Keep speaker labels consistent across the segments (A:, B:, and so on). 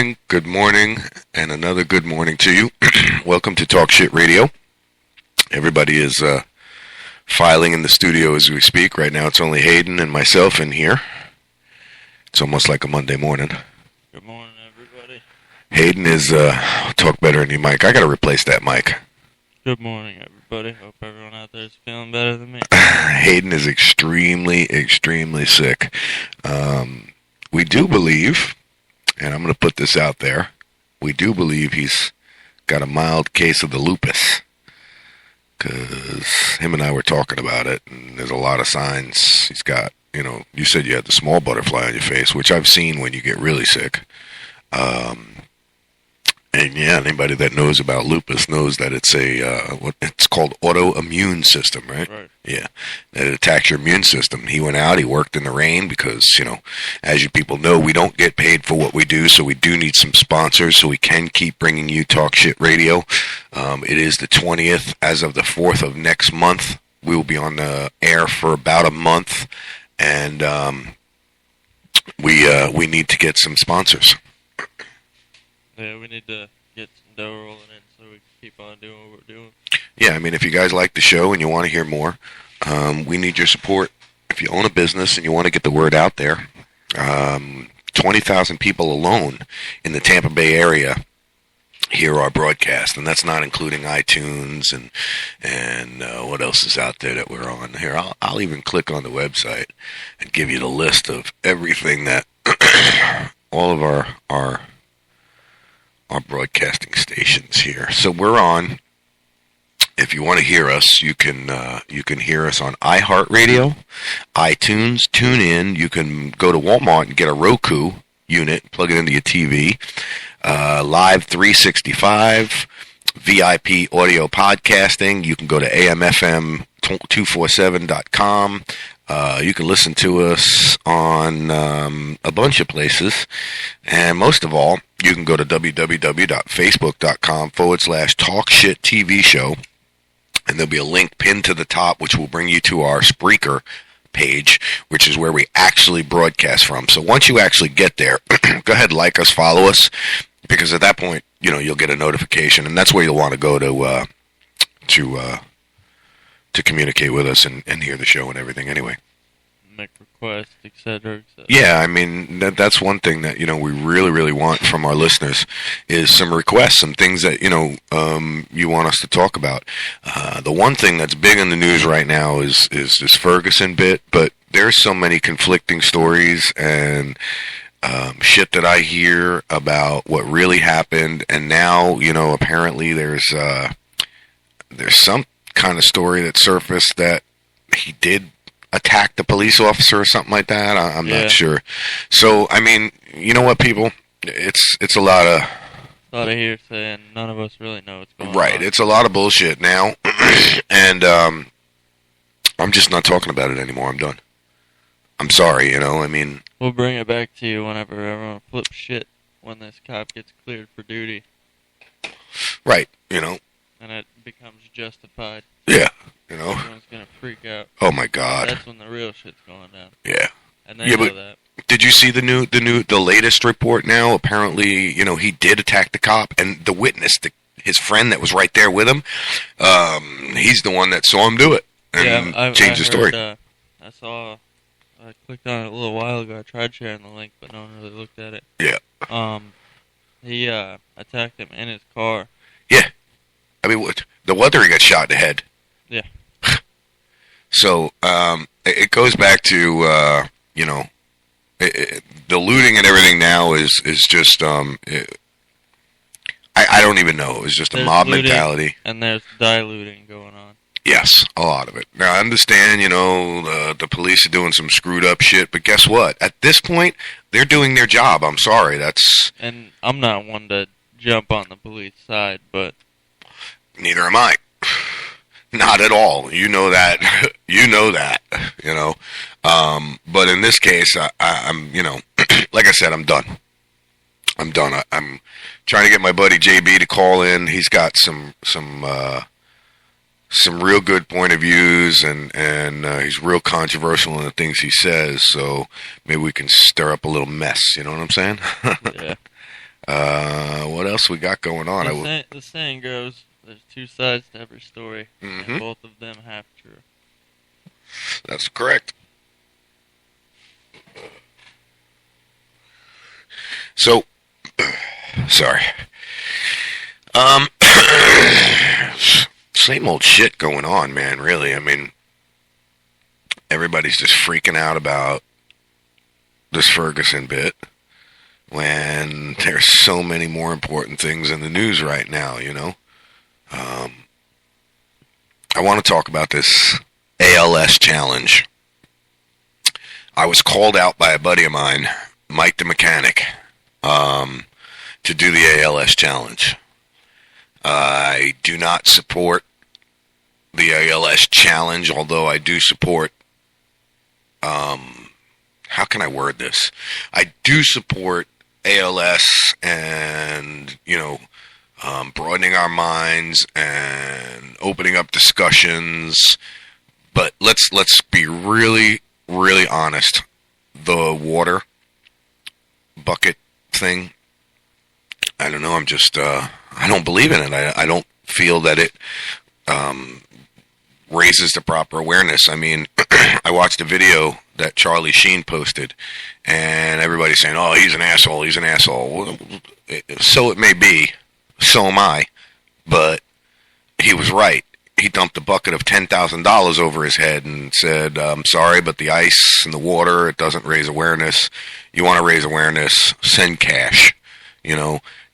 A: morning, and another good morning to you. Welcome to Talk Shit Radio. Everybody is filing in the studio as we speak. Right now it's only Hayden and myself in here. It's almost like a Monday morning.
B: Good morning, everybody.
A: Hayden is, talk better than you, Mike. I gotta replace that mic.
B: Good morning, everybody. Hope everyone out there is feeling better than me.
A: Hayden is extremely sick. We do believe, and I'm going to put this out there, we do believe he's got a mild case of the lupus. Because him and I were talking about it, and there's a lot of signs he's got. You know, you said you had the small butterfly on your face, which I've seen when you get really sick. And yeah, anybody that knows about lupus knows that it's what it's called autoimmune system, right?
B: Right.
A: Yeah, that it attacks your immune system. He went out, he worked in the rain because, you know, as you people know, we don't get paid for what we do, so we do need some sponsors so we can keep bringing you Talk Shit Radio. It is the 20th. As of the 4th of next month, we will be on the air for about a month, and we need to get some sponsors.
B: Yeah, we need to get some dough rolling in so we can keep on doing what we're doing.
A: Yeah, I mean, if you guys like the show and you want to hear more, we need your support. If you own a business and you want to get the word out there, 20,000 people alone in the Tampa Bay area hear our broadcast, and that's not including iTunes and what else is out there that we're on. Here, I'll even click on the website and give you the list of everything that all of our broadcasting stations here. So we're on. If you want to hear us, you can hear us on iHeartRadio, iTunes, TuneIn. You can go to Walmart and get a Roku unit, plug it into your TV. Live 365, VIP audio podcasting. You can go to amfm247.com. You can listen to us on a bunch of places. And most of all, you can go to www.facebook.com/TalkShitTVShow. And there'll be a link pinned to the top, which will bring you to our Spreaker page, which is where we actually broadcast from. So once you actually get there, go ahead, like us, follow us, because at that point, you know, you'll get a notification, and that's where you'll want to go to communicate with us and hear the show and everything anyway.
B: Make requests, etc.
A: Yeah, I mean, that's one thing that, you know, we really want from our listeners is some requests, some things that, you know, you want us to talk about. The one thing that's big in the news right now is this Ferguson bit, but there's so many conflicting stories and shit that I hear about what really happened, and now, you know, apparently there's some kind of story that surfaced that he did attack the police officer or something like that. I'm not sure. So, I mean, you know what, people? It's a lot of
B: hearsay, and none of us really know what's going on.
A: Right, it's a lot of bullshit now, and I'm just not talking about it anymore. I'm done. I'm sorry, you know, I mean...
B: We'll bring it back to you whenever everyone flips shit when this cop gets cleared for duty.
A: Right, you know.
B: And it becomes justified.
A: Yeah, you know.
B: Everyone's gonna freak out.
A: Oh my God.
B: That's when the real shit's going down.
A: Yeah.
B: And they know that.
A: Did you see the latest report now? Apparently, you know, he did attack the cop, and the witness, his friend that was right there with him, he's the one that saw him do it and changed the story. I clicked on it a little while ago. I tried sharing the link, but no one really looked at it. Yeah.
B: He attacked him in his car.
A: Yeah. I mean, whether he got shot in the head.
B: Yeah.
A: So, it goes back to, you know, the looting and everything now is just, I don't even know. It's just a mob mentality.
B: And there's diluting going on.
A: Yes, a lot of it. Now, I understand, you know, the police are doing some screwed up shit, but guess what? At this point, they're doing their job. I'm sorry,
B: And I'm not one to jump on the police side, but...
A: Neither am I. Not at all. You know that. You know that, you know. But in this case, I'm, you know, like I said, I'm done. I'm trying to get my buddy JB to call in. He's got some real good point of views, and he's real controversial in the things he says, so maybe we can stir up a little mess, you know what I'm saying?
B: Yeah.
A: What else we got going on?
B: The saying goes, there's two sides to every story,
A: Mm-hmm.
B: and both of them half true.
A: That's correct. So, sorry. Same old shit going on, man, really. I mean, everybody's just freaking out about this Ferguson bit when there's so many more important things in the news right now, you know? I want to talk about this ALS challenge. I was called out by a buddy of mine, Mike the mechanic, to do the ALS challenge. I do not support the ALS challenge, although I do support, how can I word this? I do support ALS and, broadening our minds and opening up discussions. But let's be really, really honest. The water bucket thing, I don't know. I'm just, I don't believe in it. I don't feel that it raises the proper awareness. I mean, I watched a video that Charlie Sheen posted, and everybody's saying, oh, he's an asshole, he's an asshole. Well, so it may be. So am I. But he was right. He dumped a bucket of $10,000 over his head and said, I'm sorry, but the ice and the water, it doesn't raise awareness. You want to raise awareness, send cash.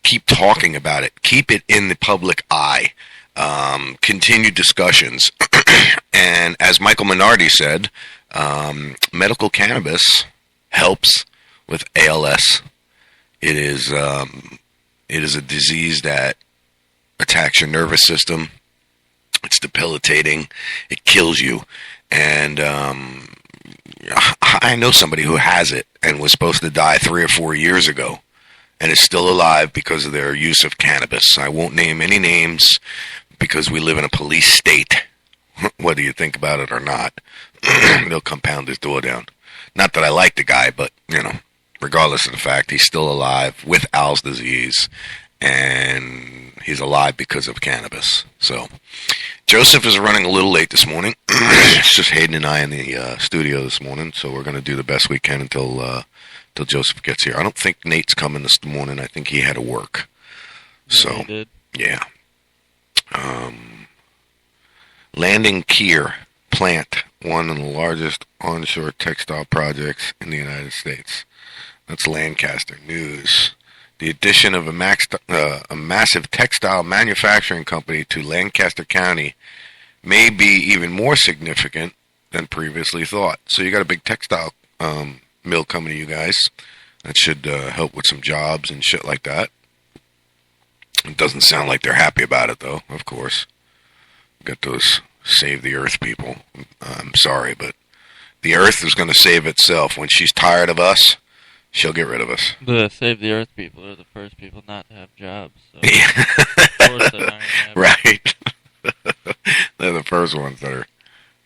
A: Keep talking about it. Keep it in the public eye. Continue discussions. And as Michael Minardi said, medical cannabis helps with ALS. It is a disease that attacks your nervous system. It's debilitating. It kills you. And I know somebody who has it and was supposed to die 3 or 4 years ago and is still alive because of their use of cannabis. I won't name any names because we live in a police state, whether you think about it or not. They'll come pound his door down. Not that I like the guy, but, regardless of the fact, he's still alive with Al's disease, and he's alive because of cannabis. So, Joseph is running a little late this morning. It's just Hayden and I in the studio this morning, so we're going to do the best we can until Joseph gets here. I don't think Nate's coming this morning. I think he had to work. So,
B: he did.
A: Yeah. Landing Kier plant, one of the largest onshore textile projects in the United States. That's Lancaster News. The addition of a massive textile manufacturing company to Lancaster County may be even more significant than previously thought. So you got a big textile mill coming to you guys. That should help with some jobs and shit like that. It doesn't sound like they're happy about it, though, of course. Got those Save the Earth people. I'm sorry, but the Earth is going to save itself. When she's tired of us, she'll get rid of us.
B: The Save the Earth people are the first people not to have jobs. So
A: Yeah.
B: of course they're not gonna have
A: Right. They're the first ones that are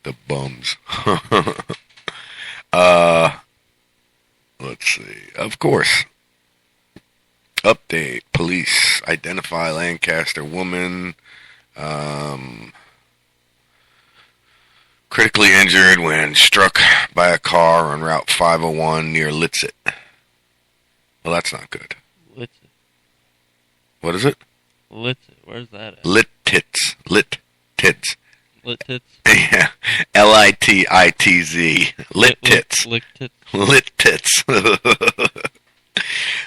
A: the bums. Let's see. Of course. Update. Police identify Lancaster woman. Critically injured when struck by a car on Route 501 near Litsit. Well, that's not good.
B: Litsit.
A: What is it?
B: Litsit. Where's that at?
A: Lit-tits. Lit-tits.
B: Lit-tits.
A: Yeah. Lititz. Lit-tits.
B: Lick-tits.
A: Lit-tits.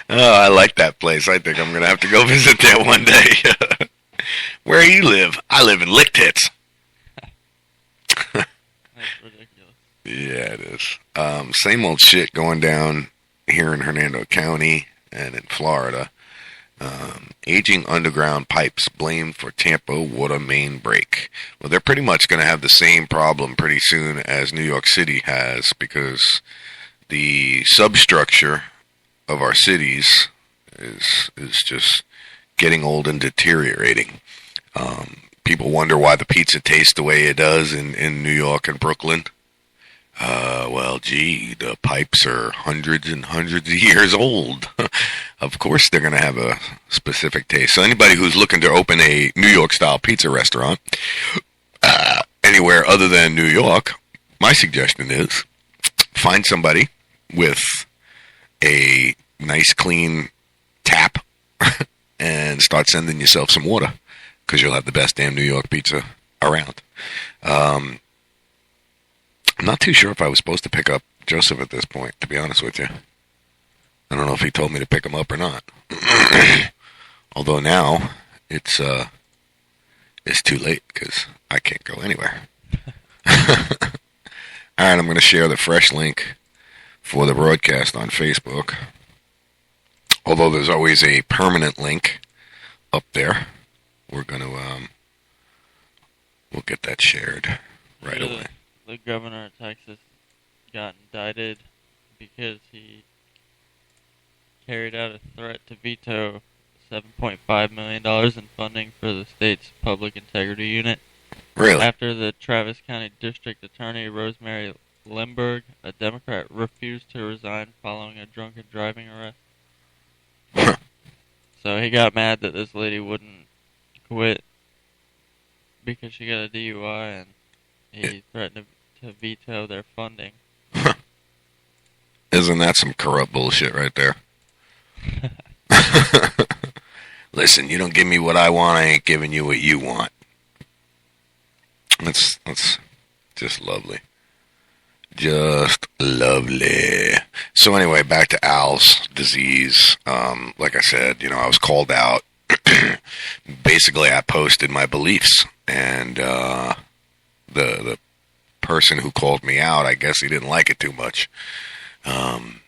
A: Oh, I like that place. I think I'm going to have to go visit there one day. Where do you live? I live in Lit-tits.
B: That's ridiculous.
A: Yeah, it is. Same old shit going down here in Hernando County and in Florida. Aging underground pipes blamed for Tampa water main break. Well, they're pretty much going to have the same problem pretty soon as New York City has, because the substructure of our cities is just getting old and deteriorating. People wonder why the pizza tastes the way it does in New York and Brooklyn. Well, gee, the pipes are hundreds and hundreds of years old. of course they're going to have a specific taste. So anybody who's looking to open a New York-style pizza restaurant anywhere other than New York, my suggestion is find somebody with a nice, clean tap and start sending yourself some water, because you'll have the best damn New York pizza around. I'm not too sure if I was supposed to pick up Joseph at this point, to be honest with you. I don't know if he told me to pick him up or not. Although now it's too late because I can't go anywhere. All right, I'm going to share the fresh link for the broadcast on Facebook. Although there's always a permanent link up there. We're going to we'll get that shared right away.
B: The governor of Texas got indicted because he carried out a threat to veto $7.5 million in funding for the state's public integrity unit.
A: Really?
B: After the Travis County District Attorney Rosemary Limburg, a Democrat, refused to resign following a drunken driving arrest. So he got mad that this lady wouldn't quit because she got a DUI, and he threatened to veto their funding.
A: Isn't that some corrupt bullshit right there? Listen, you don't give me what I want, I ain't giving you what you want. That's just lovely. Just lovely. So anyway, back to Al's disease. Like I said, I was called out. Basically, I posted my beliefs, and the person who called me out, I guess he didn't like it too much. I'm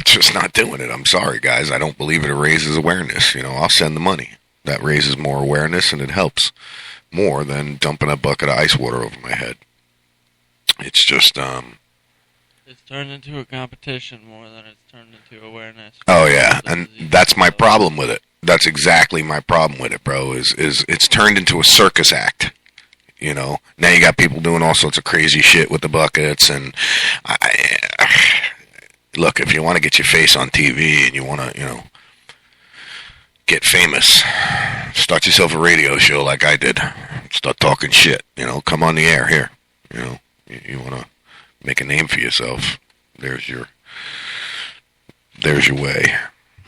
A: just not doing it. I'm sorry, guys. I don't believe it raises awareness. I'll send the money. That raises more awareness, and it helps more than dumping a bucket of ice water over my head. It's just,
B: it's turned into a competition more than it's turned into awareness.
A: Oh, yeah, and that's my problem with it. That's exactly my problem with it, bro, is it's turned into a circus act. Now you got people doing all sorts of crazy shit with the buckets, and look, if you want to get your face on TV and you want to, get famous, start yourself a radio show like I did. Start talking shit, come on the air here. You want to make a name for yourself. There's your way.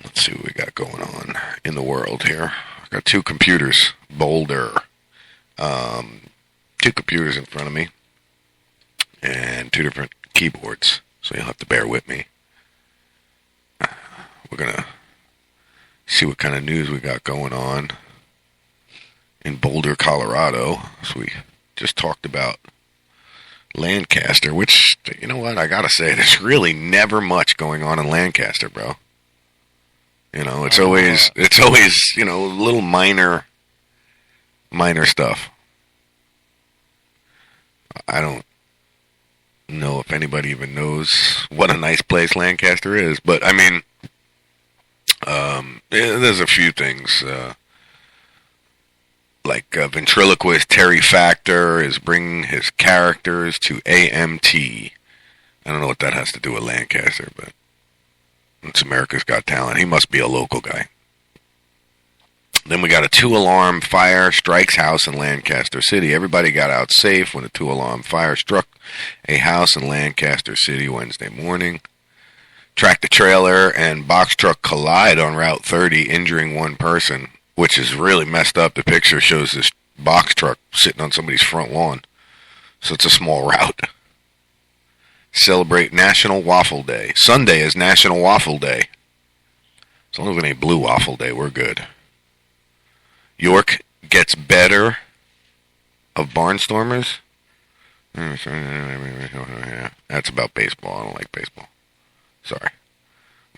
A: Let's see what we got going on in the world here. I've got two computers, Boulder. Two computers in front of me. And two different keyboards. So you'll have to bear with me. We're going to see what kind of news we got going on in Boulder, Colorado. So we just talked about Lancaster, which, you know what, I gotta say, there's really never much going on in Lancaster, bro. It's always, little minor stuff. I don't know if anybody even knows what a nice place Lancaster is, but I mean, there's a few things, like ventriloquist Terry Factor is bringing his characters to AMT. I don't know what that has to do with Lancaster, but it's America's Got Talent. He must be a local guy. Then we got a 2-alarm fire strikes house in Lancaster City. Everybody got out safe when a 2-alarm fire struck a house in Lancaster City Wednesday morning. Tractor trailer and box truck collide on Route 30, injuring one person, which is really messed up. The picture shows this box truck sitting on somebody's front lawn. So it's a small route. Celebrate National Waffle Day. Sunday is National Waffle Day. As long as it ain't Blue Waffle Day, we're good. York gets better of barnstormers. That's about baseball. I don't like baseball. Sorry.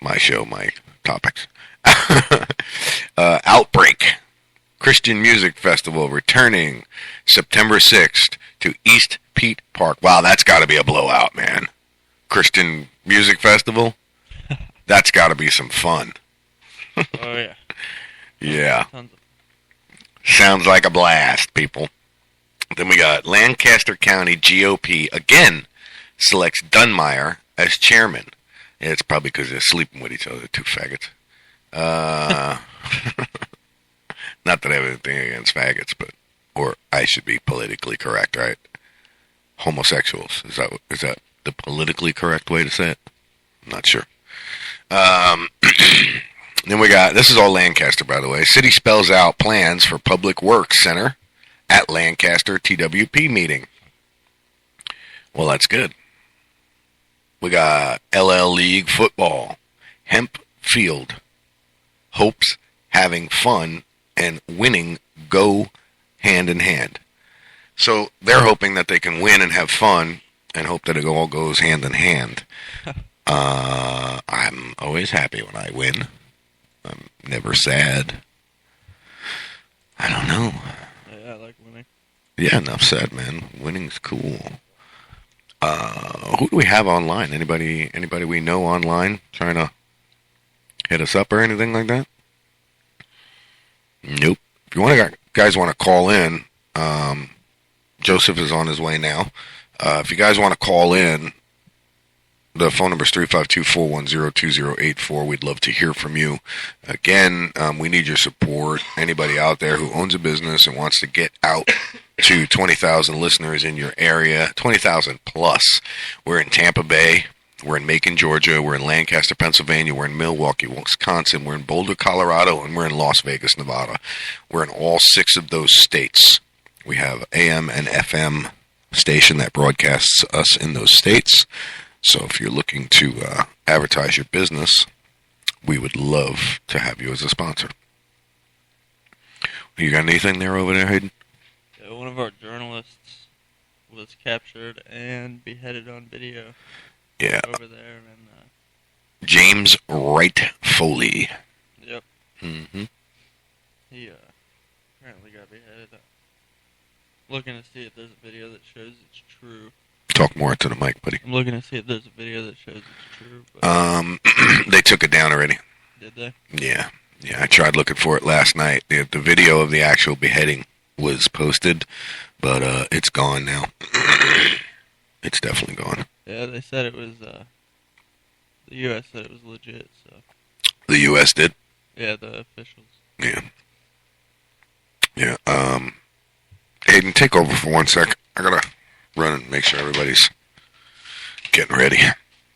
A: My show, my topics. Outbreak. Christian Music Festival returning September 6th to East Pete Park. Wow, that's got to be a blowout, man. Christian Music Festival? That's got to be some fun.
B: Oh, yeah.
A: Yeah. Sounds like a blast, people. Then we got Lancaster County GOP again selects Dunmeyer as chairman. Yeah, it's probably because they're sleeping with each other, two faggots. Uh, not that I have anything against faggots, but or I should be politically correct, right? Homosexuals is that the politically correct way to say it? I'm not sure. Um, then we got this is all Lancaster, by the way. City spells out plans for Public Works Center at Lancaster TWP meeting. Well, that's good. We got LL League football, Hemp Field, hopes having fun and winning go hand in hand. So they're hoping that they can win and have fun and hope that it all goes hand in hand. I'm always happy when I win. I'm never sad. I don't know.
B: Yeah, I like winning.
A: Yeah, enough said, man. Winning's cool. Who do we have online? Anybody we know online trying to hit us up or anything like that? Nope. If you guys want to call in, Joseph is on his way now. If you guys want to call in, the phone number is 352-410-2084. We'd love to hear from you. Again, we need your support. Anybody out there who owns a business and wants to get out to 20,000 listeners in your area, 20,000 plus. We're in Tampa Bay. We're in Macon, Georgia. We're in Lancaster, Pennsylvania. We're in Milwaukee, Wisconsin. We're in Boulder, Colorado. And we're in Las Vegas, Nevada. We're in all 6 of those states. We have AM and FM station that broadcasts us in those states. So if you're looking to advertise your business, we would love to have you as a sponsor. You got anything there over there, Hayden?
B: Yeah, one of our journalists was captured and beheaded on video.
A: Yeah.
B: Over there. And,
A: James Wright Foley.
B: Yep.
A: Mm-hmm.
B: He apparently got beheaded. Looking to see if there's a video that shows it's true.
A: Talk more to the mic, buddy.
B: I'm looking to see if there's a video that shows it's true. But
A: They took it down already.
B: Did they?
A: Yeah. I tried looking for it last night. The video of the actual beheading was posted, but it's gone now. It's definitely gone.
B: Yeah, they said it was, the U.S. said it was legit, so.
A: The U.S. did?
B: Yeah, the officials.
A: Yeah. Hayden, take over for 1 sec. I gotta run and make sure everybody's getting ready.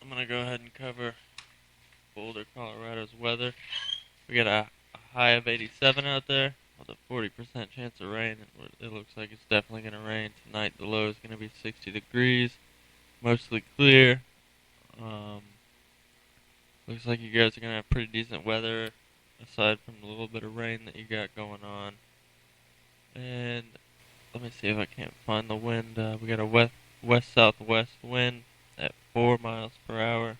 B: I'm gonna go ahead and cover Boulder, Colorado's weather. We got a high of 87 out there with a 40% chance of rain. It looks like it's definitely gonna rain tonight. The low is gonna be 60 degrees, mostly clear. Looks like you guys are gonna have pretty decent weather, aside from the little bit of rain that you got going on. And let me see if I can't find the wind. We got a west-southwest wind at 4 miles per hour.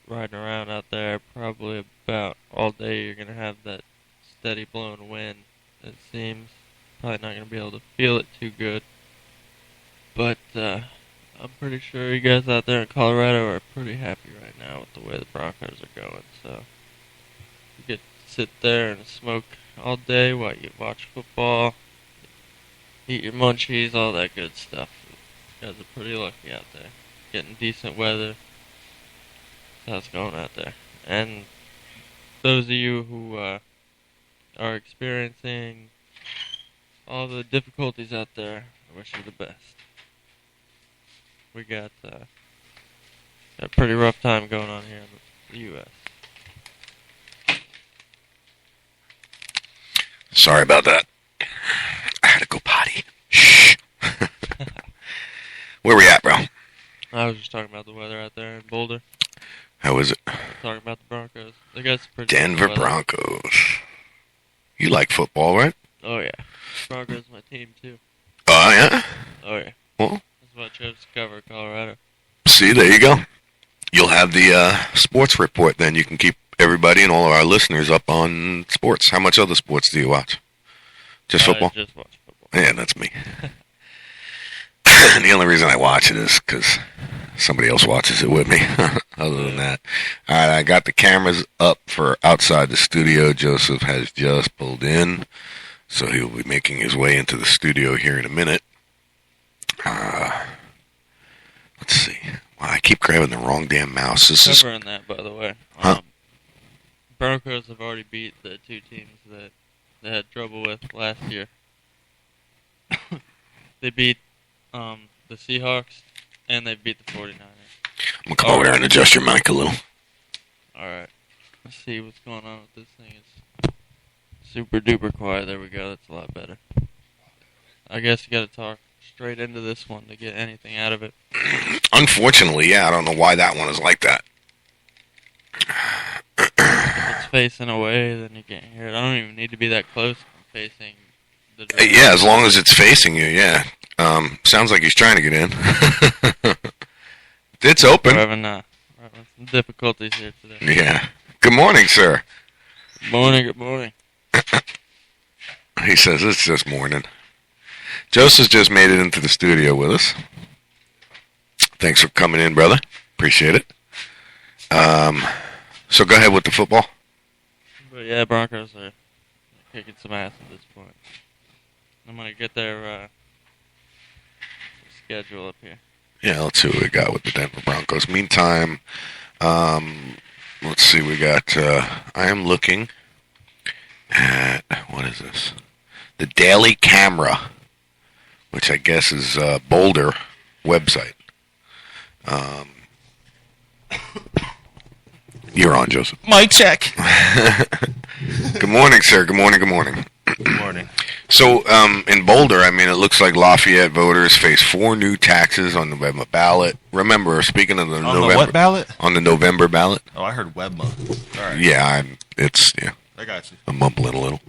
B: Riding around out there, probably about all day you're going to have that steady blowing wind, it seems. Probably not going to be able to feel it too good. But I'm pretty sure you guys out there in Colorado are pretty happy right now with the way the Broncos are going. So you get to sit there and smoke all day while you watch football. Eat your munchies, all that good stuff. You guys are pretty lucky out there. Getting decent weather. That's how it's going out there. And those of you who are experiencing all the difficulties out there, I wish you the best. We got a pretty rough time going on here in the U.S.
A: Sorry about that. I had to go potty. Shh. Where we at, bro?
B: I was just talking about the weather out there in Boulder.
A: How is it?
B: Talking about the Broncos. They got some pretty
A: Denver Broncos. You like football, right?
B: Oh, yeah. Broncos my team, too.
A: Oh, yeah?
B: Oh, yeah.
A: Well,
B: that's what I chose to cover, Colorado.
A: See, there you go. You'll have the sports report then. You can keep everybody and all of our listeners up on sports. How much other sports do you watch? Just football?
B: I just watch football.
A: Yeah, that's me. The only reason I watch it is because somebody else watches it with me. Other than that. All right, I got the cameras up for outside the studio. Joseph has just pulled in, so he'll be making his way into the studio here in a minute. Let's see. Wow, I keep grabbing the wrong damn mouse. This is
B: covering that, by the way.
A: Huh?
B: Broncos have already beat the two teams that they had trouble with last year. They beat the Seahawks, and they beat the 49ers.
A: I'm going to come over there and adjust your mic a little.
B: Alright. Let's see what's going on with this thing. It's super duper quiet. There we go. That's a lot better. I guess you got to talk straight into this one to get anything out of it.
A: Unfortunately, yeah. I don't know why that one is like that.
B: If it's facing away, then you can't hear it. I don't even need to be that close. I'm facing the door.
A: Yeah, as long as it's facing you, yeah. Sounds like he's trying to get in. It's open.
B: We're having some difficulties here today.
A: Yeah. Good morning, sir.
B: Good morning, good morning.
A: He says it's just morning. Joseph's just made it into the studio with us. Thanks for coming in, brother. Appreciate it. So go ahead with the football.
B: But yeah, Broncos are kicking some ass at this point. I'm going to get their schedule up here.
A: Yeah, let's see what we got with the Denver Broncos. Meantime, let's see, we got, I am looking at, what is this? The Daily Camera, which I guess is Boulder website. You're on, Joseph.
C: Mic check.
A: Good morning, sir. Good morning, good morning.
C: Good morning.
A: So, in Boulder, I mean, it looks like Lafayette voters face 4 new taxes on the November ballot. Remember, speaking of the
C: On
A: November...
C: the what ballot?
A: On the November ballot.
C: Oh, I heard Webma. All right.
A: Yeah,
C: I got you.
A: I'm mumbling a little.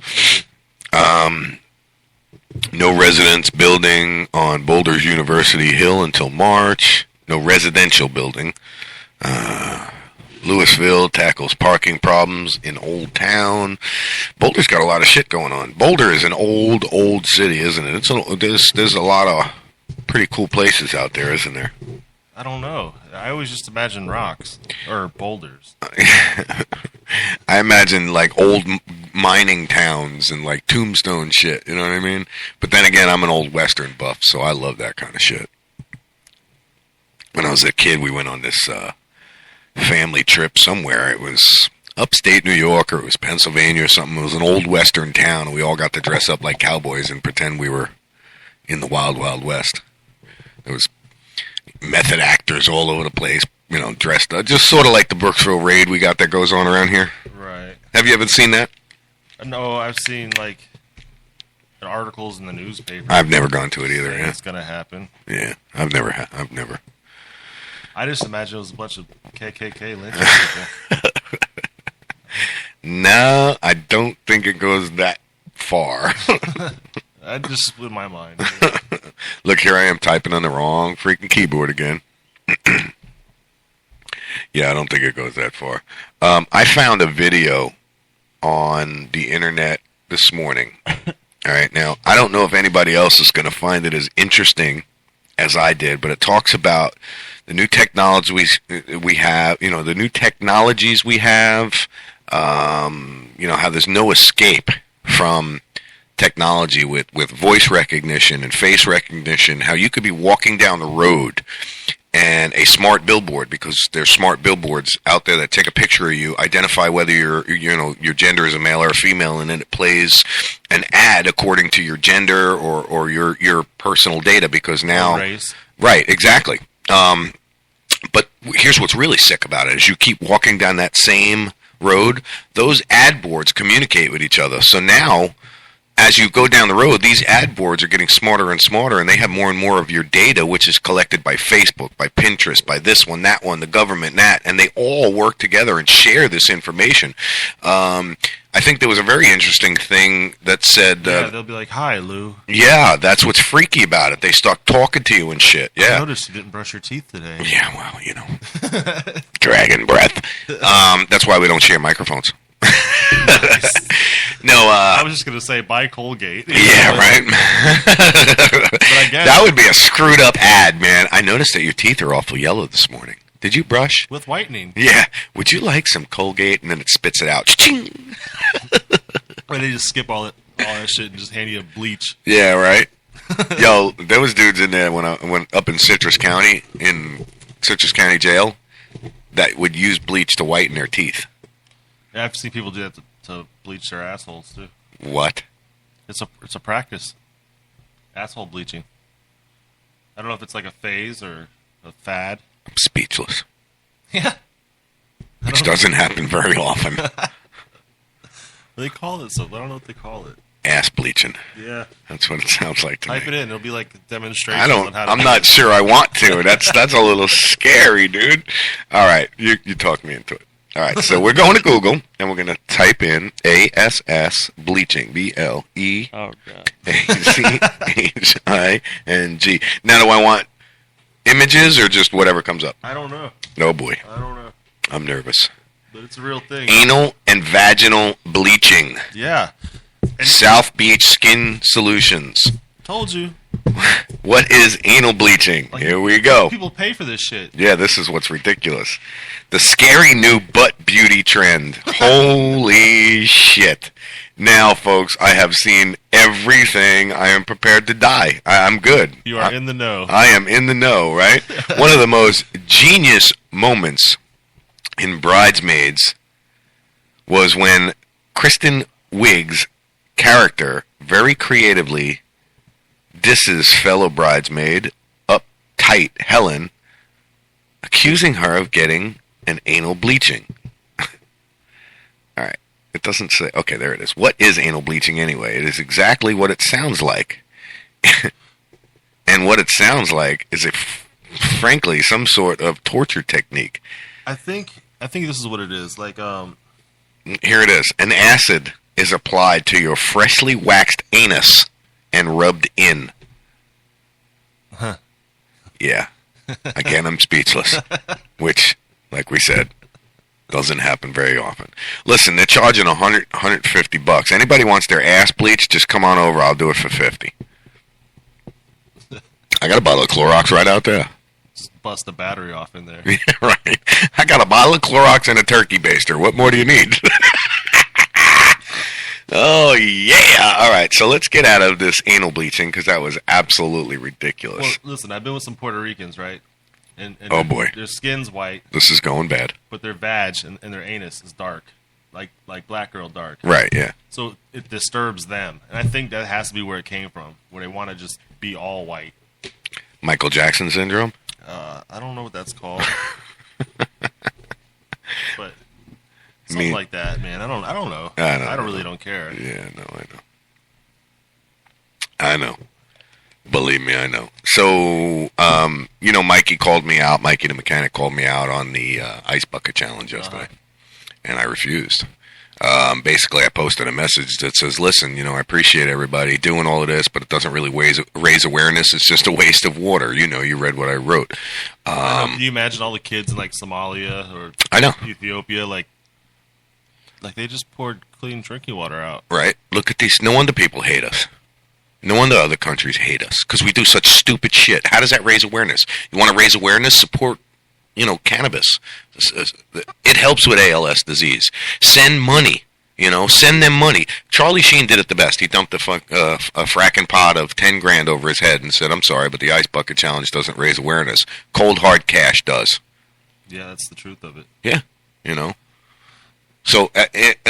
A: No residence building on Boulder's University Hill until March. No residential building. Louisville tackles parking problems in Old Town. Boulder's got a lot of shit going on. Boulder is an old city, isn't it? There's a lot of pretty cool places out there, isn't there?
C: I don't know. I always just imagine rocks or boulders.
A: I imagine like old mining towns and like tombstone shit, you know what I mean? But then again, I'm an old Western buff, so I love that kind of shit. When I was a kid, we went on this family trip somewhere. It was upstate New York or it was Pennsylvania or something. It was an old Western town, and we all got to dress up like cowboys and pretend we were in the Wild Wild West. There was method actors all over the place, you know, dressed up, just sort of like the Brooksville raid we got that goes on around here.
C: Right.
A: Have you ever seen that?
C: No, I've seen like articles in the newspaper.
A: I've never gone to it either. Yeah,
C: it's gonna happen.
A: Yeah, I've never.
C: I just imagine it was a bunch of KKK lynching people.
A: No, I don't think it goes that far.
C: I just split my mind.
A: Look, here I am typing on the wrong freaking keyboard again. Yeah, I don't think it goes that far. I found a video on the internet this morning. All right, now, I don't know if anybody else is going to find it as interesting as I did, but it talks about the new technologies we have, you know, the new technologies we have, you know, how there's no escape from technology with voice recognition and face recognition, how you could be walking down the road and a smart billboard, because there's smart billboards out there that take a picture of you, identify whether your gender is a male or a female, and then it plays an ad according to your gender or your personal data, because now...
C: Race.
A: Right, exactly. But here's what's really sick about it, is you keep walking down that same road, those ad boards communicate with each other. So now, as you go down the road, these ad boards are getting smarter and smarter, and they have more and more of your data, which is collected by Facebook, by Pinterest, by this one, that one, the government, that, and they all work together and share this information. I think there was a very interesting thing that said...
C: yeah, they'll be like, "Hi, Lou."
A: Yeah, that's what's freaky about it. They start talking to you and shit. Yeah.
C: I noticed you didn't brush your teeth today.
A: Yeah, well, you know. Dragon breath. That's why we don't share microphones. No,
C: I was just going to say, buy Colgate.
A: Yeah, right?
C: But I guess
A: that would be a screwed up ad, man. I noticed that your teeth are awful yellow this morning. Did you brush?
C: with whitening.
A: Yeah. Would you like some Colgate? And then it spits it out. Ching!
C: Or they just skip all that shit and just hand you a bleach.
A: Yeah, right? Yo, there was dudes in there when I went up in Citrus County Jail, that would use bleach to whiten their teeth.
C: Yeah, I've seen people do that to bleach their assholes too.
A: What?
C: It's a practice. Asshole bleaching. I don't know if it's like a phase or a fad.
A: I'm speechless.
C: Yeah.
A: Which doesn't happen very often.
C: They call it so. I don't know what they call it.
A: Ass bleaching.
C: Yeah.
A: That's what it sounds like to
C: Type
A: me.
C: it in. It'll be like a demonstration. On how to
A: I'm
C: do
A: not
C: it.
A: sure I want to. That's a little scary, dude. All right, you talked me into it. All right, so we're going to Google and we're going to type in ASS bleaching, BLEAZHING.
B: Oh god.
A: Now, do I want images or just whatever comes up?
C: I don't know.
A: Oh boy,
C: I don't know.
A: I'm nervous.
C: But it's a real thing.
A: Anal and vaginal bleaching.
C: Yeah. And
A: South Beach Skin Solutions.
C: told you.
A: What is anal bleaching?
C: Like,
A: Here we go.
C: People pay for this shit.
A: Yeah, this is what's ridiculous. The scary new butt beauty trend. Holy shit. Now, folks, I have seen everything. I am prepared to die. I'm good.
C: You are in the know.
A: I am in the know, right? One of the most genius moments in Bridesmaids was when Kristen Wiig's character very creatively disses fellow bridesmaid, uptight Helen, accusing her of getting an anal bleaching. All right. It doesn't say. Okay, there it is. What is anal bleaching anyway? It is exactly what it sounds like. And what it sounds like is, frankly, some sort of torture technique.
C: I think this is what it is. Like,
A: Here it is. An acid is applied to your freshly waxed anus and rubbed in.
C: Huh.
A: Yeah. Again, I'm speechless. Which, like we said, doesn't happen very often. Listen, they're charging $150. Anybody wants their ass bleached, just come on over. I'll do it for $50. I got a bottle of Clorox right out there.
C: just bust the battery off in there.
A: Yeah, right. I got a bottle of Clorox and a turkey baster. What more do you need? Oh, yeah. All right, so let's get out of this anal bleaching because that was absolutely ridiculous.
C: Well, listen, I've been with some Puerto Ricans, right? And
A: Oh, boy.
C: Their skin's white,
A: This is going bad.
C: but their vag and their anus is dark, like black girl dark.
A: Right, yeah.
C: So it disturbs them. And I think that has to be where it came from, where they want to just be all white.
A: Michael Jackson syndrome?
C: I don't know what that's called. But something like that, man. I don't know. I really don't care.
A: Yeah, no, I know. Believe me, I know. So, Mikey called me out. Mikey the mechanic called me out on the ice bucket challenge yesterday, and I refused. Basically, I posted a message that says, listen, I appreciate everybody doing all of this, but it doesn't really raise awareness. It's just a waste of water. You read what I wrote.
C: Can you imagine all the kids in, like, Somalia or
A: I know.
C: Ethiopia, like they just poured clean drinking water out.
A: Right? Look at these. No wonder people hate us. No wonder other countries hate us, because we do such stupid shit. How does that raise awareness? You want to raise awareness? Support, cannabis. It helps with ALS disease. Send money. Send them money. Charlie Sheen did it the best. He dumped a fracking pot of $10,000 over his head and said, "I'm sorry, but the ice bucket challenge doesn't raise awareness. Cold hard cash does."
C: Yeah, that's the truth of it.
A: Yeah, So,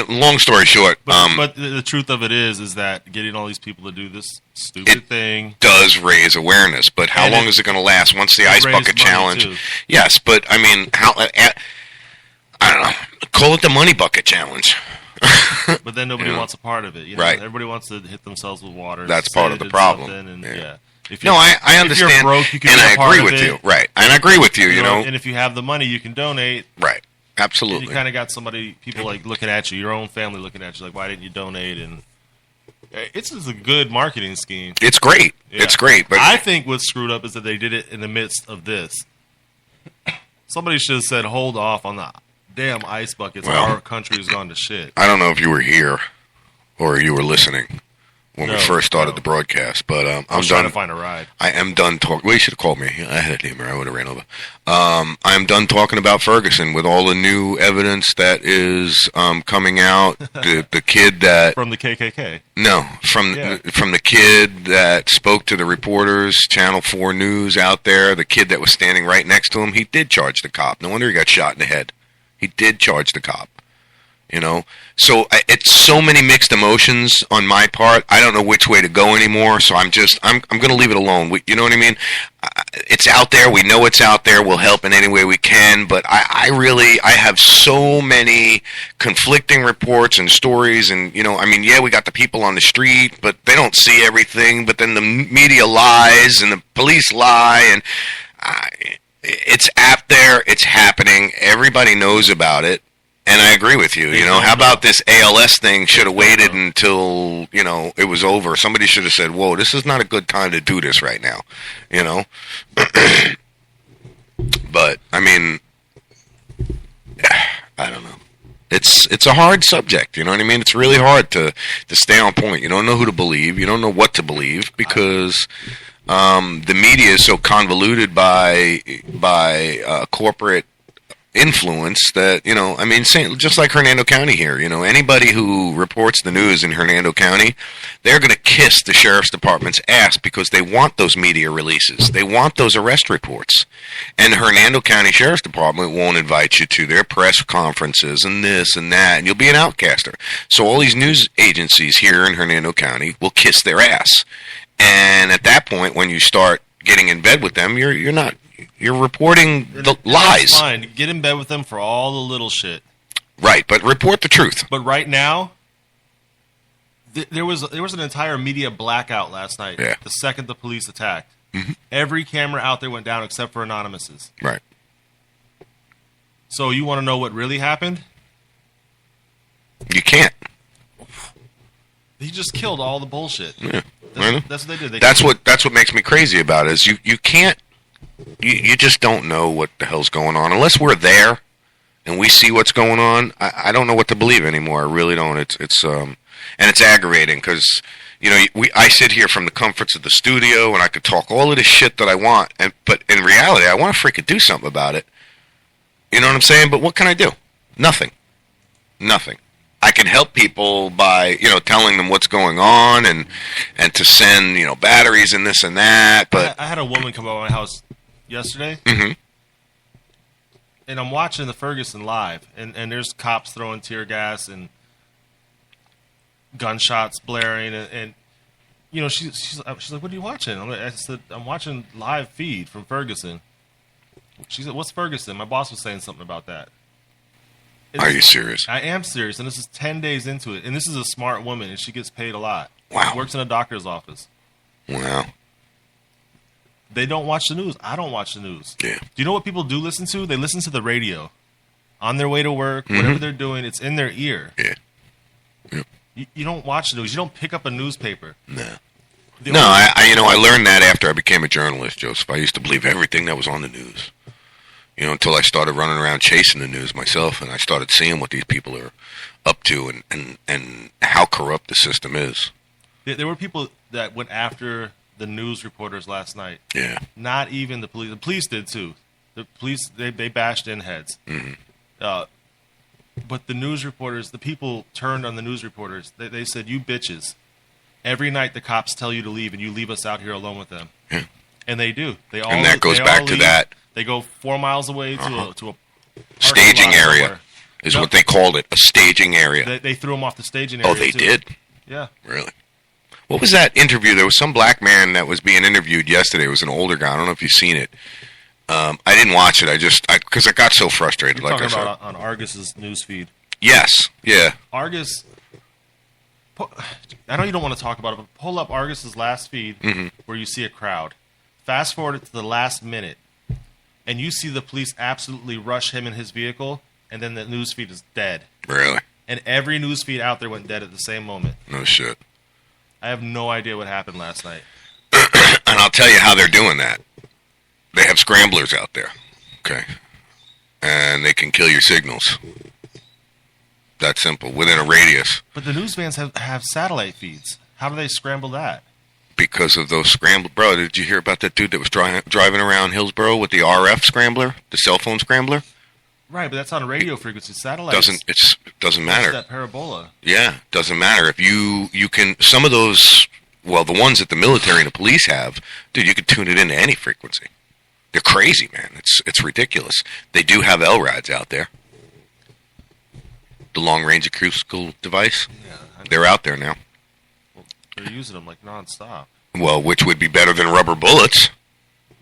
A: long story short,
C: But the truth of it is that getting all these people to do this stupid thing
A: does raise awareness. But how long is it going to last? Once the ice bucket challenge,
C: too.
A: yes. But I mean, how? I don't know. Call it the money bucket challenge.
C: But then nobody wants a part of it.
A: Right.
C: Everybody wants to hit themselves with water.
A: That's
C: say
A: part of
C: they
A: the
C: did
A: problem.
C: something, And,
A: Yeah.
C: If
A: No, I understand,
C: if you're broke, you can
A: and
C: be
A: I
C: a part
A: agree
C: of
A: with
C: it.
A: you. Right, and I agree with you.
C: And if you have the money, you can donate.
A: Right,
C: And
A: absolutely.
C: you kind of got people like looking at you, your own family looking at you, like, why didn't you donate? And it's just a good marketing scheme.
A: It's great.
C: Yeah.
A: It's great. But
C: I think what's screwed up is that they did it in the midst of this. Somebody should have said, hold off on the damn ice buckets.
A: Well,
C: Our country has gone to shit.
A: I don't know if you were here or you were listening when we
C: No,
A: first started
C: no.
A: the broadcast, but
C: I
A: I'm
C: was trying
A: done.
C: to find a ride.
A: I am done talking. Well, you should have called me. I had a neighbor. I would have ran over. I am done talking about Ferguson with all the new evidence that is coming out. The kid that
C: From the KKK.
A: from
C: Yeah.
A: the kid that spoke to the reporters, Channel 4 News out there, the kid that was standing right next to him, he did charge the cop. No wonder he got shot in the head. He did charge the cop. You know, so it's so many mixed emotions on my part. I don't know which way to go anymore. So I'm going to leave it alone. You know what I mean? It's out there. We know it's out there. We'll help in any way we can. But I have so many conflicting reports and stories. And, you know, I mean, yeah, we got the people on the street, but they don't see everything. But then the media lies and the police lie. And it's out there. It's happening. Everybody knows about it. And I agree with you. You know, how about this ALS thing should have waited until, you know, it was over. Somebody should have said, whoa, this is not a good time to do this right now, you know. But, I mean, I don't know. It's a hard subject, you know what I mean? It's really hard to stay on point. You don't know who to believe. You don't know what to believe because the media is so convoluted by corporate influence that, you know, I mean, just like Hernando County here, you know, anybody who reports the news in Hernando County, they're going to kiss the sheriff's department's ass because they want those media releases. They want those arrest reports. And the Hernando County Sheriff's Department won't invite you to their press conferences and this and that, and you'll be an outcaster. So all these news agencies here in Hernando County will kiss their ass. And at that point, when you start getting in bed with them, you're reporting the lies.
C: That's fine. Get in bed with them for all the little shit.
A: Right, but report the truth.
C: But right now, there was an entire media blackout last night.
A: Yeah.
C: The second the police attacked,
A: Mm-hmm.
C: every camera out there went down except for Anonymous's.
A: Right.
C: So you want to know what really happened?
A: You can't.
C: He just killed all the bullshit.
A: Yeah.
C: That's what they did.
A: That's what makes me crazy about it is you can't. You just don't know what the hell's going on unless we're there and we see what's going on. I don't know what to believe anymore. I really don't. It's and it's aggravating because, you know, I sit here from the comforts of the studio and I could talk all of this shit that I want, but in reality, I want to freaking do something about it. You know what I'm saying? But what can I do? Nothing. I can help people by, you know, telling them what's going on and to send, you know, batteries and this and that. But
C: I had a woman come over my house yesterday,
A: mm-hmm.
C: and I'm watching the Ferguson live, and there's cops throwing tear gas and gunshots blaring, and you know, she's like, "What are you watching?" I said, "I'm watching live feed from Ferguson." She said, "What's Ferguson?" My boss was saying something about that.
A: Are you serious?
C: I am serious, and this is 10 days into it, and this is a smart woman, and she gets paid a lot.
A: Wow.
C: She works in a doctor's office.
A: Wow.
C: They don't watch the news. I don't watch the news.
A: Yeah.
C: Do you know what people do listen to? They listen to the radio. On their way to work,
A: mm-hmm.
C: whatever they're doing, it's in their ear.
A: Yeah. Yep.
C: You don't watch the news. You don't pick up a newspaper.
A: No. I learned that after I became a journalist, Joseph. I used to believe everything that was on the news. You know, until I started running around chasing the news myself, and I started seeing what these people are up to and how corrupt the system is.
C: There were people that went after the news reporters last night.
A: Yeah.
C: Not even the police. The police did too. The police, they bashed in heads.
A: Mm-hmm.
C: But the news reporters, the people turned on the news reporters. They said, "You bitches. Every night the cops tell you to leave, and you leave us out here alone with them."
A: Yeah.
C: And they do.
A: And that goes back to that.
C: They go 4 miles away to a
A: staging area is what they called it, a staging area.
C: They threw them off the staging area.
A: Oh, they did?
C: Yeah.
A: Really? What was that interview? There was some black man that was being interviewed yesterday. It was an older guy. I don't know if you've seen it. I didn't watch it. Because I got so frustrated.
C: You're
A: like
C: talking
A: I said.
C: about on Argus's news feed.
A: Yes. Yeah.
C: Argus. I know you don't want to talk about it, but pull up Argus's last feed
A: mm-hmm.
C: where you see a crowd. Fast forward it to the last minute, and you see the police absolutely rush him in his vehicle, and then the news feed is dead.
A: Really?
C: And every news feed out there went dead at the same moment.
A: No shit.
C: I have no idea what happened last night.
A: And I'll tell you how they're doing that. They have scramblers out there, okay? And they can kill your signals. That simple, within a radius.
C: But the news vans have satellite feeds. How do they scramble that?
A: Because of those scramblers. Bro, did you hear about that dude that was driving around Hillsborough with the RF scrambler, the cell phone scrambler?
C: Right, but that's on radio frequency. Satellite
A: doesn't matter.
C: That parabola.
A: Yeah, doesn't matter. If you can, some of those, well, the ones that the military and the police have, dude, you can tune it into any frequency. They're crazy, man. It's ridiculous. They do have LRADs out there. the long-range acoustical device.
C: Yeah,
A: They're out there now.
C: well, they're using them like nonstop.
A: Well, which would be better than rubber bullets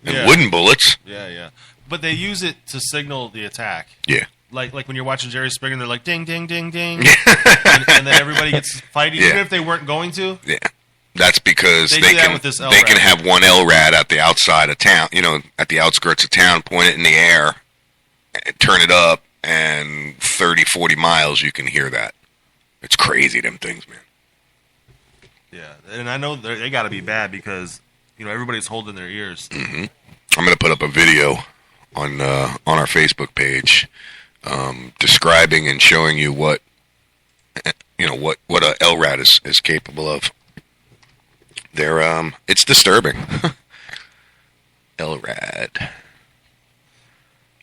A: and
C: Yeah.
A: wooden bullets.
C: Yeah. But they use it to signal the attack.
A: Yeah.
C: Like when you're watching Jerry Springer, they're like ding, ding, ding, ding, and then everybody gets fighting, even
A: Yeah.
C: if they weren't going to.
A: Yeah. That's because
C: They
A: they
C: do that
A: can
C: with this
A: they can
C: LRAD.
A: have one LRAD at the outside of town, at the outskirts of town, point it in the air, and turn it up, and 30, 40 miles you can hear that. It's crazy, them things, man.
C: Yeah, and I know they got to be bad because everybody's holding their ears.
A: I'm going to put up a video on our Facebook page describing and showing you what a LRAD is capable of. It's disturbing. LRAD.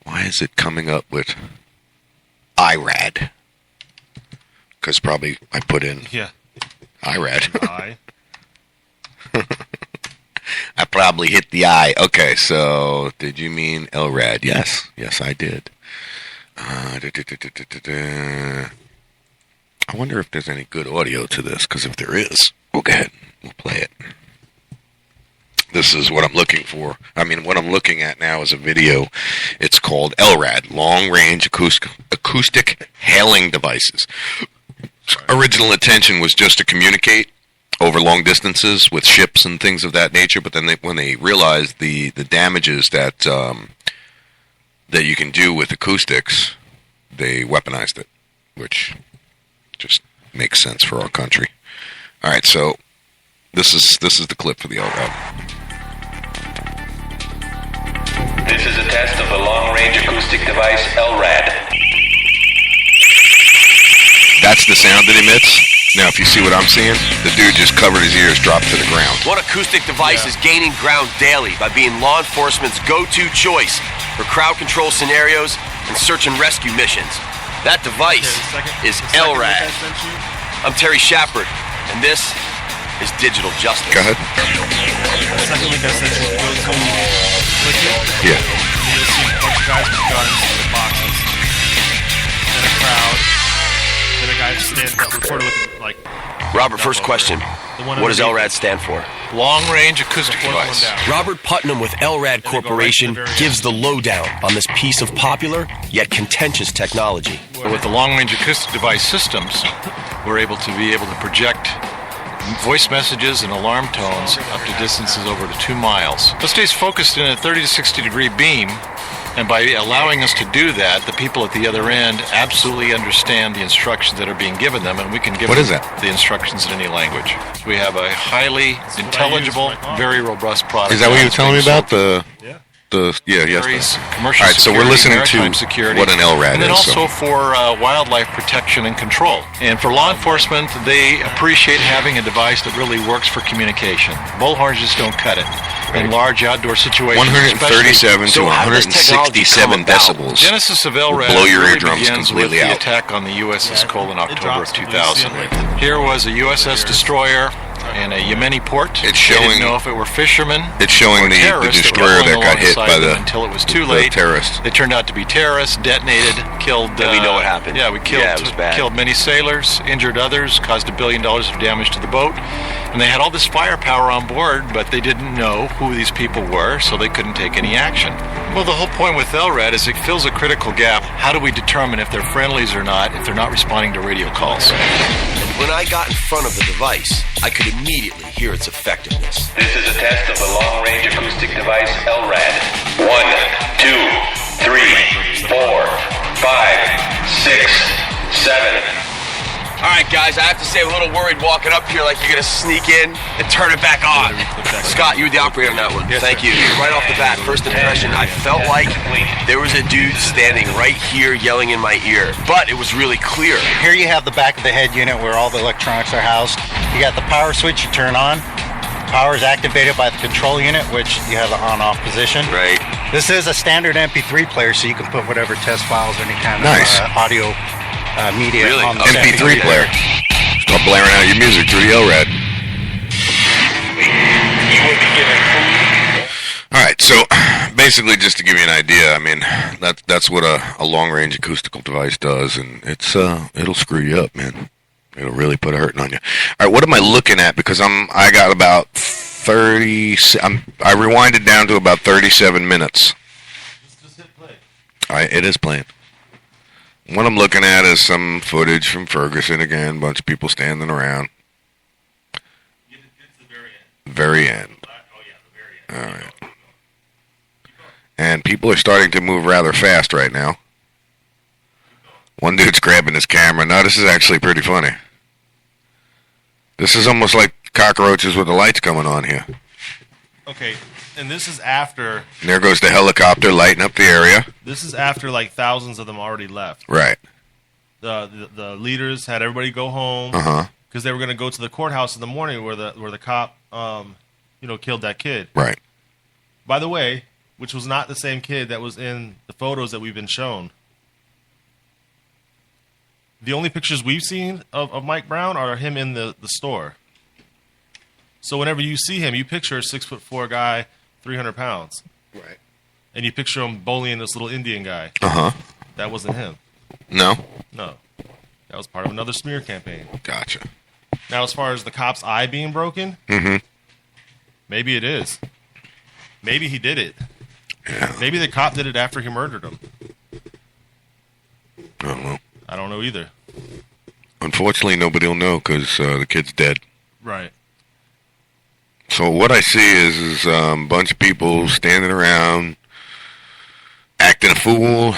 A: Why is it coming up with IRAD? Because probably I put in
C: Yeah,
A: IRAD.
C: I.
A: I probably hit the I. Okay, so did you mean LRAD? Yes, I did. I wonder if there's any good audio to this, because if there is, we'll go ahead. We'll play it. This is what I'm looking for. What I'm looking at now is a video. It's called LRAD, Long Range Acoustic Hailing Devices. Original intention was just to communicate over long distances with ships and things of that nature, but then when they realized the damages that you can do with acoustics, they weaponized it, which just makes sense for our country. All right, so this is the clip for the LRAD.
D: This is a test of the long-range acoustic device LRAD.
A: That's the sound it emits. Now, if you see what I'm seeing, the dude just covered his ears, dropped to the ground.
E: One acoustic device is gaining ground daily by being law enforcement's go-to choice for crowd control scenarios and search and rescue missions. That device is LRAD. I'm Terry Shepard, and this is Digital Justice.
A: Go ahead.
C: The second link I sent you, go to click it.
A: Yeah.
C: You're gonna see a bunch of guys with guns and boxes. Then a crowd. Then a guy stands up, reported with like.
E: Robert, first question. What does LRAD stand for?
F: Long-range acoustic device.
E: Robert Putnam with LRAD Corporation gives the lowdown on this piece of popular yet contentious technology.
F: With the long-range acoustic device systems, we're able to project voice messages and alarm tones up to distances over to 2 miles. It stays focused in a 30 to 60 degree beam, and by allowing us to do that, the people at the other end absolutely understand the instructions that are being given them, and we can give
A: What
F: them
A: is that?
F: the instructions in any language. We have a highly intelligible, very robust product.
A: Is that what you were telling me about?
C: Yeah.
F: Carries commercial
A: All right, so we're
F: security,
A: listening
F: maritime
A: to
F: security,
A: what an LRAD
F: and then
A: is,
F: also
A: so-
F: for wildlife protection and control. And for law enforcement, they appreciate having a device that really works for communication. Bullhorns just don't cut it. In large outdoor situations,
A: 137 to
E: So how does technology
A: 167
E: come about?
A: decibels.
F: Genesis of LRAD
A: Blow your
F: really
A: eardrums
F: begins
A: completely
F: with the
A: out.
F: attack on the USS Cole in
C: it
F: October of
C: drops when you see
F: 2000.
C: them right
F: Here was a USS destroyer in a Yemeni port.
A: It's
F: They
A: showing-
F: didn't know if it were fishermen.
A: It's showing
F: or
A: the
F: terrorists
A: destroyer
F: were
A: that
F: going
A: got hit
F: alongside
A: by
F: them
A: the
F: until it was too
A: the
F: late.
A: terrorists.
F: They turned out to be terrorists, detonated, killed.
E: And we know what happened.
F: Yeah, we killed.
E: Yeah, it was bad.
F: Killed many sailors, injured others, caused $1 billion of damage to the boat, and they had all this firepower on board, but they didn't know who these people were, so they couldn't take any action. Well, the whole point with LRAD is it fills a critical gap. How do we determine if they're friendlies or not if they're not responding to radio calls?
E: When I got in front of the device, I could immediately hear its effectiveness.
D: This is a test of the long-range acoustic device LRAD. 1, 2, 3, 4, 5, 6, 7.
E: All right, guys, I have to say I'm a little worried walking up here like you're going to sneak in and turn it back on. Scott, you were the operator on that one. Thank you. Right off the bat, first impression, I felt like there was a dude standing right here yelling in my ear, but it was really clear.
G: Here you have the back of the head unit where all the electronics are housed. You got the power switch you turn on. Power is activated by the control unit, which you have the on-off position.
E: Right.
G: This is a standard MP3 player, so you can put whatever test files or any kind
A: Nice.
G: of audio media
E: Really?
G: on the
A: MP3 player. Start blaring out your music through the LRAD. All right, so basically, just to give you an idea, I mean, that's what a long-range acoustical device does, and it'll screw you up, man. It'll really put a hurting on you. All right, what am I looking at? Because I got about 30. I rewinded down to about 37 minutes.
C: Just hit play.
A: All right, it is playing. What I'm looking at is some footage from Ferguson again. A bunch of people standing around.
C: It's the very end.
A: Very end.
C: Oh yeah, the very end.
A: All right. And people are starting to move rather fast right now. One dude's grabbing his camera. Now, this is actually pretty funny. This is almost like cockroaches with the lights coming on here.
C: Okay, and this is after.
A: And there goes the helicopter lighting up the area.
C: This is after like thousands of them already left.
A: Right.
C: The leaders had everybody go home because they were going to go to the courthouse in the morning where the cop killed that kid.
A: Right.
C: By the way, which was not the same kid that was in the photos that we've been shown. The only pictures we've seen of Mike Brown are him in the store. So whenever you see him, you picture a 6'4" guy, 300 pounds.
A: Right.
C: And you picture him bullying this little Indian guy. That wasn't him.
A: No?
C: No. That was part of another smear campaign.
A: Gotcha.
C: Now, as far as the cop's eye being broken, maybe it is. Maybe he did it.
A: Yeah.
C: Maybe the cop did it after he murdered him.
A: I don't know.
C: I don't know either.
A: Unfortunately, nobody will know because the kid's dead.
C: Right.
A: So what I see is a bunch of people standing around, acting a fool.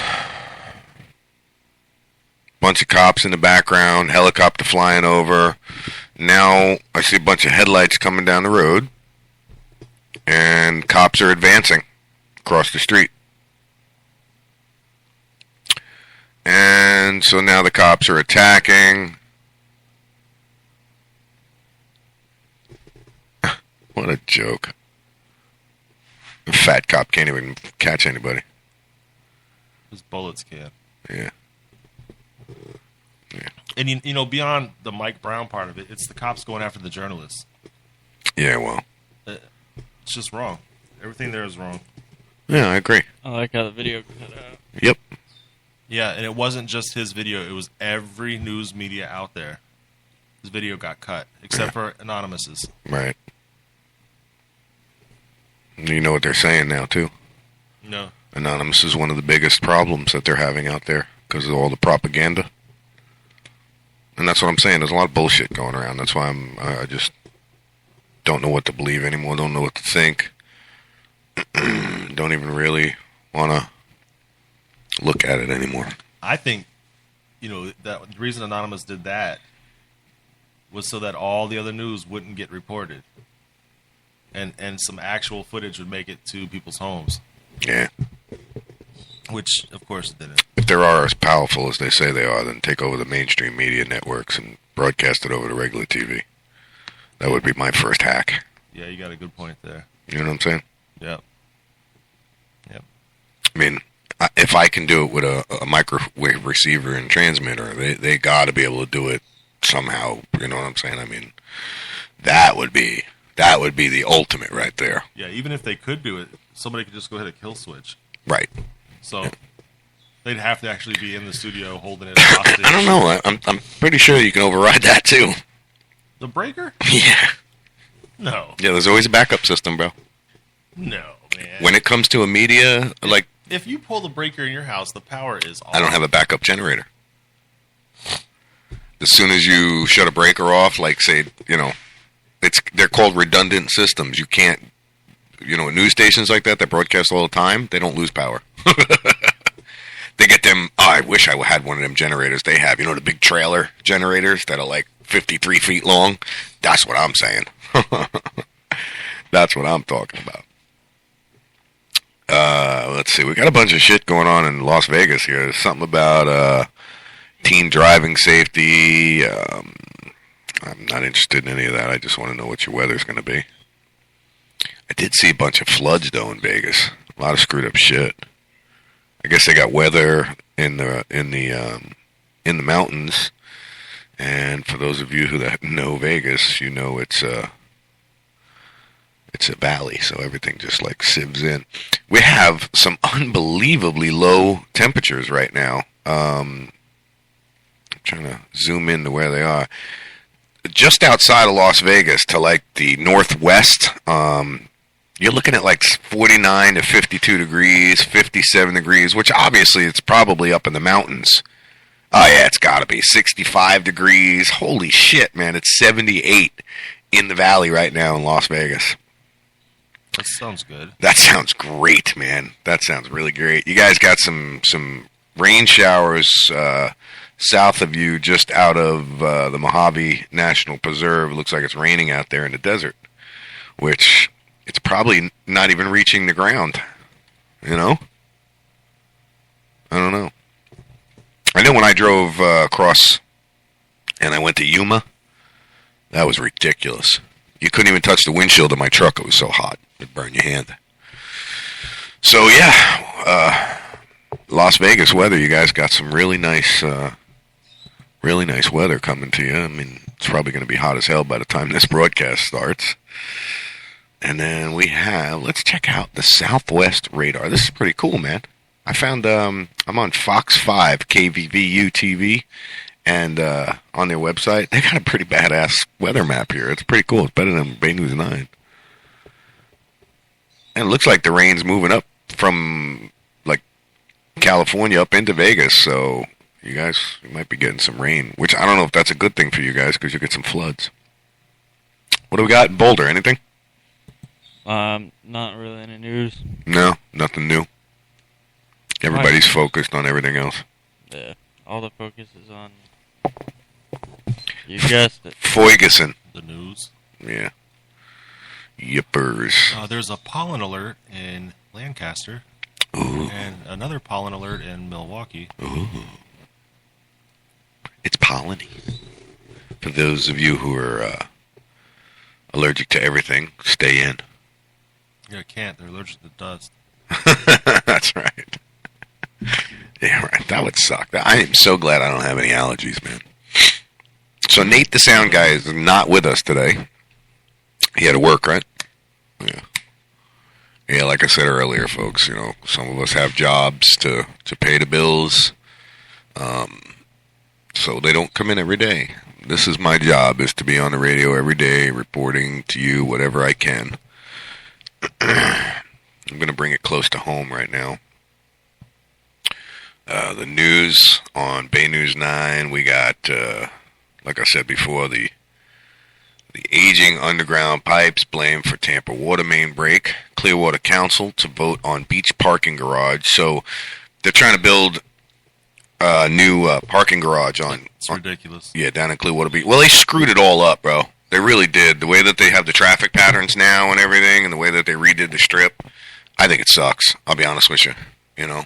A: Bunch of cops in the background, helicopter flying over. Now I see a bunch of headlights coming down the road, and cops are advancing across the street. And so now the cops are attacking. What a joke. The fat cop can't even catch anybody.
C: His bullets can.
A: Yeah.
C: And, beyond the Mike Brown part of it, it's the cops going after the journalists.
A: Yeah, well.
C: It's just wrong. Everything there is wrong.
A: Yeah, I agree.
B: I like how the video cut out.
A: Yep.
C: Yeah, and it wasn't just his video. It was every news media out there. His video got cut, except for Anonymous's.
A: Right. You know what they're saying now, too.
C: No.
A: Anonymous is one of the biggest problems that they're having out there because of all the propaganda. And that's what I'm saying. There's a lot of bullshit going around. That's why I just don't know what to believe anymore. Don't know what to think. Don't even really want to look at it anymore.
C: I think, that the reason Anonymous did that was so that all the other news wouldn't get reported. And some actual footage would make it to people's homes.
A: Yeah.
C: Which, of course, it didn't.
A: If they are as powerful as they say they are, then take over the mainstream media networks and broadcast it over to regular TV. That would be my first hack.
C: Yeah, you got a good point there.
A: You know what I'm saying?
C: Yep.
A: I mean, if I can do it with a microwave receiver and transmitter, they got to be able to do it somehow. You know what I'm saying? I mean, that would be the ultimate right there.
C: Yeah, even if they could do it, somebody could just go ahead and kill switch.
A: Right.
C: So they'd have to actually be in the studio holding it hostage.
A: I don't know. I'm pretty sure you can override that too.
C: The breaker?
A: Yeah.
C: No.
A: Yeah, there's always a backup system, bro.
C: No, man.
A: When it comes to a media, like...
C: If you pull the breaker in your house, the power is off.
A: I don't have a backup generator. As soon as you shut a breaker off, like, say, they're called redundant systems. You can't... news stations like that broadcast all the time, they don't lose power. They get them... Oh, I wish I had one of them generators they have. The big trailer generators that are like 53 feet long? That's what I'm saying. That's what I'm talking about. Let's see. We got a bunch of shit going on in Las Vegas here. There's something about teen driving safety. I'm not interested in any of that. I just want to know what your weather's going to be. I did see a bunch of floods, though, in Vegas. A lot of screwed up shit. I guess they got weather in the mountains. And for those of you that know Vegas, it's It's a valley, so everything just like sieves in. We have some unbelievably low temperatures right now. I'm trying to zoom in to where they are. Just outside of Las Vegas to like the northwest, you're looking at like 49 to 52 degrees, 57 degrees, which obviously it's probably up in the mountains. Oh yeah, it's got to be 65 degrees. Holy shit, man. It's 78 in the valley right now in Las Vegas.
C: That sounds good.
A: That sounds great, man. That sounds really great. You guys got some rain showers south of you, just out of the Mojave National Preserve. It looks like it's raining out there in the desert, which it's probably not even reaching the ground. You know? I don't know. I know when I drove across and I went to Yuma, that was ridiculous. You couldn't even touch the windshield of my truck. It was so hot. It'd burn your hand. So, yeah, Las Vegas weather. You guys got some really nice weather coming to you. I mean, it's probably going to be hot as hell by the time this broadcast starts. And then we have, let's check out the Southwest radar. This is pretty cool, man. I found, I'm on Fox 5 KVVU TV, and on their website, they got a pretty badass weather map here. It's pretty cool. It's better than Bay News 9. And it looks like the rain's moving up from, like, California up into Vegas, so you guys might be getting some rain, which I don't know if that's a good thing for you guys, because you'll get some floods. What do we got in Boulder? Anything?
B: Not really any news.
A: No, nothing new. Everybody's focused on everything else.
B: Yeah, all the focus is on, you guessed it,
A: Ferguson.
C: The news.
A: Yeah. Yippers.
C: There's a pollen alert in Lancaster.
A: Ooh.
C: And another pollen alert in Milwaukee.
A: Ooh. It's polleny. For those of you who are allergic to everything, stay in.
C: Yeah, can't. They're allergic to dust.
A: That's right. Yeah, right. That would suck. I am so glad I don't have any allergies, man. So Nate, the sound guy, is not with us today. He had to work, right? Yeah. Yeah, like I said earlier, folks, you know, some of us have jobs to pay the bills. So they don't come in every day. This is my job, is to be on the radio every day, reporting to you whatever I can. I'm going to bring it close to home right now. The news on Bay News 9, we got, like I said before, the aging underground pipes blamed for Tampa water main break. Clearwater Council to vote on beach parking garage. So they're trying to build a new parking garage on...
C: It's ridiculous.
A: Yeah, down in Clearwater Beach. Well, they screwed it all up, bro. They really did. The way that they have the traffic patterns now and everything, and the way that they redid the strip, I think it sucks. I'll be honest with you. You know?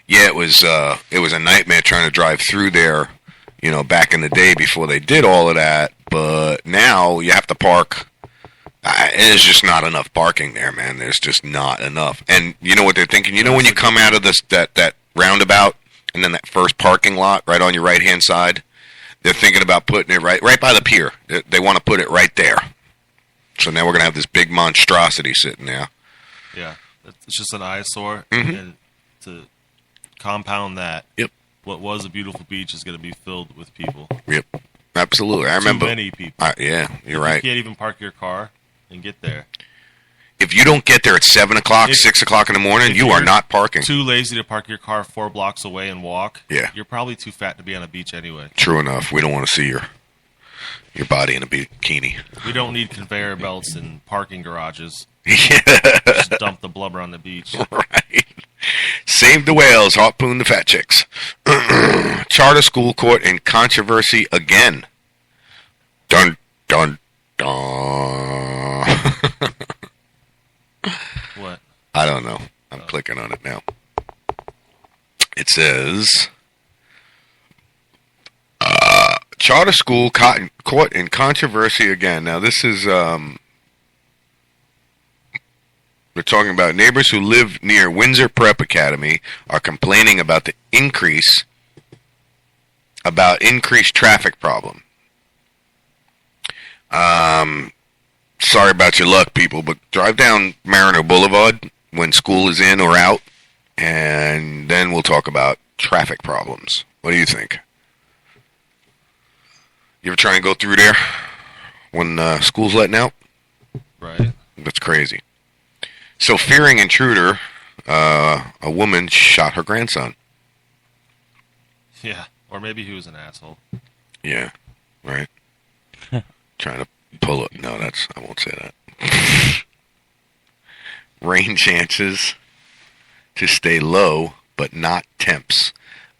A: Yeah, it was a nightmare trying to drive through there, you know, back in the day before they did all of that. But now you have to park. There's just not enough parking there, man. There's just not enough. And you know what they're thinking? You know when you come out of that roundabout and then that first parking lot right on your right-hand side? They're thinking about putting it right by the pier. They want to put it right there. So now we're going to have this big monstrosity sitting there.
C: Yeah, it's just an eyesore.
A: Mm-hmm.
C: And to compound that,
A: yep,
C: what was a beautiful beach is going to be filled with people.
A: Yep, absolutely. I remember.
C: Too many people.
A: Yeah, you're right.
C: You can't even park your car and get there.
A: If you don't get there at 7 o'clock, 6 o'clock in the morning, you are not parking.
C: Too lazy to park your car 4 blocks away and walk.
A: Yeah.
C: You're probably too fat to be on a beach anyway.
A: True enough. We don't want to see your body in a bikini.
C: We don't need conveyor belts and parking garages.
A: Yeah.
C: Just dump the blubber on the beach.
A: Right. Save the whales, harpoon the fat chicks. Charter school caught in controversy again. Dun, dun, dun.
C: What?
A: I don't know. I'm clicking on it now. It says, charter school caught in controversy again. Now, this is, we're talking about neighbors who live near Windsor Prep Academy are complaining about the increased traffic problem. sorry about your luck, people, but drive down Mariner Boulevard when school is in or out, and then we'll talk about traffic problems. What do you think? You ever try and go through there when school's letting out?
C: Right.
A: That's crazy. So, fearing intruder, a woman shot her grandson.
C: Yeah. Or maybe he was an asshole.
A: Yeah, right. Trying to pull it. No, I won't say that. Rain chances to stay low, but not temps.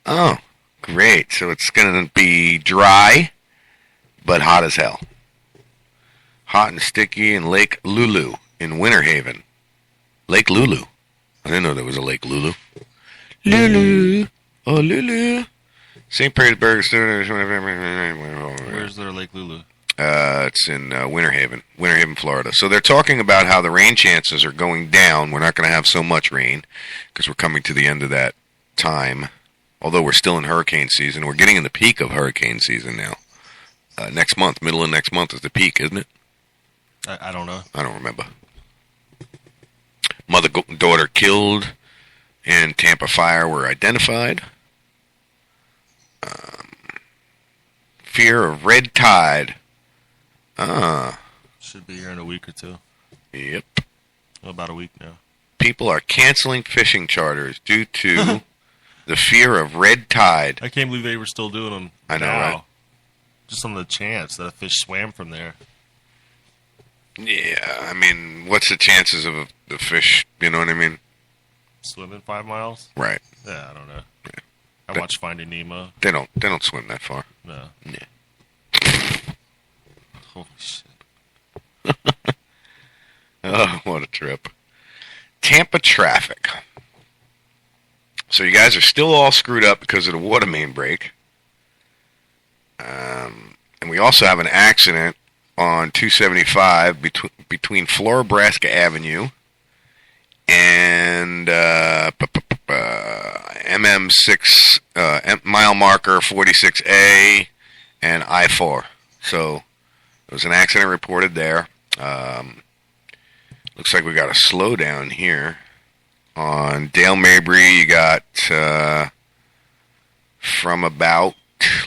A: Oh, great. So it's going to be dry, but hot as hell. Hot and sticky in Lake Lulu in Winter Haven. Lake Lulu. I didn't know there was a Lake Lulu. Lulu. Oh, Lulu. St. Petersburg.
C: Where's their Lake Lulu?
A: It's in Winter Haven, Florida. So they're talking about how the rain chances are going down. We're not going to have so much rain because we're coming to the end of that time. Although we're still in hurricane season. We're getting in the peak of hurricane season now. Next month, middle of next month is the peak, isn't it?
C: I don't know.
A: I don't remember. Mother-daughter killed in Tampa fire were identified. Fear of red tide.
C: Should be here in a week or two.
A: Yep.
C: About a week now.
A: People are canceling fishing charters due to the fear of red tide.
C: I can't believe they were still doing them.
A: I know,
C: now.
A: right?
C: Just on the chance that a fish swam from there.
A: Yeah, I mean, what's the chances of the fish, you know what I mean?
C: Swimming 5 miles?
A: Right.
C: Yeah, I don't know.
A: Yeah.
C: I watched Finding Nemo.
A: They don't swim that far.
C: No.
A: Yeah.
C: Holy shit.
A: Oh, what a trip. Tampa traffic. So you guys are still all screwed up because of the water main break. And we also have an accident on 275 between Florabraska Avenue and MM6 mile marker 46A and I-4. So there was an accident reported there. Looks like we got a slowdown here on Dale Mabry. You got from about,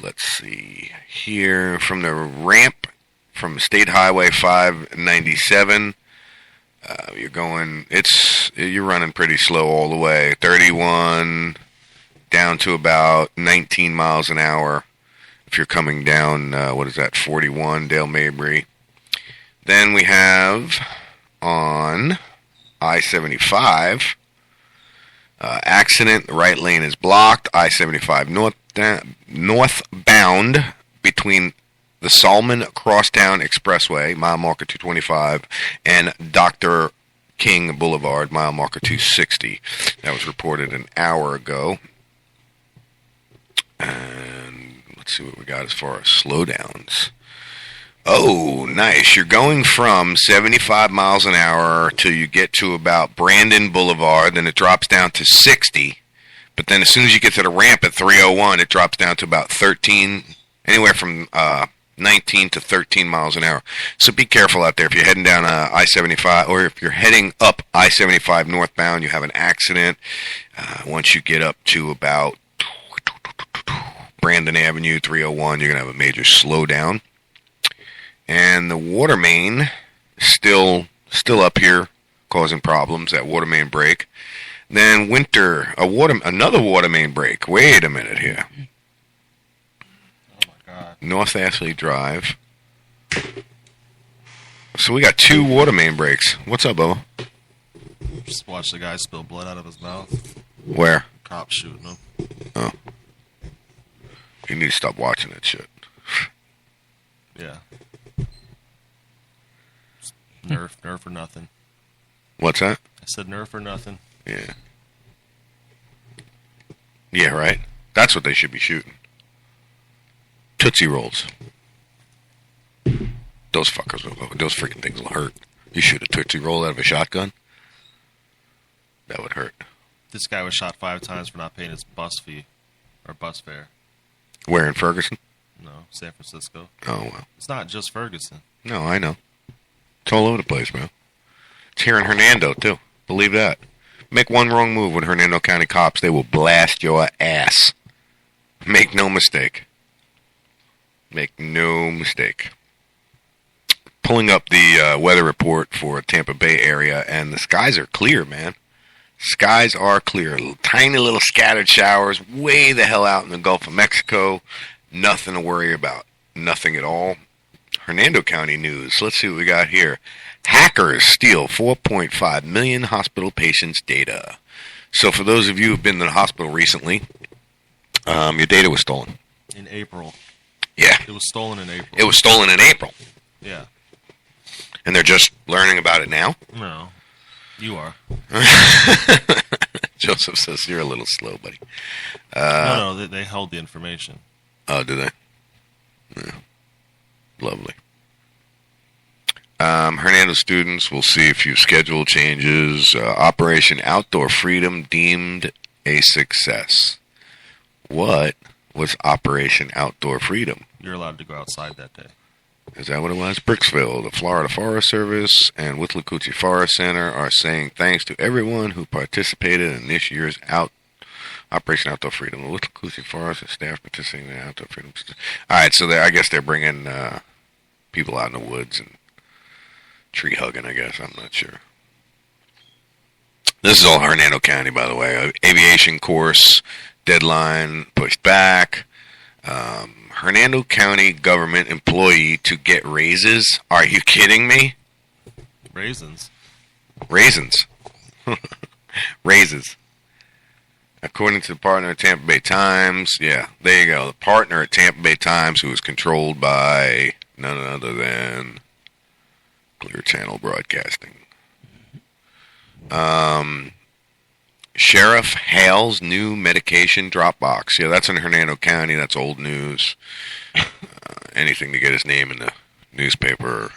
A: let's see here, from the ramp from State Highway 597. You're running pretty slow all the way. 31 down to about 19 miles an hour. If you're coming down, 41 Dale Mabry. Then we have on I-75, accident, the right lane is blocked. I-75 northbound between the Salmon Crosstown Expressway, mile marker 225, and Dr. King Boulevard, mile marker 260. That was reported an hour ago. And let's see what we got as far as slowdowns. Oh, nice. You're going from 75 miles an hour till you get to about Brandon Boulevard, then it drops down to 60. But then as soon as you get to the ramp at 301, it drops down to about 13, anywhere from 19 to 13 miles an hour. So be careful out there. If you're heading down I-75, or if you're heading up I-75 northbound, you have an accident. Once you get up to about Brandon Avenue, 301, you're going to have a major slowdown. And the water main still up here, causing problems. That water main break. Then another water main break. Wait a minute here.
C: Oh my God.
A: North Ashley Drive. So we got 2 water main breaks. What's up, Bubba?
C: Just watched the guy spill blood out of his mouth.
A: Where?
C: Cops shooting him.
A: Oh. You need to stop watching that shit.
C: Yeah. Nerf or nothing.
A: What's that?
C: I said nerf or nothing.
A: Yeah. Yeah, right? That's what they should be shooting. Tootsie Rolls. Those freaking things will hurt. You shoot a Tootsie Roll out of a shotgun? That would hurt.
C: This guy was shot 5 times for not paying his bus fee. Or bus fare.
A: Where, in Ferguson?
C: No, San Francisco.
A: Oh, well.
C: It's not just Ferguson.
A: No, I know. It's all over the place, man. It's here in Hernando, too. Believe that. Make one wrong move with Hernando County cops, they will blast your ass. Make no mistake. Make no mistake. Pulling up the weather report for Tampa Bay area, and the skies are clear, man. Skies are clear. Tiny little scattered showers way the hell out in the Gulf of Mexico. Nothing to worry about. Nothing at all. Hernando County news. Let's see what we got here. Hackers steal 4.5 million hospital patients' data. So for those of you who've been to the hospital recently, your data was stolen.
C: In April.
A: Yeah.
C: It was stolen in April.
A: It was stolen in April.
C: Yeah.
A: And they're just learning about it now?
C: No. You are.
A: Joseph says you're a little slow, buddy.
C: No, they held the information.
A: Oh, did they? Yeah. Lovely. Hernando students will see a few schedule changes. Operation Outdoor Freedom deemed a success. What was Operation Outdoor Freedom?
C: You're allowed to go outside that day.
A: Is that what it was? Bricksville, the Florida Forest Service, and Withlacoochee Forest Center are saying thanks to everyone who participated in this year's Operation Outdoor Freedom. The Withlacoochee Forest and staff participating in Outdoor Freedom. All right, so I guess they're bringing people out in the woods and tree hugging, I guess. I'm not sure. This is all Hernando County, by the way. Aviation course deadline pushed back. Hernando County government employee to get raises. Are you kidding me?
C: Raisins.
A: Raisins. Raises. According to the partner at Tampa Bay Times, yeah, there you go. The partner at Tampa Bay Times, who is controlled by none other than Clear Channel Broadcasting. Sheriff hails new medication drop box. Yeah, that's in Hernando County. That's old news. Anything to get his name in the newspaper or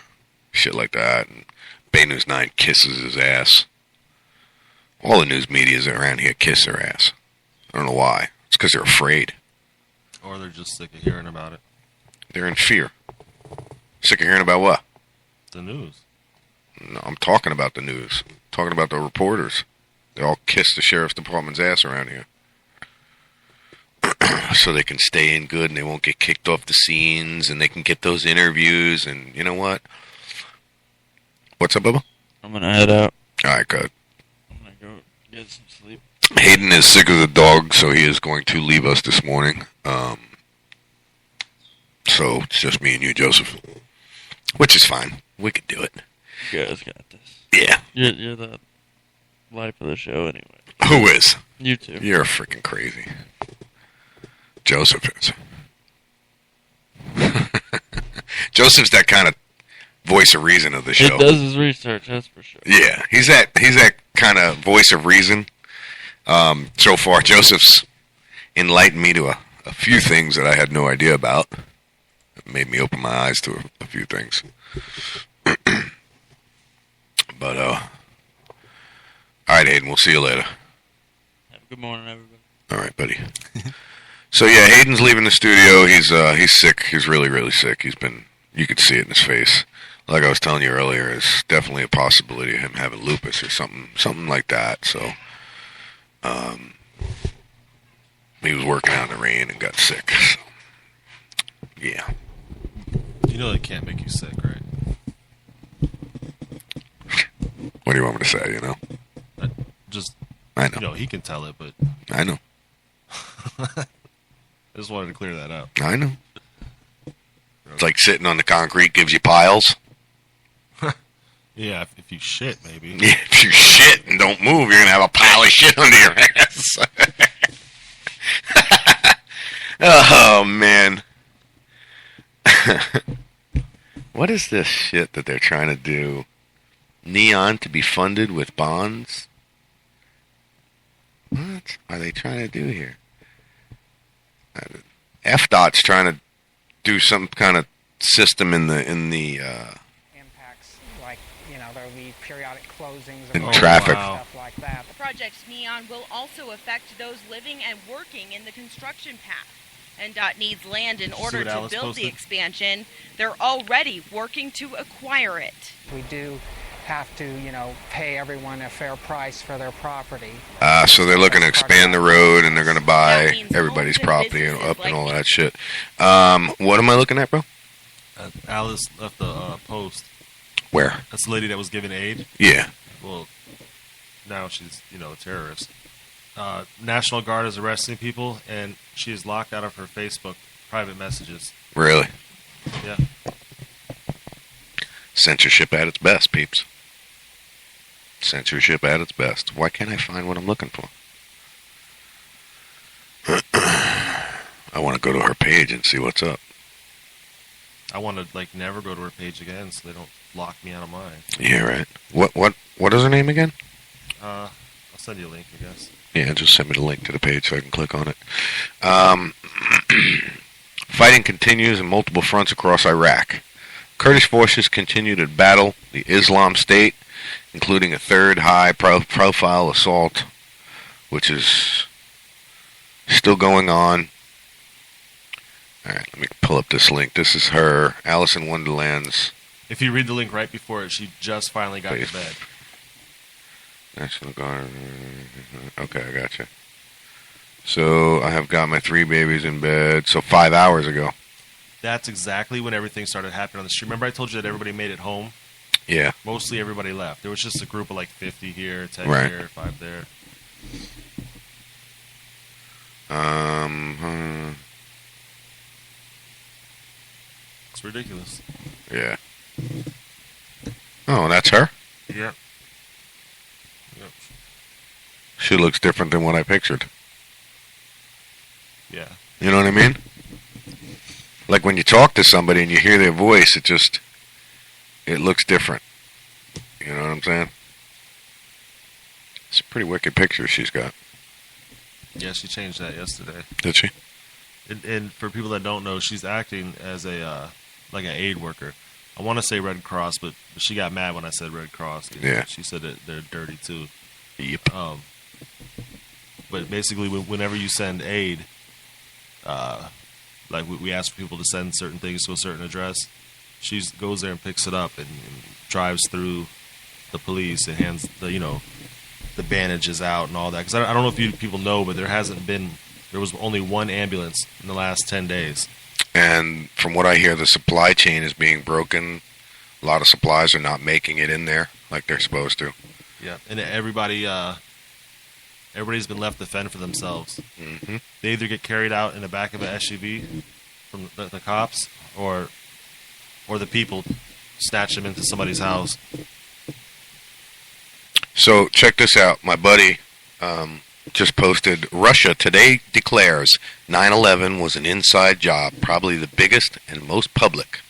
A: shit like that. And Bay News 9 kisses his ass. All the news medias around here kiss their ass. I don't know why. It's because they're afraid.
C: Or they're just sick of hearing about it.
A: They're in fear. Sick of hearing about what?
C: The news.
A: No, I'm talking about the news. I'm talking about the reporters. They all kiss the sheriff's department's ass around here. So they can stay in good and they won't get kicked off the scenes and they can get those interviews. And you know what? What's up, Bubba?
B: I'm going to head out.
A: All right, good.
B: I'm going to go get some sleep.
A: Hayden is sick as a dog, so he is going to leave us this morning. So it's just me and you, Joseph. Which is fine. We can do it.
B: You guys got this.
A: Yeah.
B: You're the life of the show anyway.
A: Who is?
B: You too.
A: You're freaking crazy. Joseph is. Joseph's that kind of voice of reason of the show.
B: He does his research, that's for sure.
A: Yeah, he's that kind of voice of reason. So far, Joseph's enlightened me to a few things that I had no idea about. It made me open my eyes to a few things. But, all right, Hayden, we'll see you later.
B: Have a good morning, everybody.
A: All right, buddy. So, yeah, Hayden's leaving the studio. He's sick. He's really, really sick. You could see it in his face. Like I was telling you earlier, it's definitely a possibility of him having lupus or something like that. So, he was working out in the rain and got sick. So, yeah.
C: You know they can't make you sick, right?
A: What do you want me to say, you know?
C: I
A: know.
C: You know, he can tell it, but...
A: I know.
C: I just wanted to clear that up.
A: I know. It's like sitting on the concrete gives you piles.
C: Yeah, if you shit, maybe.
A: Yeah, if you shit and don't move, you're going to have a pile of shit under your ass. Oh, man. What is this shit that they're trying to do? Neon to be funded with bonds? What are they trying to do here? FDOT's trying to do some kind of system in the
H: impacts, like, you know, there'll be periodic closings
A: in
H: and
A: traffic.
H: stuff like that.
I: The project's neon will also affect those living and working in the construction path. NDOT needs land in order
C: what
I: to
C: Alice
I: build the
C: posted?
I: expansion. They're already working to acquire it.
H: We do have to, pay everyone a fair price for their property.
A: So they're looking to expand the road, and they're going to
I: That
A: buy
I: means
A: everybody's
I: homes and
A: property
I: businesses
A: up
I: like
A: and all
I: me.
A: that shit. What am I looking at, bro?
C: Alice left the post.
A: Where?
C: That's the lady that was giving aid.
A: Yeah.
C: Well, now she's, a terrorist. National Guard is arresting people, and she is locked out of her Facebook private messages.
A: Really?
C: Yeah.
A: Censorship at its best, peeps. Censorship at its best. Why can't I find what I'm looking for? I want to go to her page and see what's up.
C: I want to never go to her page again, so they don't lock me out of mine.
A: Yeah, right. What is her name again?
C: I'll send you a link, I guess.
A: Yeah, just send me the link to the page so I can click on it. Fighting continues in multiple fronts across Iraq. Kurdish forces continue to battle the Islam State, including a third high-profile assault, which is still going on. All right, let me pull up this link. This is her, Alice in Wonderland's.
C: If you read the link right before it, she just finally got to bed.
A: National Guard. Okay, I gotcha. So I have got my 3 babies in bed. So 5 hours ago.
C: That's exactly when everything started happening on the street. Remember I told you that everybody made it home?
A: Yeah.
C: Mostly everybody left. There was just a group of 50 here, 10
A: Right.
C: here, 5 there. It's ridiculous.
A: Yeah. Oh, that's her?
C: Yep. Yep.
A: She looks different than what I pictured.
C: Yeah.
A: You know what I mean? Like when you talk to somebody and you hear their voice, it looks different. You know what I'm saying? It's a pretty wicked picture she's got.
C: Yeah, she changed that yesterday.
A: Did she?
C: And for people that don't know, she's acting as an aid worker. I want to say Red Cross, but she got mad when I said Red Cross.
A: Yeah.
C: She said that they're dirty too.
A: Yep.
C: But basically, whenever you send aid, we ask for people to send certain things to a certain address, she goes there and picks it up and drives through the police and hands the bandages out and all that. Because I don't know if people know, but there was only one ambulance in the last 10 days.
A: And from what I hear, the supply chain is being broken. A lot of supplies are not making it in there like they're supposed to.
C: Yeah, and everybody's been left to fend for themselves.
A: Mm-hmm.
C: They either get carried out in the back of an SUV from the cops, or the people snatch them into somebody's house.
A: So check this out. My buddy just posted, Russia today declares 9/11 was an inside job, probably the biggest and most public.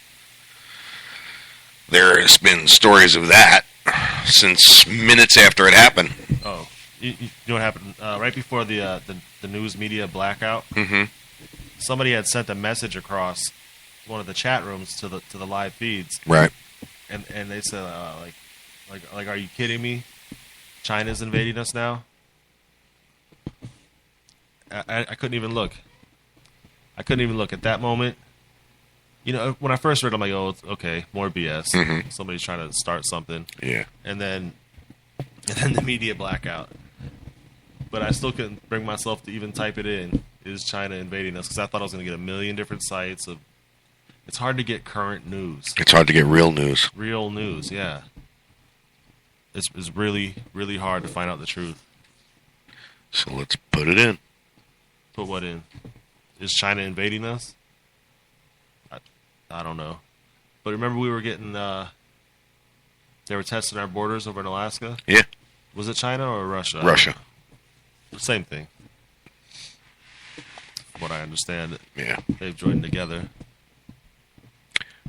A: There has been stories of that since minutes after it happened.
C: Oh, you know what happened? Right before the news media blackout,
A: Mm-hmm.
C: somebody had sent a message across one of the chat rooms to the live feeds,
A: Right.
C: and they said are you kidding me? China's invading us now. I couldn't even look. I couldn't even look at that moment. When I first read it, I'm like, oh, it's okay, more BS.
A: Mhm.
C: Somebody's trying to start something.
A: Yeah.
C: And then the media blackout. But I still couldn't bring myself to even type it in. Is China invading us? Because I thought I was going to get a million different sites. It's hard to get current news.
A: It's hard to get real news.
C: Real news, yeah. It's really, really hard to find out the truth.
A: So let's put it in.
C: Put what in? Is China invading us? I don't know. But remember we were getting, they were testing our borders over in Alaska?
A: Yeah.
C: Was it China or Russia?
A: Russia.
C: Same thing. From what I understand,
A: Yeah.
C: they've joined together.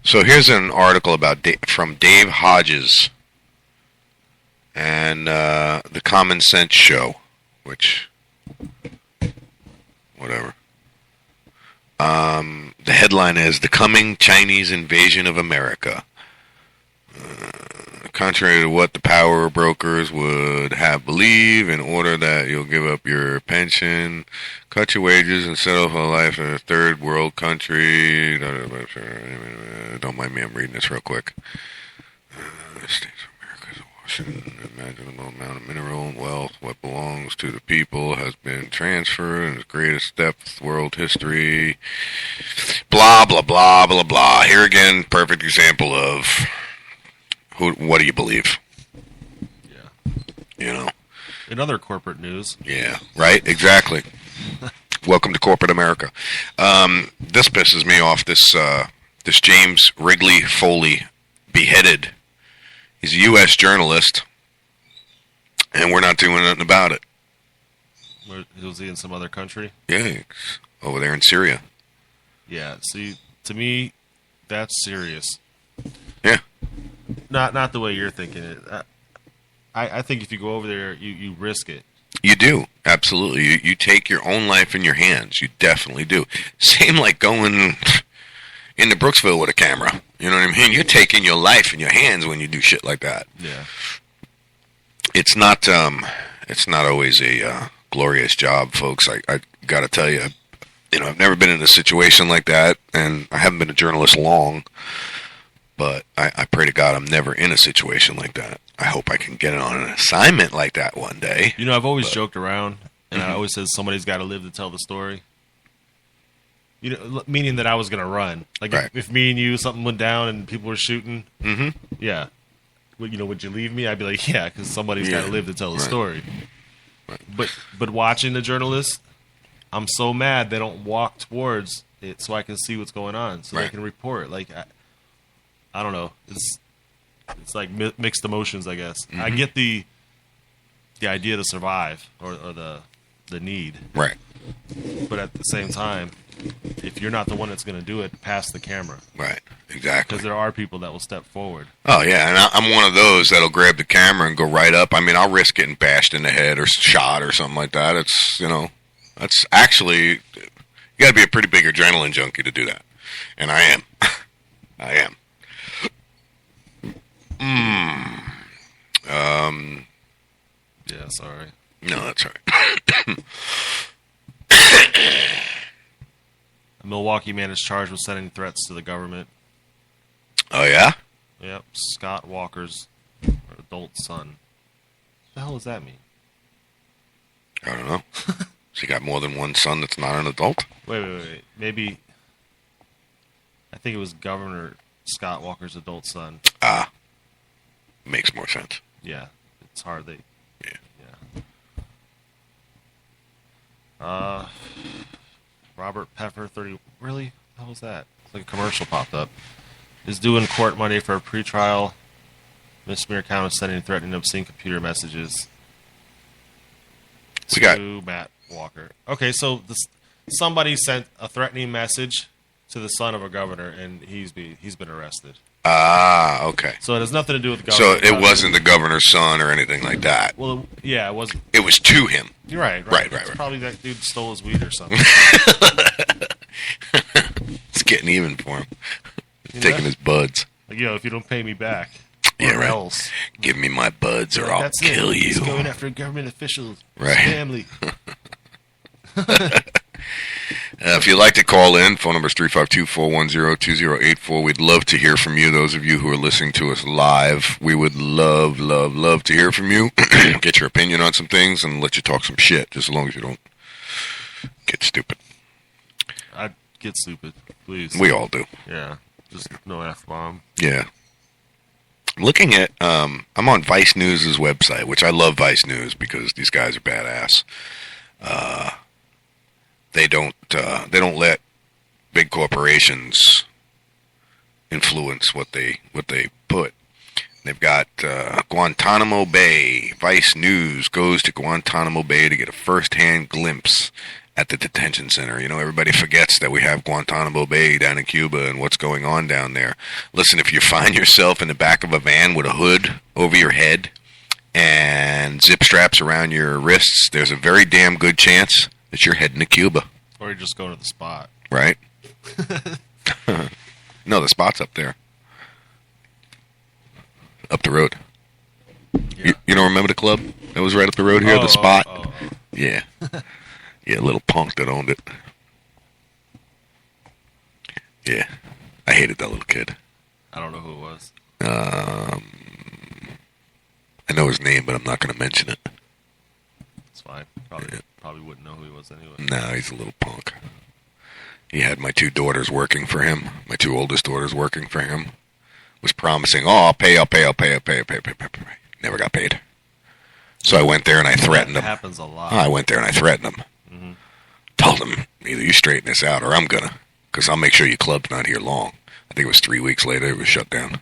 A: So here's an article about from Dave Hodges and the Common Sense Show, which, whatever. The headline is The Coming Chinese Invasion of America. contrary to what the power brokers would have believe, in order that you'll give up your pension, cut your wages, and settle for life in a third world country. Don't mind me, I'm reading this real quick. States of America's Washington, imaginable amount of mineral and wealth, what belongs to the people, has been transferred in its greatest depth, world history. Blah, blah, blah, blah, blah. Here again, perfect example of what do you believe?
C: Yeah.
A: You know?
C: In other corporate news.
A: Yeah, right? Exactly. Welcome to corporate America. This pisses me off. This James Wrigley Foley beheaded. He's a U.S. journalist, and we're not doing nothing about it.
C: Where, was he in some other country?
A: Yeah, over there in Syria.
C: Yeah, see, to me, that's serious.
A: Yeah.
C: Not the way you're thinking it. I think if you go over there, you risk it.
A: You do, absolutely. You take your own life in your hands. You definitely do. Same like going into Brooksville with a camera. You know what I mean? You're taking your life in your hands when you do shit like that.
C: Yeah.
A: It's not always a glorious job, folks. I got to tell you, I've never been in a situation like that, and I haven't been a journalist long. But I pray to God I'm never in a situation like that. I hope I can get on an assignment like that one day.
C: I've always joked around, and I always said somebody's got to live to tell the story. Meaning that I was going to run. Like,
A: right.
C: if me and you, something went down and people were shooting, yeah. Would you leave me? I'd be like, yeah, because somebody's got to live to tell the story. Right. But watching the journalists, I'm so mad they don't walk towards it so I can see what's going on, so they can report. Like, I don't know. It's like mixed emotions, I guess. I get the idea to survive or the need.
A: Right.
C: But at the same time, if you're not the one that's going to do it, pass the camera.
A: Right. Exactly.
C: Because there are people that will step forward.
A: Oh, yeah. And I'm one of those that'll grab the camera and go right up. I mean, I'll risk getting bashed in the head or shot or something like that. It's, that's actually, you got to be a pretty big adrenaline junkie to do that. And I am. I am.
C: Yeah, sorry.
A: No, that's all right.
C: A Milwaukee man is charged with sending threats to the government.
A: Oh, yeah?
C: Yep, Scott Walker's adult son. What the hell does that mean?
A: I don't know. So you got more than one son that's not an adult?
C: Wait. Maybe, I think it was Governor Scott Walker's adult son.
A: Ah. Makes more sense.
C: Yeah, it's hard. Yeah. Robert Peffer, 30. Really? How was that? It's like a commercial popped up. Is due in court money for a pretrial misdemeanor count of sending threatening obscene computer messages to Matt Walker. Okay, so somebody sent a threatening message to the son of a governor, and he's been arrested.
A: Ah, okay.
C: So it has nothing to do with the governor.
A: So it wasn't the governor's son or anything like that.
C: Well, yeah, it wasn't.
A: It was to him.
C: You're right.
A: Right.
C: Probably that dude stole his weed or something.
A: It's getting even for him. Taking his buds.
C: Like, if you don't pay me back,
A: yeah, right.
C: Else.
A: Give me my buds or I'll kill you.
C: He's going after government officials,
A: right.
C: His family.
A: If you'd like to call in, phone number is 352-410-2084. We'd love to hear from you. Those of you who are listening to us live, we would love to hear from you. Get your opinion on some things and let you talk some shit, just as long as you don't get stupid.
C: I'd get stupid, please.
A: We all do.
C: Yeah, just no F-bomb.
A: Yeah. I'm looking at, I'm on Vice News' website, which I love Vice News because these guys are badass. They don't let big corporations influence what they put. They've got Guantanamo Bay. Vice News goes to Guantanamo Bay to get a first-hand glimpse at the detention center. Everybody forgets that we have Guantanamo Bay down in Cuba and what's going on down there. Listen, if you find yourself in the back of a van with a hood over your head and zip straps around your wrists, there's a very damn good chance that you're heading to Cuba.
C: Or you're just going to the spot.
A: Right? No, the spot's up there. Up the road.
C: Yeah.
A: You don't remember the club that was right up the road here, the Spot?
C: Oh.
A: Yeah. Yeah, little punk that owned it. Yeah. I hated that little kid.
C: I don't know who it was.
A: I know his name, but I'm not going to mention it.
C: It's fine. Probably wouldn't know who he was anyway.
A: No, he's a little punk. He had my 2 daughters working for him. My 2 oldest daughters working for him. Was promising, I'll pay. Never got paid. So I went there and I threatened him.
C: That happens a lot.
A: I went there and I threatened him.
C: Mm-hmm.
A: Told him, either you straighten this out or I'm gonna. Because I'll make sure your club's not here long. I think it was 3 weeks later it was shut down.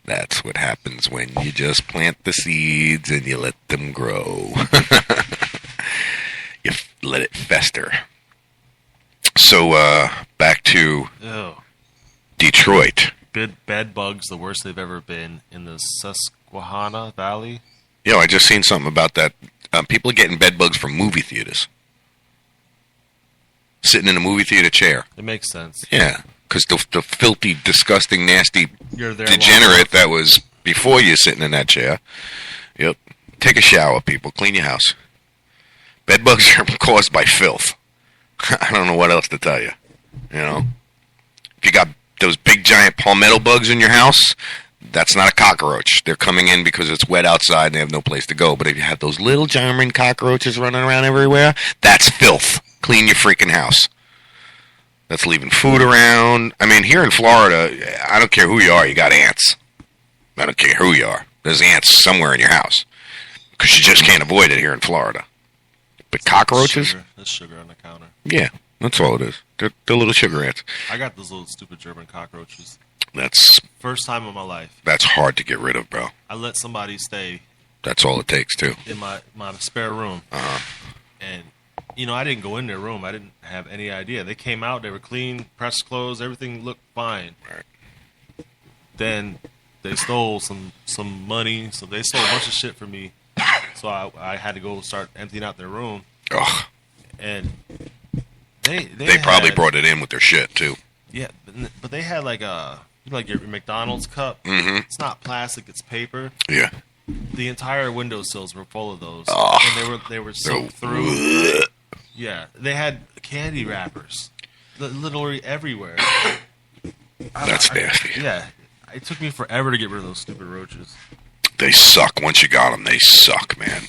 A: That's what happens when you just plant the seeds and you let them grow. You let it fester. So, back to Detroit.
C: Bed bugs, the worst they've ever been in the Susquehanna Valley.
A: Yeah, I just seen something about that. People are getting bed bugs from movie theaters. Sitting in a movie theater chair.
C: It makes sense.
A: Yeah, because the filthy, disgusting, nasty
C: You're there
A: degenerate that was before you sitting in that chair. Yep. Take a shower, people. Clean your house. Bed bugs are caused by filth. I don't know what else to tell you. You know? If you got those big, giant palmetto bugs in your house, that's not a cockroach. They're coming in because it's wet outside and they have no place to go. But if you have those little German cockroaches running around everywhere, that's filth. Clean your freaking house. That's leaving food around. I mean, here in Florida, I don't care who you are, you got ants. I don't care who you are. There's ants somewhere in your house. Because you just can't avoid it here in Florida. But cockroaches?
C: There's sugar on the counter.
A: Yeah, that's all it is. They're little sugar ants.
C: I got those little stupid German cockroaches.
A: That's
C: First time in my life.
A: That's hard to get rid of, bro.
C: I let somebody stay
A: That's all it takes, too.
C: in my spare room. And, I didn't go in their room. I didn't have any idea. They came out. They were clean, pressed clothes. Everything looked fine.
A: Right.
C: Then they stole some money. So they stole a bunch of shit from me. So I had to go start emptying out their room.
A: Ugh.
C: And they
A: probably
C: had-
A: brought it in with their shit, too.
C: Yeah, but they had like your McDonald's cup.
A: Mm-hmm.
C: It's not plastic; it's paper.
A: Yeah.
C: The entire windowsills were full of those,
A: Oh.
C: and they were soaked through. Yeah, they had candy wrappers, literally everywhere.
A: That's nasty.
C: Yeah, it took me forever to get rid of those stupid roaches.
A: They suck. Once you got them, they suck, man.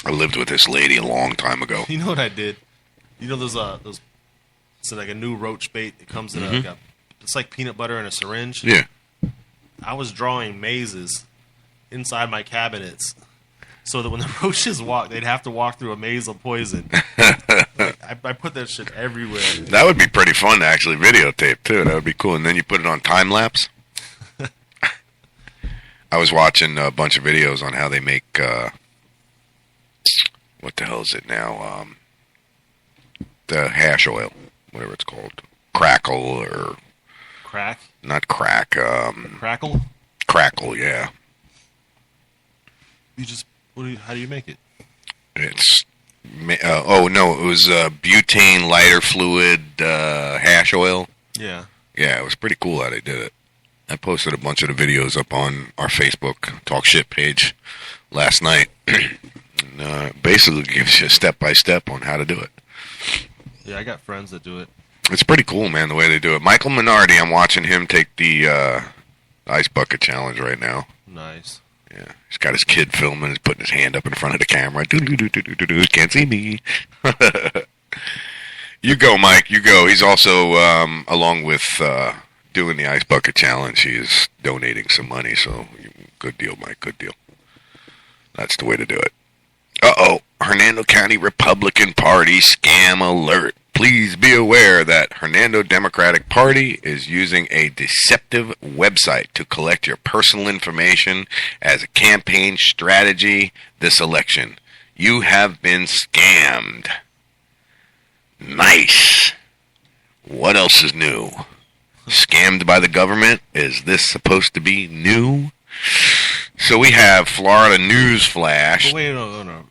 A: I lived with this lady a long time ago.
C: You know what I did? You know those it's like a new roach bait. It comes in it's like peanut butter in a syringe.
A: Yeah.
C: I was drawing mazes inside my cabinets so that when the roaches walk, they'd have to walk through a maze of poison. I put that shit everywhere.
A: That would be pretty fun to actually videotape, too. That would be cool. And then you put it on time-lapse. I was watching a bunch of videos on how they make, what the hell is it now? The hash oil, whatever it's called. Crackle or...
C: Crack?
A: Not crack.
C: Crackle?
A: Crackle, yeah.
C: How do you make it?
A: It's... it was butane lighter fluid hash oil.
C: Yeah.
A: Yeah, it was pretty cool how they did it. I posted a bunch of the videos up on our Facebook Talk Shit page last night. And, basically gives you step-by-step on how to do it.
C: Yeah, I got friends that do it.
A: It's pretty cool, man, the way they do it. Michael Minardi, I'm watching him take the Ice Bucket Challenge right now.
C: Nice.
A: Yeah, he's got his kid filming. He's putting his hand up in front of the camera. Can't see me. You go, Mike. You go. He's also, along with doing the Ice Bucket Challenge, he is donating some money. So, good deal, Mike. Good deal. That's the way to do it. Uh-oh. Hernando County Republican Party scam alert. Please be aware that Hernando Democratic Party is using a deceptive website to collect your personal information as a campaign strategy this election. You have been scammed. Nice. What else is new? Scammed by the government? Is this supposed to be new? So we have Florida News Flash.
C: But wait, no.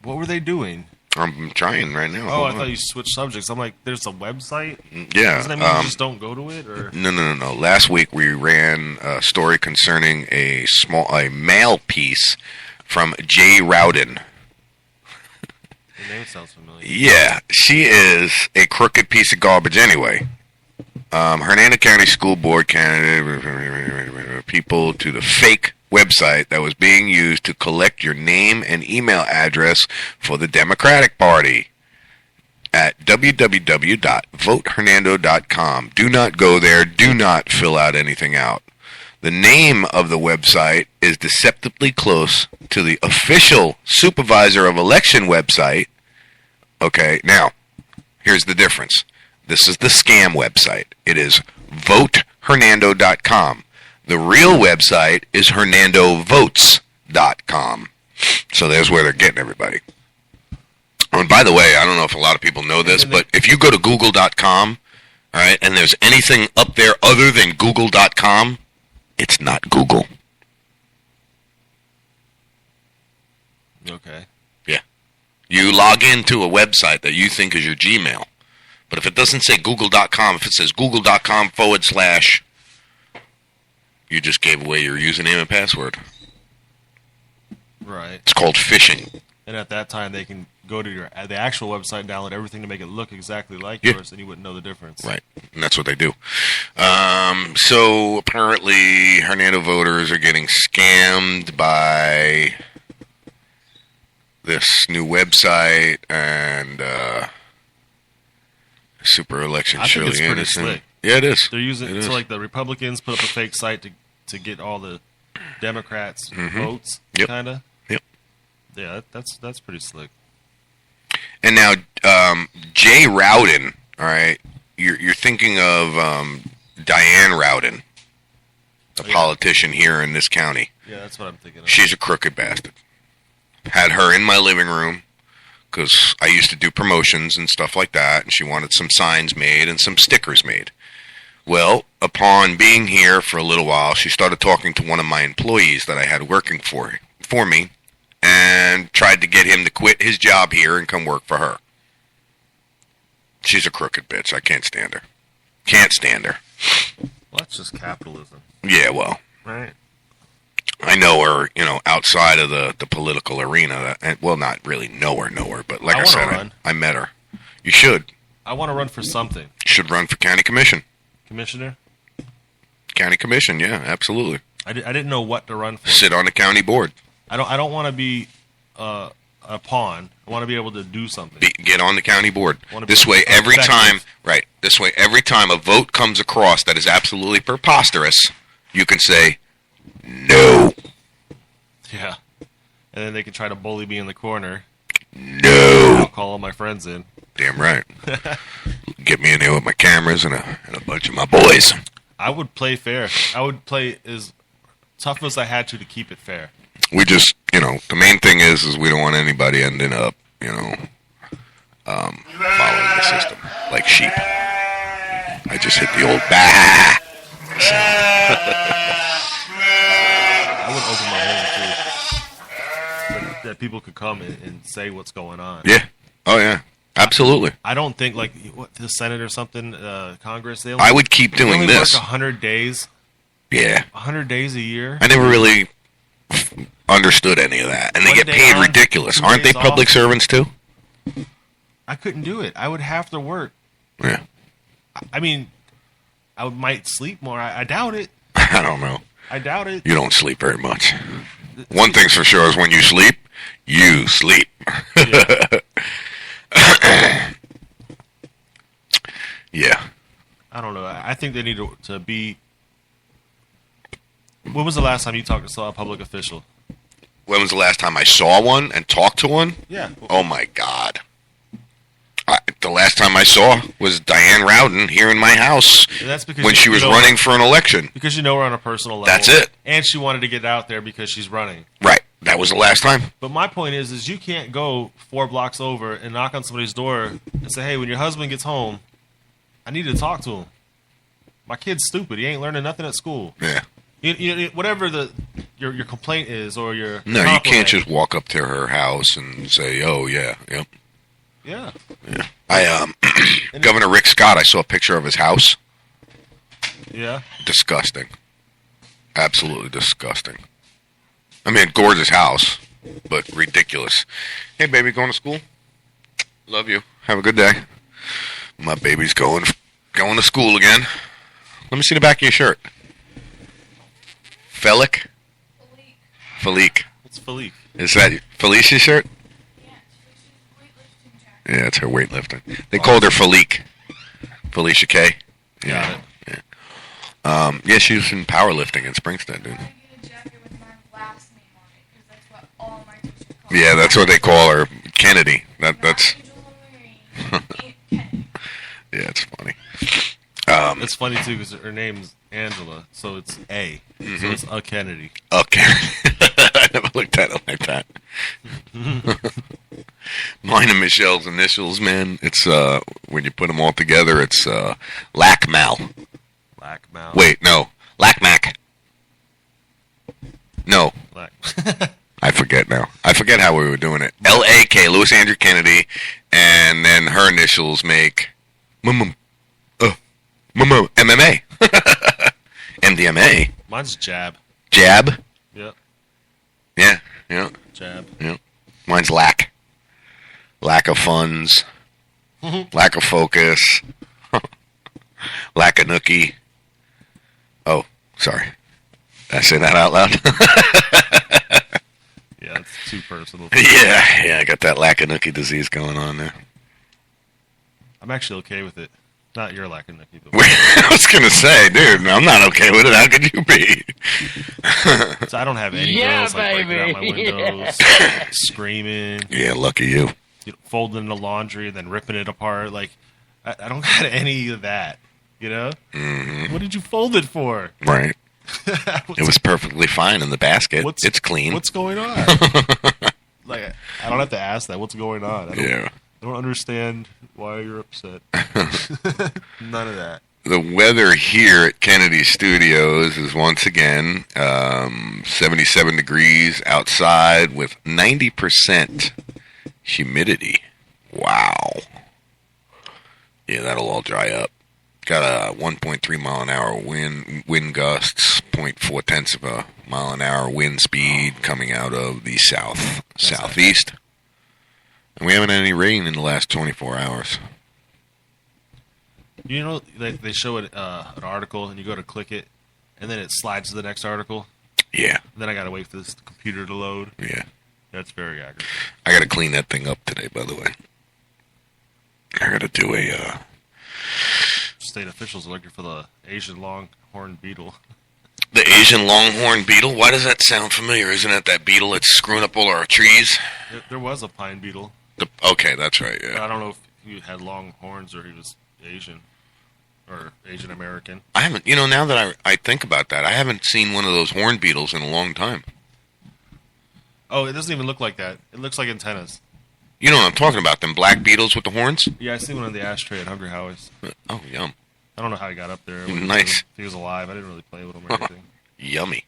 C: What were they doing?
A: I'm trying right now.
C: Oh,
A: Hold
C: I
A: on.
C: thought you switched subjects. I'm like, there's a website?
A: Yeah.
C: Doesn't that mean you just don't go to it? Or
A: No. Last week we ran a story concerning a mail piece from Jay Rowden.
C: the name sounds familiar.
A: Yeah, she is a crooked piece of garbage anyway. Hernando County School Board candidate people to the fake website that was being used to collect your name and email address for the Democratic Party at www.votehernando.com. Do not go there. Do not fill out anything out. The name of the website is deceptively close to the official supervisor of election website. Okay, now, here's the difference. This is the scam website. It is votehernando.com. The real website is hernandovotes.com. So there's where they're getting everybody. And by the way, I don't know if a lot of people know this, but if you go to google.com, all right, and there's anything up there other than google.com, it's not Google.
C: Okay.
A: Yeah. You log into a website that you think is your Gmail. But if it doesn't say google.com, if it says google.com / you just gave away your username and password.
C: Right.
A: It's called phishing.
C: And at that time, they can go to the actual website, download everything to make it look exactly like
A: Yeah.
C: yours, and you wouldn't know the difference.
A: Right. And that's what they do. So apparently Hernando voters are getting scammed by this new website and super election
C: I think
A: Shirley
C: it's pretty
A: Anderson.
C: slick.
A: Yeah, it is.
C: They're using
A: It is.
C: so like the Republicans put up a fake site to get all the Democrats votes,
A: Yep.
C: kind of.
A: Yep.
C: Yeah, that's pretty slick.
A: And now, Jay Rowden, all right, you're thinking of Diane Rowden, a politician here in this county.
C: Yeah, that's what I'm thinking of.
A: She's a crooked bastard. Had her in my living room because I used to do promotions and stuff like that, and she wanted some signs made and some stickers made. Well, upon being here for a little while, she started talking to one of my employees that I had working for me, and tried to get him to quit his job here and come work for her. She's a crooked bitch. I can't stand her. Can't stand her.
C: Well, that's just capitalism,
A: Yeah, well,
C: right?
A: I know her, outside of the political arena. Well, not really know her, but like I
C: wanna
A: said,
C: run.
A: I met her. You should.
C: I want to run for something.
A: You should run for county commission.
C: Commissioner?
A: County commission, yeah, absolutely.
C: I didn't know what to run for.
A: Sit on the county board.
C: I don't want to be a pawn. I want to be able to do something.
A: Get on the county board.
C: Wanna
A: This
C: be
A: way, every
C: effective.
A: time a vote comes across that is absolutely preposterous, you can say, no,
C: Yeah. And then they can try to bully me in the corner.
A: no.
C: I'll call all my friends in.
A: Damn right. Get me in there with my cameras and a bunch of my boys.
C: I would play fair. I would play as tough as I had to keep it fair.
A: We just, the main thing is we don't want anybody ending up, following the system like sheep. I just hit the old bah.
C: I would open my home too, that people could come and say what's going on.
A: Yeah. Oh yeah. Absolutely.
C: I don't think like the Senate or something, Congress. They
A: I would keep
C: they
A: doing
C: only
A: this.
C: Work 100 days.
A: Yeah.
C: 100 days a year.
A: I never really understood any of that, and they
C: One
A: get
C: day
A: paid
C: on,
A: ridiculous.
C: 2
A: Aren't they
C: days
A: public
C: off.
A: servants too?
C: I couldn't do it. I would have to work.
A: Yeah.
C: I mean, might sleep more. I doubt it.
A: I don't know.
C: I doubt it.
A: You don't sleep very much. One thing's for sure is when you sleep, you sleep. Yeah.
C: I don't know. I think they need to be. When was the last time you saw a public official?
A: When was the last time I saw one and talked to one?
C: Yeah.
A: Oh my God. The last time I saw was Diane Rowden here in my house
C: That's because
A: when she was running for an election.
C: Because you know her on a personal level.
A: That's it.
C: And she wanted to get out there because she's running.
A: Right. That was the last time.
C: But my point is you can't go 4 blocks over and knock on somebody's door and say, hey, when your husband gets home, I need to talk to him. My kid's stupid. He ain't learning nothing at school.
A: Yeah.
C: Whatever your complaint is or your
A: No, you
C: compliment.
A: can't just walk up to her house and say, "Oh yeah, yep."
C: Yeah.
A: Governor Rick Scott, I saw a picture of his house.
C: Yeah.
A: Disgusting. Absolutely disgusting. I mean, gorgeous house, but ridiculous. Hey, baby, going to school? Love you. Have a good day. My baby's going to school again. Let me see the back of your shirt. Felic? Felique.
C: What's Felique?
A: Is that Felicia's shirt? Yeah, it's her weightlifting. They called her Felique. Felicia K. Yeah. Yeah, she was in powerlifting in Springstead, dude. Yeah, that's what they call her. Kennedy. That's. Yeah, it's funny.
C: It's funny too because her name's Angela, so it's A.
A: Mm-hmm.
C: So it's a Kennedy.
A: Okay. I never looked at it like that. Mine and Michelle's initials, man. It's when you put them all together, it's LACMAL.
C: LACMAL.
A: Wait, no, LACMAC. No, I forget now. I forget how we were doing it. LAK, Louis Andrew Kennedy, and then her initials make MMA. MDMA.
C: Mine's Jab.
A: Jab.
C: Yep.
A: Yeah.
C: Jab.
A: Yep. Mine's lack. Lack of funds. Lack of focus. Lack of nookie. Oh, sorry. Did I say that out loud?
C: Yeah, it's too personal.
A: Yeah, I got that lack of nookie disease going on there.
C: I'm actually okay with it. Not your lack of nookie, but
A: I was going to say, dude, I'm not okay with it. How could you be?
C: So I don't have any girls like breaking out my windows, screaming.
A: Yeah, lucky you.
C: Folding the laundry and then ripping it apart. Like, I don't got any of that, you know?
A: Mm-hmm.
C: What did you fold it for?
A: Right. It was perfectly fine in the basket. It's clean.
C: What's going on? Like, I don't have to ask that. What's going on? I don't understand why you're upset. None of that.
A: The weather here at Kennedy Studios is once again 77 degrees outside with 90% humidity. Wow. Yeah, that'll all dry up. Got a 1.3 mile an hour wind gusts, 0.4 tenths of a mile an hour wind speed coming out of the southeast. And we haven't had any rain in the last 24 hours.
C: You know, they show it an article, and you go to click it, and then it slides to the next article.
A: Yeah.
C: Then I got to wait for this computer to load.
A: Yeah.
C: That's very aggravating.
A: I got to clean that thing up today, by the way. I got to do a...
C: State officials are looking for the Asian longhorn beetle.
A: The Asian longhorn beetle? Why does that sound familiar? Isn't it that beetle that's screwing up all our trees?
C: There was a pine beetle.
A: Okay, that's right, yeah.
C: I don't know if he had long horns or he was Asian. Or Asian American.
A: I haven't, now that I think about that, I haven't seen one of those horn beetles in a long time.
C: Oh, it doesn't even look like that. It looks like antennas.
A: You know what I'm talking about, them black beetles with the horns?
C: Yeah, I see one on the ashtray at Hungry Howie's.
A: Oh, yum.
C: I don't know how he got up there.
A: Nice.
C: If he was alive, I didn't really play with him or anything.
A: Yummy.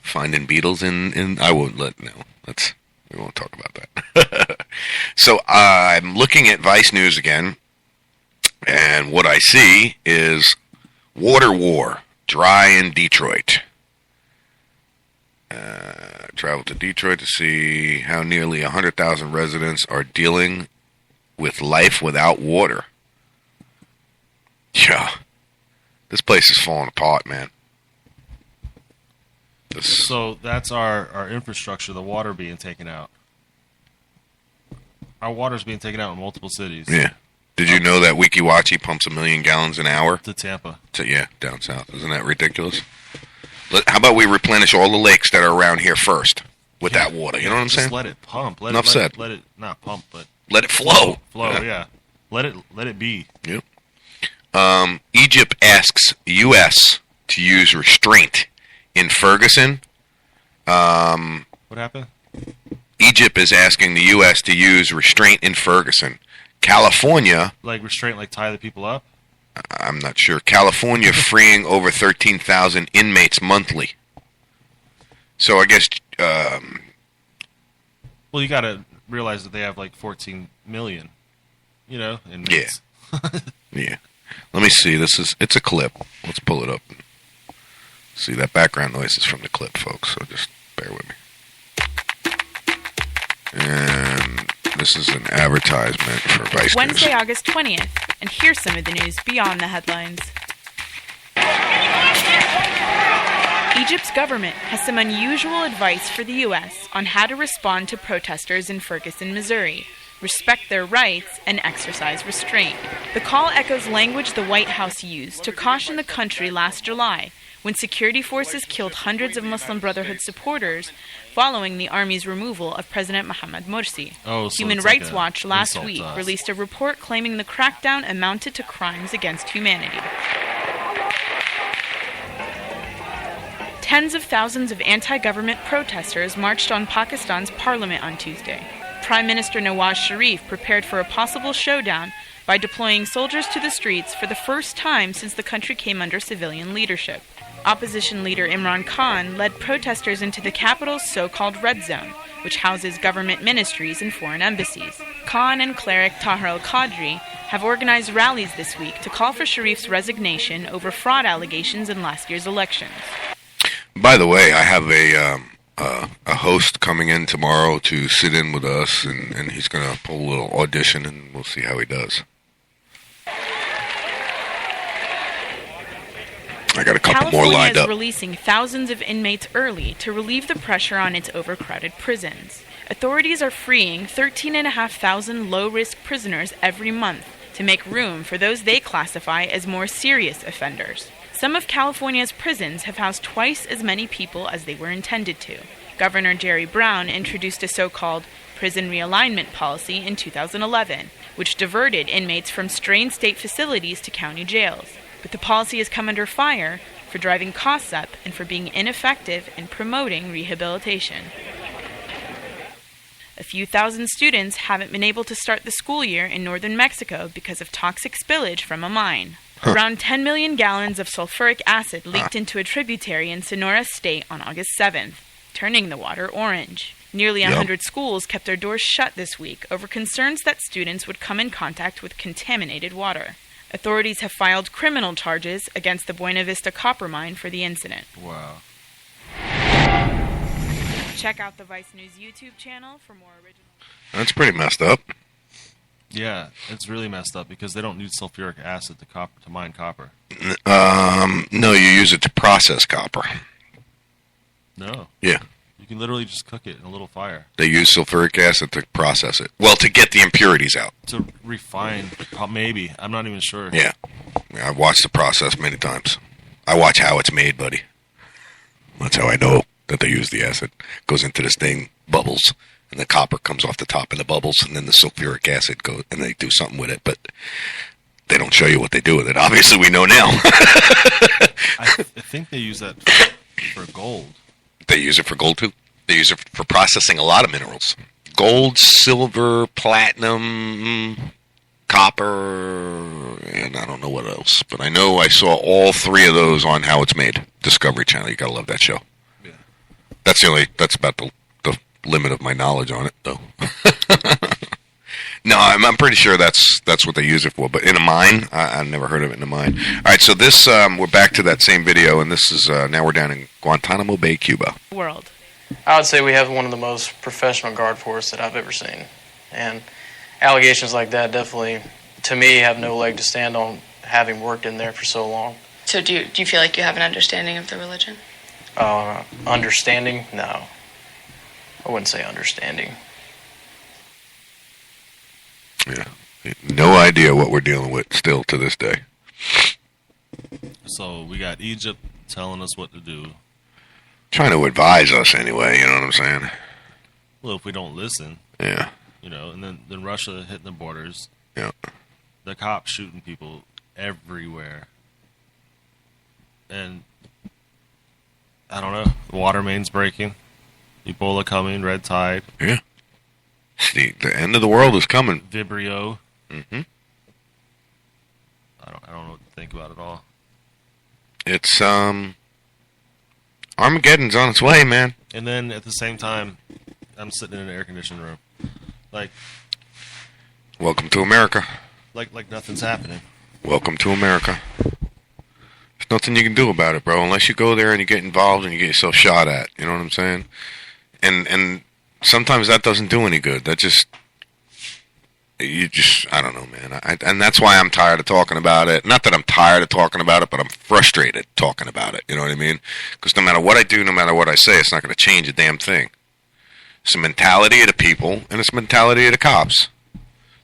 A: Finding beetles in I won't let, no. We won't talk about that. So I'm looking at Vice News again, and what I see is water war, dry in Detroit. Traveled to Detroit to see how nearly 100,000 residents are dealing with life without water. Yeah. This place is falling apart, man.
C: So that's our infrastructure, the water being taken out. Our water's being taken out in multiple cities.
A: Yeah. Did you know that Weeki Wachee pumps 1 million gallons an hour?
C: To Tampa.
A: Yeah, down south. Isn't that ridiculous? How about we replenish all the lakes that are around here first with that water? You know what I'm saying?
C: Just let it pump.
A: Enough said.
C: Let it not pump, but
A: let it flow.
C: Flow, yeah. Let it be.
A: Yep. Egypt asks U.S. to use restraint in Ferguson.
C: What happened?
A: Egypt is asking the U.S. to use restraint in Ferguson. California...
C: Like restraint, like tie the people up?
A: I'm not sure. California freeing over 13,000 inmates monthly. So I guess...
C: Well, you got to realize that they have like 14 million, and
A: Yeah. Yeah. Let me see. It's a clip. Let's pull it up. See, that background noise is from the clip, folks, so just bear with me. And this is an advertisement for Vice
J: Wednesday,
A: News.
J: August 20th, and here's some of the news beyond the headlines. Egypt's government has some unusual advice for the U.S. on how to respond to protesters in Ferguson, Missouri, respect their rights, and exercise restraint. The call echoes language the White House used to caution the country last July when security forces killed hundreds of Muslim Brotherhood supporters following the army's removal of President Mohamed Morsi. Human Rights Watch last week released a report claiming the crackdown amounted to crimes against humanity. Tens of thousands of anti-government protesters marched on Pakistan's parliament on Tuesday. Prime Minister Nawaz Sharif prepared for a possible showdown by deploying soldiers to the streets for the first time since the country came under civilian leadership. Opposition leader Imran Khan led protesters into the capital's so-called Red Zone, which houses government ministries and foreign embassies. Khan and cleric Tahir al-Qadri have organized rallies this week to call for Sharif's resignation over fraud allegations in last year's elections.
A: By the way, I have a host coming in tomorrow to sit in with us, and he's going to pull a little audition, and we'll see how he does. I got a couple more lined up.
J: California is releasing thousands of inmates early to relieve the pressure on its overcrowded prisons. Authorities are freeing 13,500 low-risk prisoners every month to make room for those they classify as more serious offenders. Some of California's prisons have housed twice as many people as they were intended to. Governor Jerry Brown introduced a so-called prison realignment policy in 2011, which diverted inmates from strained state facilities to county jails. But the policy has come under fire for driving costs up and for being ineffective in promoting rehabilitation. A few thousand students haven't been able to start the school year in northern Mexico because of toxic spillage from a mine. Around 10 million gallons of sulfuric acid leaked into a tributary in Sonora State on August 7th, turning the water orange. Nearly 100 schools kept their doors shut this week over concerns that students would come in contact with contaminated water. Authorities have filed criminal charges against the Buena Vista copper mine for the incident.
C: Wow.
J: Check out the Vice News YouTube channel for more original...
A: That's pretty messed up.
C: Yeah, it's really messed up because they don't use sulfuric acid to mine copper.
A: No, you use it to process copper.
C: No.
A: Yeah.
C: You can literally just cook it in a little fire.
A: They use sulfuric acid to process it. Well, to get the impurities out.
C: To refine, maybe. I'm not even sure.
A: Yeah. I've watched the process many times. I watch how it's made, buddy. That's how I know that they use the acid. Goes into this thing, bubbles, and the copper comes off the top of the bubbles, and then the sulfuric acid goes, and they do something with it, but they don't show you what they do with it. Obviously, we know now.
C: I think they use that for gold.
A: They use it for gold, too. They use it for processing a lot of minerals. Gold, silver, platinum, copper, and I don't know what else. But I know I saw all three of those on How It's Made. Discovery Channel. You gotta love that show.
C: Yeah.
A: That's about the limit of my knowledge on it, though. No, I'm pretty sure that's what they use it for. But in a mine, I've never heard of it in a mine. All right, so this we're back to that same video, and this is now we're down in Guantanamo Bay, Cuba.
J: World.
K: I would say we have one of the most professional guard force that I've ever seen, and allegations like that definitely, to me, have no leg to stand on, having worked in there for so long.
L: So do you feel like you have an understanding of the religion?
K: Understanding? No. I wouldn't say understanding.
A: Yeah. No idea what we're dealing with still to this day.
C: So we got Egypt telling us what to do.
A: Trying to advise us anyway, you know what I'm saying?
C: Well, if we don't listen.
A: Yeah.
C: And then Russia hitting the borders.
A: Yeah.
C: The cops shooting people everywhere. And I don't know. The water main's breaking. Ebola coming, red tide.
A: Yeah. The end of the world is coming.
C: Vibrio.
A: Mm-hmm.
C: I don't know what to think about it all.
A: It's Armageddon's on its way, man.
C: And then at the same time, I'm sitting in an air conditioned room. Like,
A: welcome to America.
C: like nothing's happening.
A: Welcome to America. There's nothing you can do about it, bro, unless you go there and you get involved and you get yourself shot at. You know what I'm saying? And sometimes that doesn't do any good. That just, I don't know, man. And that's why I'm tired of talking about it. Not that I'm tired of talking about it, but I'm frustrated talking about it. You know what I mean? Because no matter what I do, no matter what I say, it's not going to change a damn thing. It's a mentality of the people, and it's a mentality of the cops.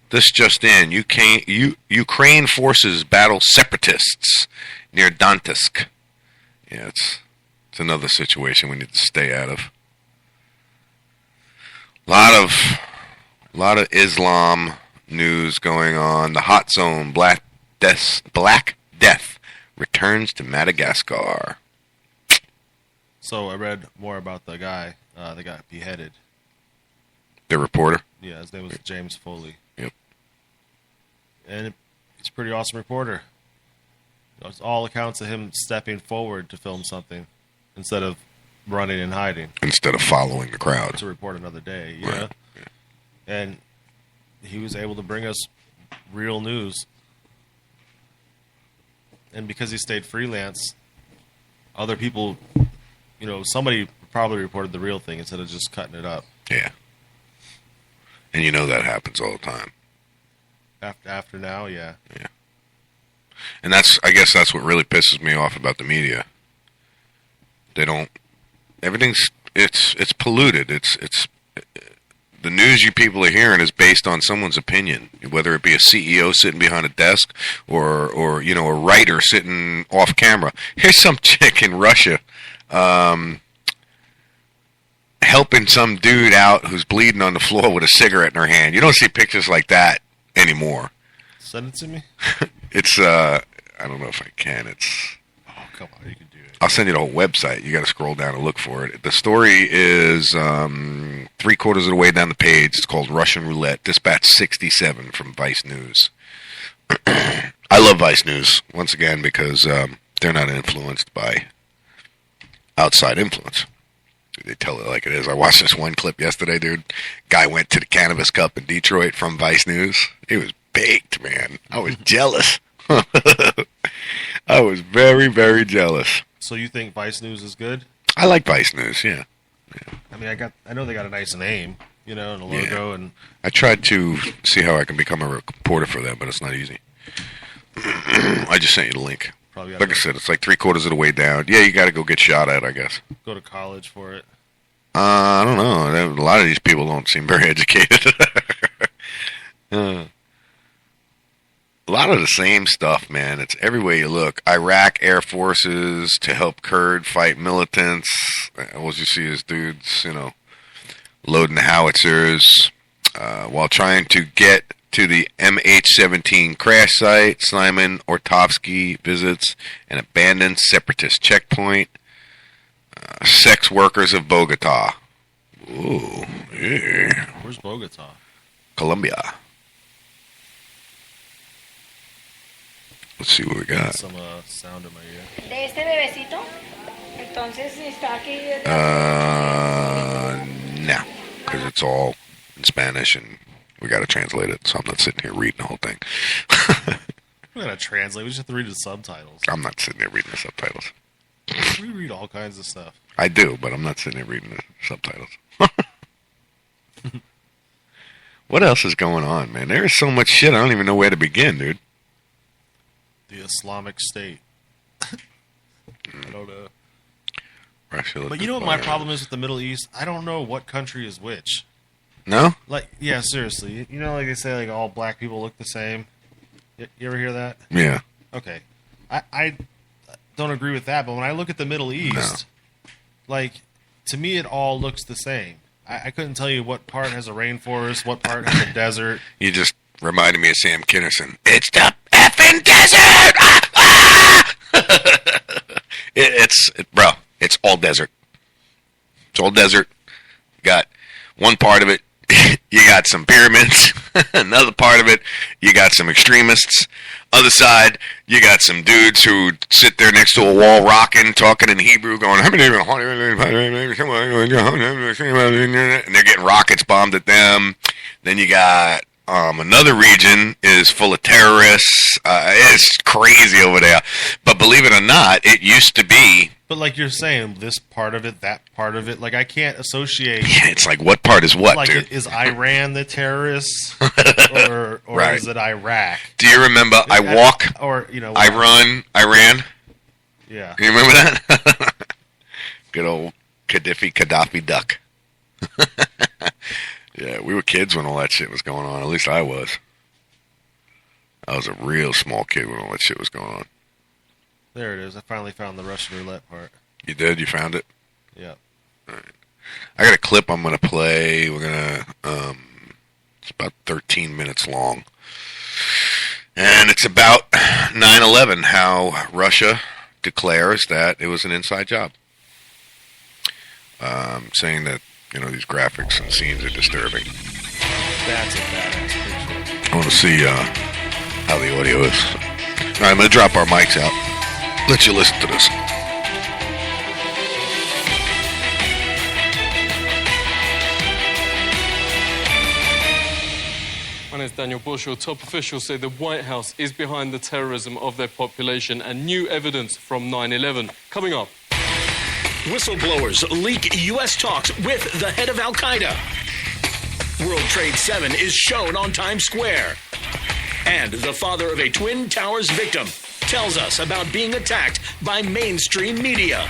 A: This just in, Ukraine forces battle separatists near Donetsk. Yeah, it's another situation we need to stay out of. A lot of Islam news going on. The hot zone, Black Death, returns to Madagascar.
C: So I read more about the guy that got beheaded.
A: The reporter?
C: Yeah, his name was James Foley.
A: Yep.
C: And he's a pretty awesome reporter. It's all accounts of him stepping forward to film something instead of running and hiding.
A: Instead of following the crowd.
C: To report another day,
A: Right.
C: yeah. And he was able to bring us real news. And because he stayed freelance, other people, somebody probably reported the real thing instead of just cutting it up.
A: Yeah. And you know that happens all the time.
C: After now, yeah.
A: Yeah. And I guess that's what really pisses me off about the media. It's polluted. It's the news you people are hearing is based on someone's opinion, whether it be a CEO sitting behind a desk or a writer sitting off camera. Here's some chick in Russia helping some dude out who's bleeding on the floor with a cigarette in her hand. You don't see pictures like that anymore.
C: Send it to me.
A: It's I don't know if I can.
C: Oh, come on, you can do it.
A: I'll send you the whole website. You got to scroll down and look for it. The story is 3/4 of the way down the page. It's called Russian Roulette. Dispatch 67 from Vice News. I love Vice News, once again, because they're not influenced by outside influence. They tell it like it is. I watched this one clip yesterday, dude. Guy went to the Cannabis Cup in Detroit from Vice News. He was baked, man. I was jealous. I was very, very jealous.
C: So you think Vice News is good?
A: I like Vice News, yeah.
C: I mean, I know they got a nice name, and a logo, and
A: I tried to see how I can become a reporter for them, but it's not easy. I just sent you the link.
C: Probably
A: like I said, it's like 3/4 of the way down. Yeah, you got to go get shot at, I guess.
C: Go to college for it.
A: I don't know. A lot of these people don't seem very educated. A lot of the same stuff, man. It's everywhere you look. Iraq Air Forces to help Kurd fight militants. All you see is dudes, loading the howitzers while trying to get to the MH17 crash site. Simon Ortovsky visits an abandoned separatist checkpoint. Sex workers of Bogota. Ooh, yeah.
C: Where's Bogota?
A: Colombia. Let's see what we got.
C: Some sound in my ear.
M: De este bebecito, entonces está aquí.
A: No, because it's all in Spanish and we got to translate it. So I'm not sitting here reading the whole thing.
C: We're gonna translate. We just have to read the subtitles.
A: I'm not sitting there reading the subtitles.
C: We read all kinds of stuff.
A: I do, but I'm not sitting there reading the subtitles. What else is going on, man? There is so much shit. I don't even know where to begin, dude.
C: The Islamic State. I don't know.
A: Russia,
C: but you know what my problem is with the Middle East? I don't know what country is which.
A: No?
C: Like, yeah, seriously. Like they say, like all black people look the same. You ever hear that?
A: Yeah.
C: Okay. I don't agree with that, but when I look at the Middle East, to me it all looks the same. I couldn't tell you what part has a rainforest, what part has a desert.
A: You just reminded me of Sam Kinison. It's the effing desert! Bro, it's all desert. It's all desert. Got one part of it you got some pyramids. Another part of it, you got some extremists. Other side, you got some dudes who sit there next to a wall rocking, talking in Hebrew, going, and they're getting rockets bombed at them. Then you got another region is full of terrorists. It's crazy over there. But believe it or not, it used to be.
C: But like you're saying, this part of it, that part of it, like I can't associate.
A: Yeah, it's like what part is what,
C: like,
A: dude?
C: Is Iran the terrorists, or
A: right.
C: Is it Iraq?
A: Do you remember I run Iran?
C: Yeah.
A: You remember that? Good old Gaddafi duck. Yeah, we were kids when all that shit was going on. At least I was. I was a real small kid when all that shit was going on.
C: There it is. I finally found the Russian roulette part.
A: You did? You found it?
C: Yeah.
A: All right. I got a clip I'm going to play. We're going to, it's about 13 minutes long. And it's about 9/11, how Russia declares that it was an inside job. Saying that, these graphics and scenes are disturbing.
C: That's a badass picture.
A: I want to see how the audio is. All right, I'm going to drop our mics out. Let you listen to this.
N: My name is Daniel Bushell. Top officials say the White House is behind the terrorism of their population and new evidence from 9/11. Coming up.
O: Whistleblowers leak U.S. talks with the head of Al-Qaeda. World Trade 7 is shown on Times Square. And the father of a Twin Towers victim tells us about being attacked by mainstream media.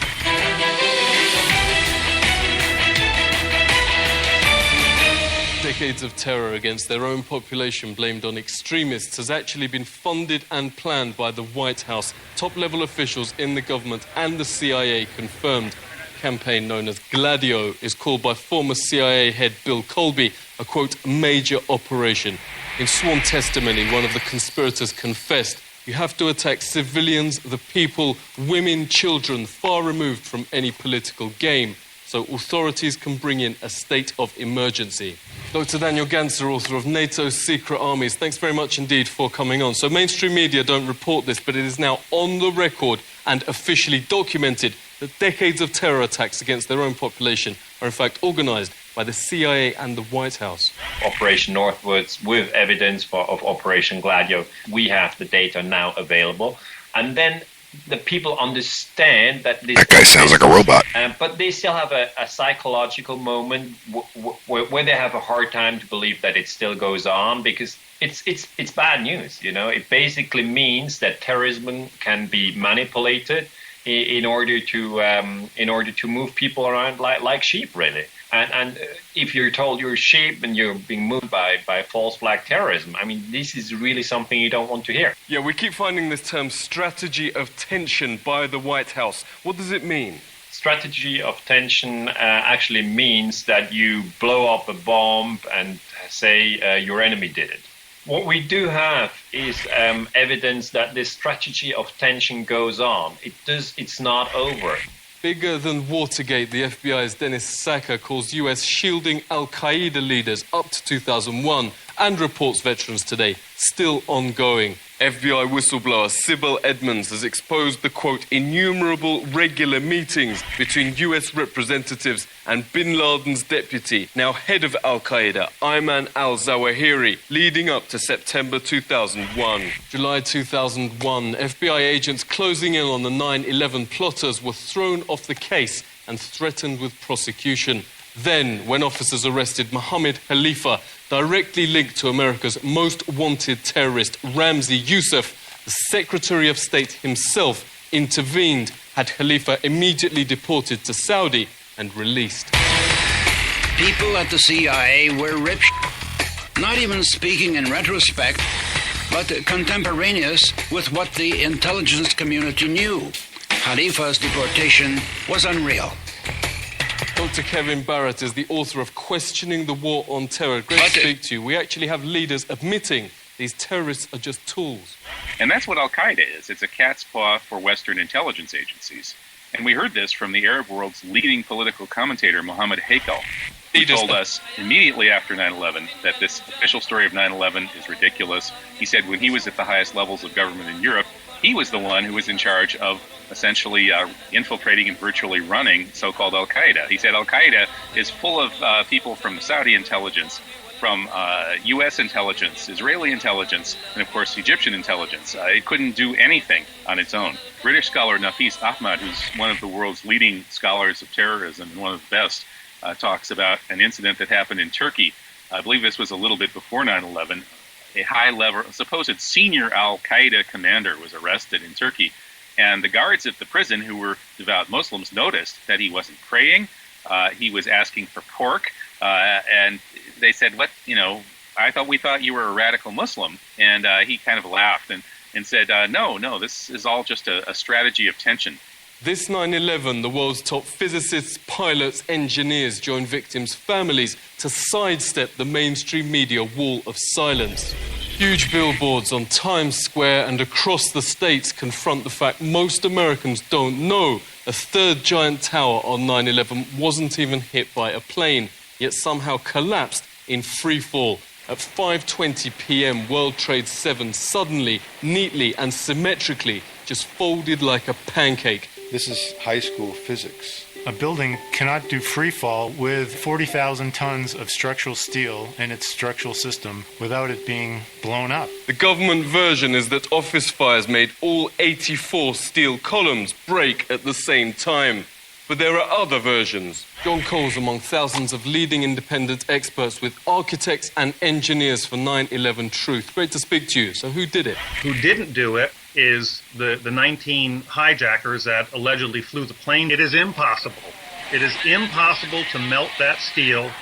N: Decades of terror against their own population blamed on extremists has actually been funded and planned by the White House. Top-level officials in the government and the CIA confirmed. A campaign known as Gladio is called by former CIA head Bill Colby a, quote, major operation. In sworn testimony, one of the conspirators confessed, you have to attack civilians, the people, women, children, far removed from any political game, so authorities can bring in a state of emergency. Dr. Daniel Ganser, author of NATO's Secret Armies, thanks very much indeed for coming on. So mainstream media don't report this, but it is now on the record and officially documented that decades of terror attacks against their own population are in fact organised by the CIA and the White House.
P: Operation Northwoods with evidence of Operation Gladio. We have the data now available. And then the people understand that this...
A: That guy sounds like a robot.
P: But they still have a psychological moment where they have a hard time to believe that it still goes on, because it's bad news. It basically means that terrorism can be manipulated in order to move people around like sheep, really. And if you're told you're sheep and you're being moved by false flag terrorism, I mean, this is really something you don't want to hear.
N: Yeah, we keep finding this term strategy of tension by the White House. What does it mean?
P: Strategy of tension actually means that you blow up a bomb and say your enemy did it. What we do have is evidence that this strategy of tension goes on. It's not over.
N: Bigger than Watergate, the FBI's Dennis Sacker calls US shielding al-Qaeda leaders up to 2001 and reports veterans today still ongoing. FBI whistleblower Sybil Edmonds has exposed the, quote, innumerable regular meetings between US representatives and bin Laden's deputy, now head of al-Qaeda, Ayman al-Zawahiri, leading up to September 2001. July 2001, FBI agents closing in on the 9/11 plotters were thrown off the case and threatened with prosecution. Then, when officers arrested Mohammed Khalifa, directly linked to America's most wanted terrorist, Ramzi Youssef, the Secretary of State himself intervened, had Khalifa immediately deported to Saudi and released.
Q: People at the CIA were rich, not even speaking in retrospect, but contemporaneous with what the intelligence community knew. Khalifa's deportation was unreal.
N: Dr. Kevin Barrett is the author of Questioning the War on Terror. Great to speak to you. We actually have leaders admitting these terrorists are just tools.
R: And that's what al-Qaeda is. It's a cat's paw for Western intelligence agencies. And we heard this from the Arab world's leading political commentator, Mohammed Hakel. He told us immediately after 9/11 that this official story of 9/11 is ridiculous. He said when he was at the highest levels of government in Europe, he was the one who was in charge of essentially infiltrating and virtually running so-called Al-Qaeda. He said Al-Qaeda is full of people from Saudi intelligence, from U.S. intelligence, Israeli intelligence, and of course Egyptian intelligence. It couldn't do anything on its own. British scholar Nafis Ahmad, who's one of the world's leading scholars of terrorism and one of the best, talks about an incident that happened in Turkey. I believe this was a little bit before 9/11. A high-level, supposed senior Al-Qaeda commander was arrested in Turkey. And the guards at the prison, who were devout Muslims, noticed that he wasn't praying. He was asking for pork. And they said, we thought you were a radical Muslim. And he kind of laughed and said, no, this is all just a strategy of tension.
N: This 9/11, the world's top physicists, pilots, engineers joined victims' families to sidestep the mainstream media wall of silence. Huge billboards on Times Square and across the states confront the fact most Americans don't know a third giant tower on 9/11 wasn't even hit by a plane, yet somehow collapsed in free fall. At 5:20 p.m., World Trade 7 suddenly, neatly and symmetrically just folded like a pancake.
S: This is high school physics. A building cannot do free fall with 40,000 tons of structural steel in its structural system without it being blown up.
N: The government version is that office fires made all 84 steel columns break at the same time. But there are other versions. John Cole's among thousands of leading independent experts with architects and engineers for 9/11 Truth. Great to speak to you. So who did it?
T: Who didn't do it is the 19 hijackers that allegedly flew the plane. It is impossible. It is impossible to melt that steel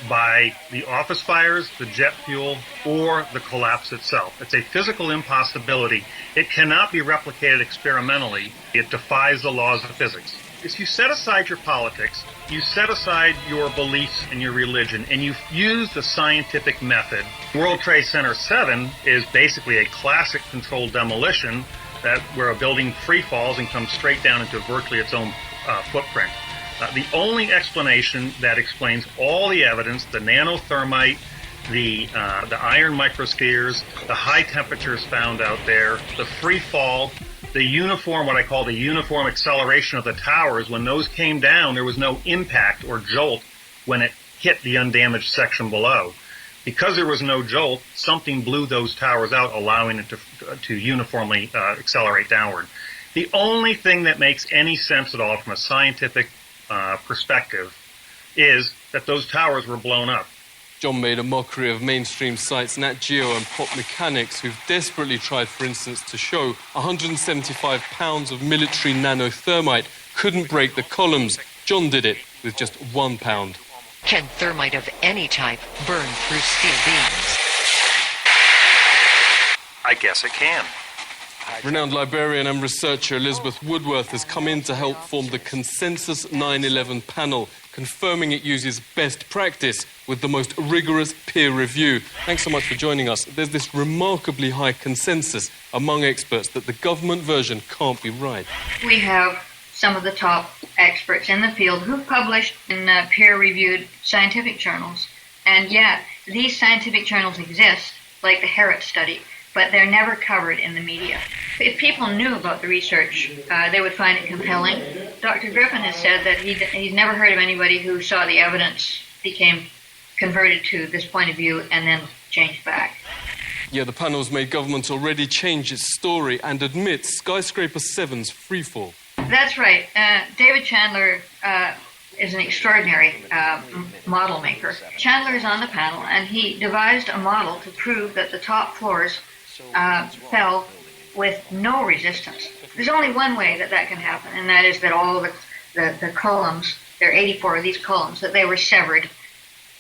T: by the office fires, the jet fuel, or the collapse itself. It's a physical impossibility. It cannot be replicated experimentally. It defies the laws of physics. If you set aside your politics, you set aside your beliefs and your religion, and you use the scientific method. World Trade Center 7 is basically a classic controlled demolition where a building free falls and comes straight down into virtually its own footprint. The only explanation that explains all the evidence, the nanothermite, the iron microspheres, the high temperatures found out there, the free fall, the uniform, what I call the uniform acceleration of the towers, when those came down, there was no impact or jolt when it hit the undamaged section below. Because there was no jolt, something blew those towers out, allowing it to uniformly accelerate downward. The only thing that makes any sense at all from a scientific perspective is that those towers were blown up.
N: John made a mockery of mainstream sites Nat Geo and Pop Mechanics, who've desperately tried, for instance, to show 175 pounds of military nanothermite couldn't break the columns. John did it with just 1 pound.
U: Can thermite of any type burn through steel beams?
V: I guess it can.
N: Renowned librarian and researcher Elizabeth Woodworth has come in to help form the Consensus 9/11 panel, confirming it uses best practice with the most rigorous peer review. Thanks so much for joining us. There's this remarkably high consensus among experts that the government version can't be right.
W: We have some of the top experts in the field who've published in peer-reviewed scientific journals. And yet, these scientific journals exist, like the Herrett study, but they're never covered in the media. If people knew about the research, they would find it compelling. Dr. Griffin has said that he's never heard of anybody who saw the evidence, became converted to this point of view, and then changed back.
N: Yeah, the panel's made government already change its story and admits Skyscraper 7's freefall.
W: That's right. David Chandler is an extraordinary model maker. Chandler is on the panel, and he devised a model to prove that the top floors fell with no resistance. There's only one way that can happen, and that is that all the columns, there are 84 of these columns, that they were severed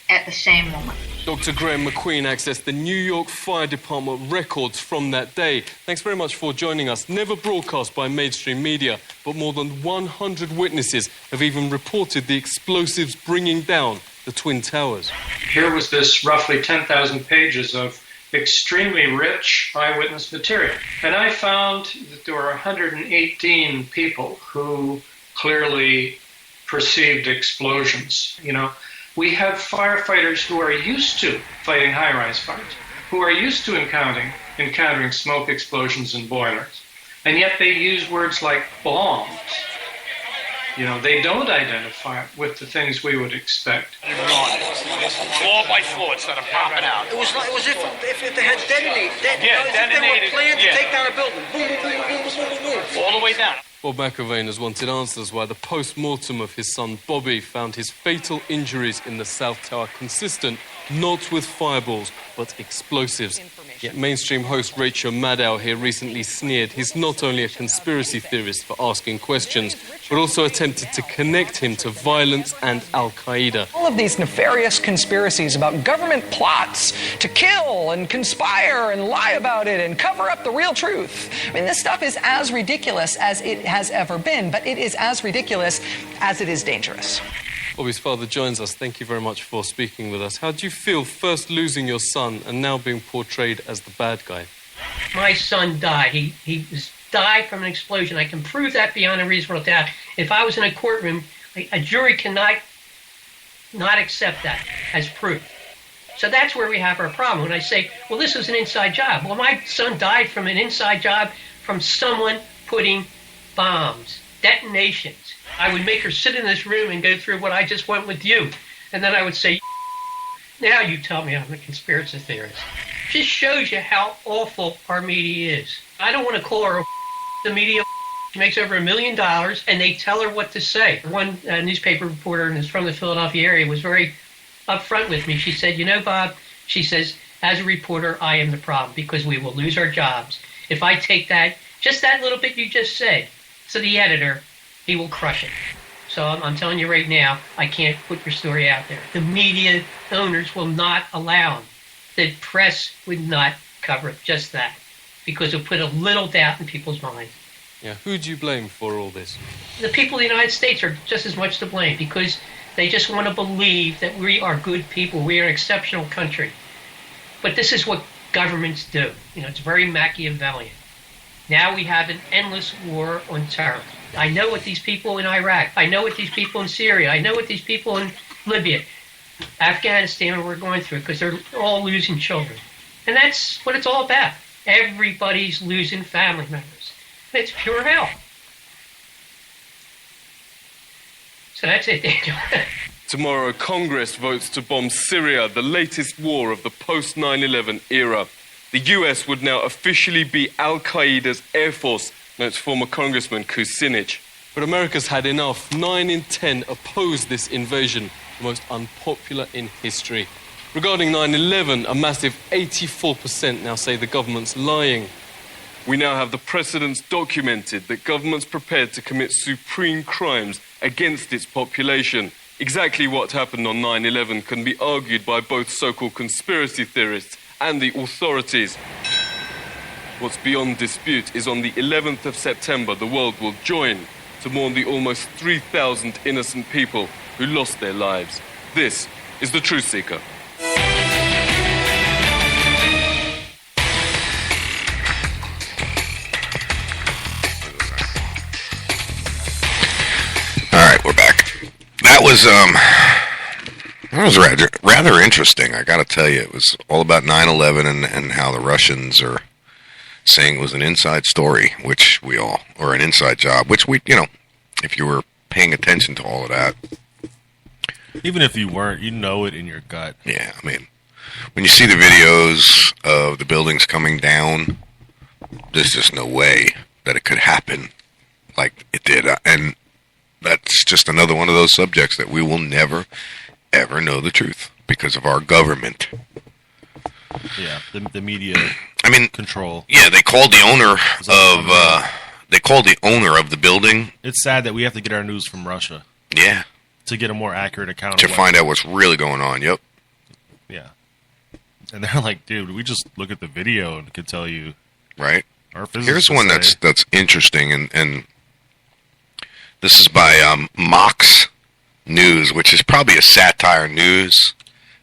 W: at the same moment.
N: Dr. Graham McQueen accessed the New York Fire Department records from that day. Thanks very much for joining us. Never broadcast by mainstream media, but more than 100 witnesses have even reported the explosives bringing down the Twin Towers.
X: Here was this roughly 10,000 pages of extremely rich eyewitness material. And I found that there were 118 people who clearly perceived explosions. We have firefighters who are used to fighting high-rise fires, who are used to encountering smoke explosions and boilers, and yet they use words like bombs. They don't identify it with the things we would expect.
O: Floor by floor instead of popping out.
D: It was if they had detonated.
O: Detonated.
D: They were planned to take down a building. Boom, boom, boom, boom, boom, boom, boom.
O: All the way down.
N: Bob McIlvaine has wanted answers why the post-mortem of his son Bobby found his fatal injuries in the South Tower consistent not with fireballs, but explosives. Yet mainstream host Rachel Maddow here recently sneered he's not only a conspiracy theorist for asking questions, but also attempted to connect him to violence and Al-Qaeda.
E: All of these nefarious conspiracies about government plots to kill and conspire and lie about it and cover up the real truth. I mean, this stuff is as ridiculous as it has ever been, but it is as ridiculous as it is dangerous.
N: Bobby's father joins us. Thank you very much for speaking with us. How do you feel first losing your son and now being portrayed as the bad guy?
F: My son died. He died from an explosion. I can prove that beyond a reasonable doubt. If I was in a courtroom, a jury cannot not accept that as proof. So that's where we have our problem. When I say, well, this was an inside job. Well, my son died from an inside job from someone putting bombs, detonations. I would make her sit in this room and go through what I just went with you. And then I would say, now you tell me I'm a conspiracy theorist. Just shows you how awful our media is. I don't want to call her the media. She makes over $1 million, and they tell her what to say. One newspaper reporter, and is from the Philadelphia area, was very upfront with me. She said, Bob, she says, as a reporter, I am the problem because we will lose our jobs. If I take that, just that little bit you just said, to the editor, he will crush it. So I'm telling you right now, I can't put your story out there. The media owners will not allow them. The press would not cover it, just that, because it put a little doubt in people's minds.
N: Yeah, who do you blame for all this?
F: The people of the United States are just as much to blame because they just want to believe that we are good people. We are an exceptional country. But this is what governments do. It's very Machiavellian. Now we have an endless war on terror. I know what these people in Iraq, I know what these people in Syria, I know what these people in Libya, Afghanistan we're going through because they're all losing children. And that's what it's all about. Everybody's losing family members. It's pure hell. So that's it, Daniel.
N: Tomorrow, Congress votes to bomb Syria, the latest war of the post-9/11 era. The US would now officially be Al-Qaeda's air force, notes former Congressman Kucinich. But America's had enough. 9 in 10 oppose this invasion, the most unpopular in history. Regarding 9/11, a massive 84% now say the government's lying. We now have the precedents documented that governments prepared to commit supreme crimes against its population. Exactly what happened on 9/11 can be argued by both so-called conspiracy theorists and the authorities. What's beyond dispute is on the 11th of September, the world will join to mourn the almost 3,000 innocent people who lost their lives. This is The Truth Seeker.
A: All right, we're back. That was rather interesting. I got to tell you, it was all about 9/11 and how the Russians are saying it was an inside story, which we all, or an inside job, which we, if you were paying attention to all of that.
C: Even if you weren't, you know it in your gut.
A: Yeah, I mean, when you see the videos of the buildings coming down, there's just no way that it could happen like it did. And that's just another one of those subjects that we will never, ever know the truth because of our government.
C: Yeah, the media.
A: I mean,
C: control.
A: Yeah, they called the owner of the building.
C: It's sad that we have to get our news from Russia.
A: Yeah,
C: to get a more accurate account.
A: To find out what's really going on. Yep.
C: Yeah, and they're like, dude, we just look at the video and could tell you.
A: Right.
C: Our
A: Here's one that's interesting, and this is by Mox News, which is probably a satire news.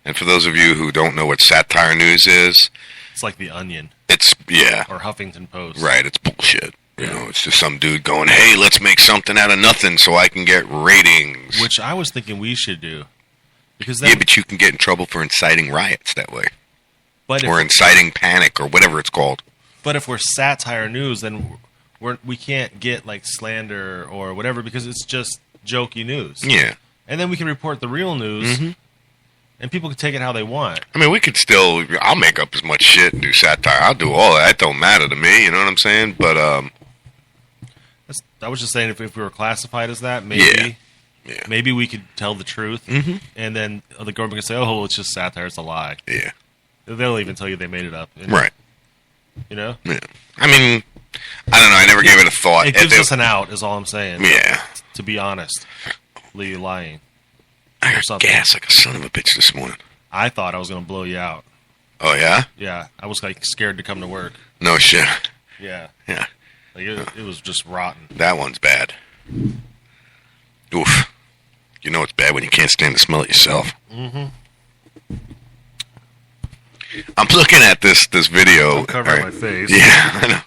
A: And for those of you who don't know what satire news is,
C: it's like The Onion.
A: It's, yeah.
C: Or Huffington Post.
A: Right, it's bullshit. It's just some dude going, hey, let's make something out of nothing so I can get ratings.
C: Which I was thinking we should do. Because
A: yeah, but you can get in trouble for inciting riots that way,
C: but
A: or inciting panic, or whatever it's called.
C: But if we're satire news, then we can't get like slander or whatever because it's just jokey news.
A: Yeah.
C: And then we can report the real news, and people can take it how they want.
A: I mean, we could still. I'll make up as much shit and do satire. I'll do all that. It don't matter to me. You know what I'm saying? But
C: I was just saying, if we were classified as that, maybe maybe we could tell the truth, and then the government can say, "Oh, well, it's just satire. It's a lie."
A: Yeah.
C: They'll even tell you they made it up.
A: Right.
C: You know?
A: Yeah. I mean, I don't know. I never gave it a thought.
C: It gives us an out, is all I'm saying.
A: Yeah.
C: To be honest. Lying.
A: I got gas like a son of a bitch this morning.
C: I thought I was going to blow you out.
A: Oh, yeah?
C: Yeah. I was like scared to come to work.
A: No shit.
C: Yeah.
A: Yeah.
C: Like it was just rotten.
A: That one's bad. Oof. You know it's bad when you can't stand the smell it yourself.
C: Mm-hmm.
A: I'm looking at this video.
C: I'm covering my face.
A: Yeah, I know.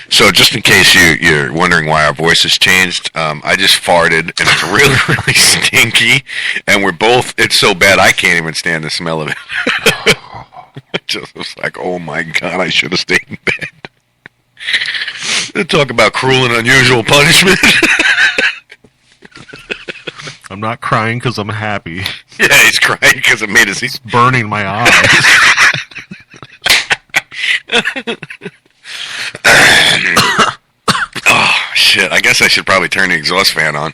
A: So just in case you're wondering why our voices changed, I just farted, and it's really, really stinky, and we're both, it's so bad I can't even stand the smell of it. It just was like, oh my God, I should have stayed in bed. They talk about cruel and unusual punishment.
C: I'm not crying because I'm happy.
A: Yeah, he's crying because it made his...
C: It's burning my eyes.
A: Oh, shit. I guess I should probably turn the exhaust fan on.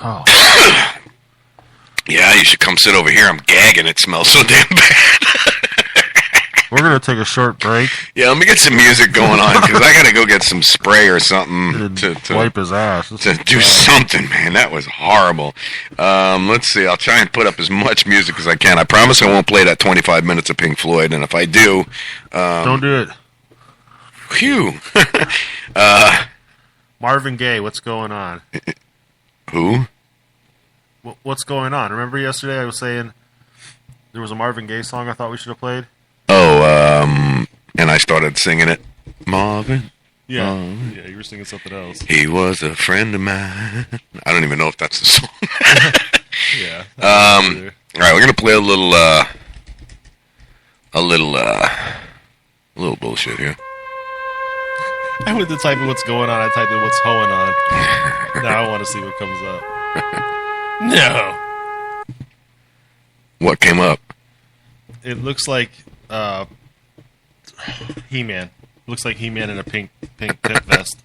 C: Oh.
A: Yeah, you should come sit over here. I'm gagging. It smells so damn bad.
C: We're going to take a short break.
A: Yeah, let me get some music going on, because I got to go get some spray or something to
C: wipe his ass.
A: To do something, man. That was horrible. Let's see. I'll try and put up as much music as I can. I promise I won't play that 25 minutes of Pink Floyd, and if I do...
C: don't do it.
A: Phew.
C: Marvin Gaye, what's going on?
A: Who?
C: What's going on? Remember yesterday I was saying there was a Marvin Gaye song I thought we should have played?
A: Oh, and I started singing it. Marvin.
C: Yeah.
A: Marvin.
C: Yeah, you were singing something else.
A: He was a friend of mine. I don't even know if that's the song.
C: Yeah.
A: All right, we're gonna play a little bullshit here.
C: I went to type in what's going on. I typed in what's hoeing on. Now I want to see what comes up. No.
A: What came up?
C: It looks like He-Man. Looks like He-Man in a pink pit vest.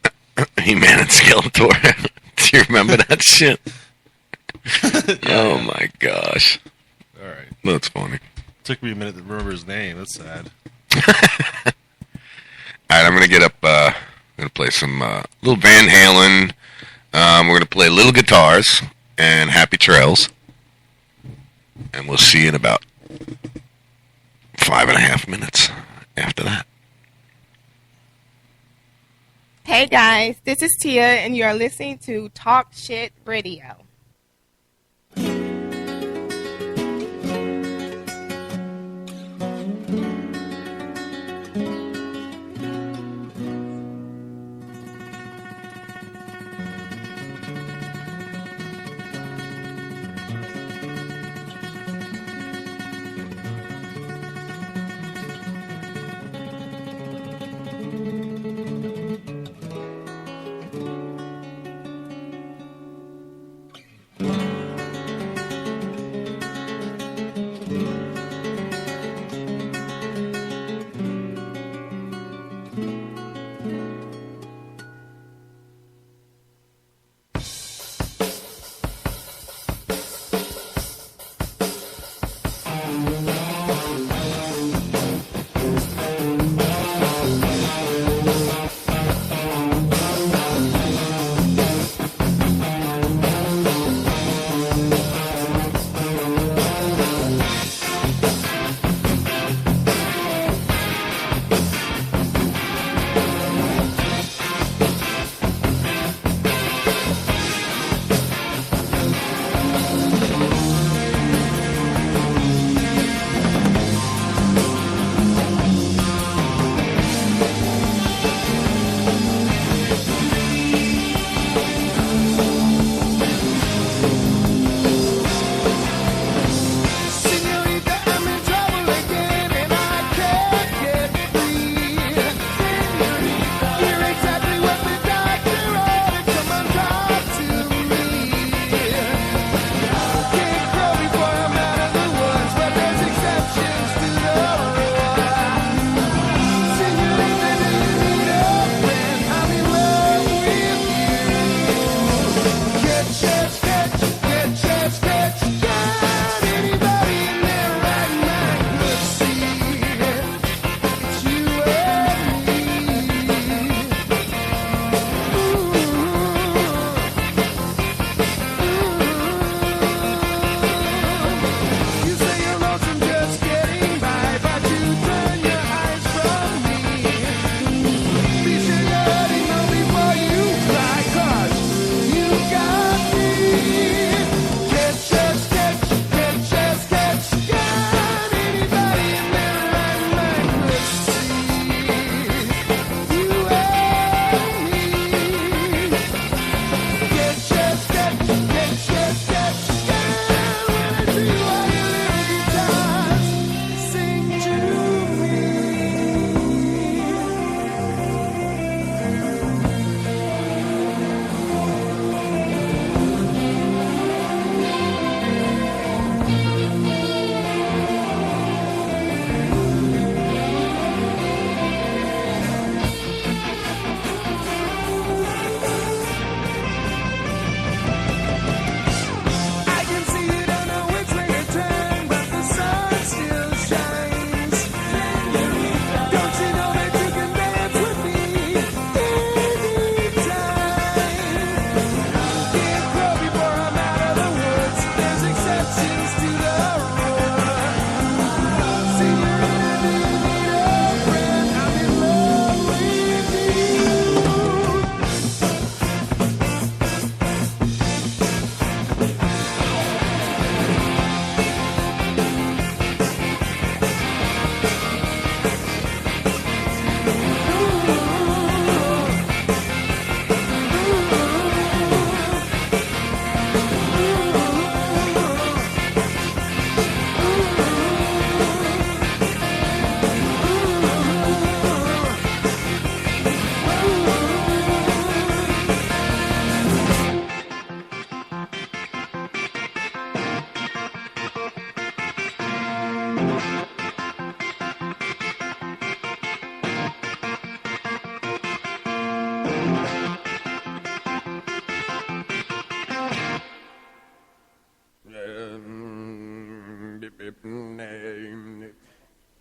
A: He-Man and Skeletor. Do you remember that shit? Oh my gosh.
C: All right.
A: That's funny.
C: Took me a minute to remember his name. That's sad.
A: All right, I'm gonna get up. I'm gonna play some little Van Halen. We're gonna play Little Guitars and Happy Trails, and we'll see you in about 5.5 minutes after that.
B: Hey guys, this is Tia, and you are listening to Talk Shit Radio.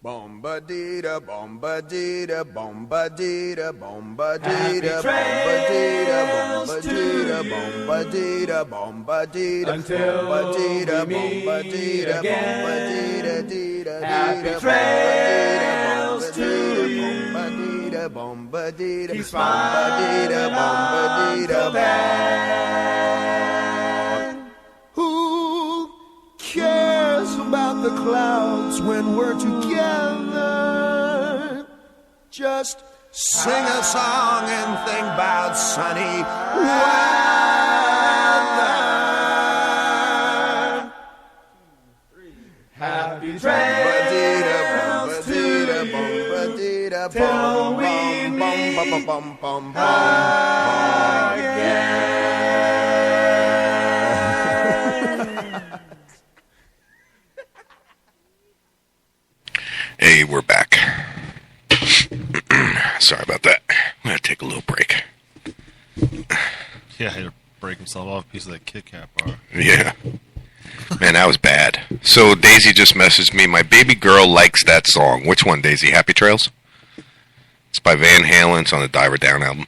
G: Bomba-dee-da, bomba-dee-da, bomba-dee-da, bomba-dee-da, bomba-dee-da, bomba-dee-da, bomba-dee-da, bomba-dee-da,
H: Until
G: bomba-dee-da,
H: we meet
G: bomba-dee-da,
H: again.
G: bomba-dee-da,
H: Happy trails to you.
G: bomba-dee-da, bomba-dee-da,
H: Keep smiling
G: bomba-dee-da,
H: until then.
G: Who cares about the clouds when we're together? Just sing a song and think about sunny weather.
H: Happy trails to you till we meet again.
A: Hey, we're back. Sorry about that. I'm going to take a little break.
C: Yeah, he had to break himself off a piece of that Kit Kat bar.
A: Yeah. Man, that was bad. So Daisy just messaged me, my baby girl likes that song. Which one, Daisy? Happy Trails? It's by Van Halen. It's on the Diver Down album.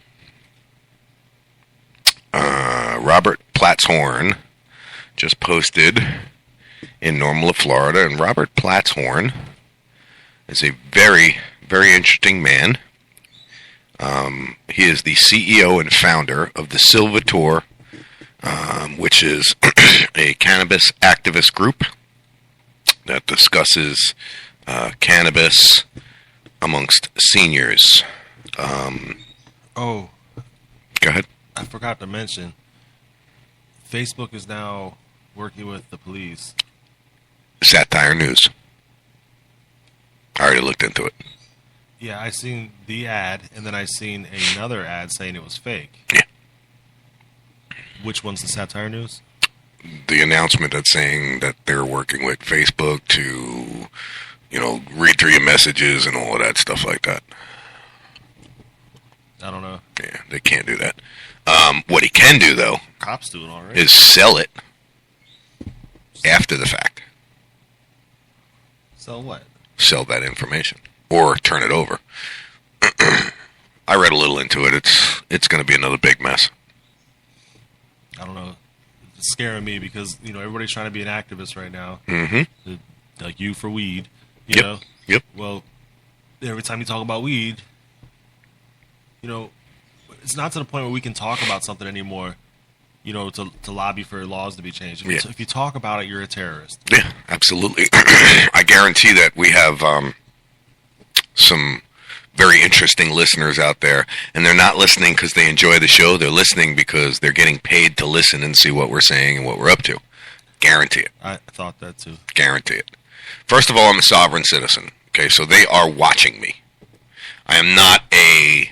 A: Robert Platshorn just posted in Normal, Florida. And Robert Platshorn is a very, very interesting man. He is the CEO and founder of the Silvator, which is a cannabis activist group that discusses cannabis amongst seniors.
C: Oh.
A: Go ahead.
C: I forgot to mention, Facebook is now working with the police.
A: Satire News. I already looked into it.
C: Yeah, I seen the ad, and then I seen another ad saying it was fake.
A: Yeah.
C: Which one's the Satire News?
A: The announcement that's saying that they're working with Facebook to, read through your messages and all of that stuff like that.
C: I don't know.
A: Yeah, they can't do that. What he can do, though,
C: Cops do it already.
A: is sell it after the fact.
C: Sell what?
A: Sell that information. Or turn it over. I read a little into it. It's going to be another big mess.
C: I don't know. It's scaring me because, everybody's trying to be an activist right now.
A: Mm-hmm.
C: Like you for weed. You know?
A: Yep.
C: Well, every time you talk about weed, it's not to the point where we can talk about something anymore, to lobby for laws to be changed. If you talk about it, you're a terrorist.
A: Yeah, absolutely. I guarantee that we have some very interesting listeners out there, and they're not listening because they enjoy the show. They're listening because they're getting paid to listen and see what we're saying and what we're up to. Guarantee it.
C: I thought that too.
A: Guarantee it. First of all, I'm a sovereign citizen. Okay, so they are watching me. I am not an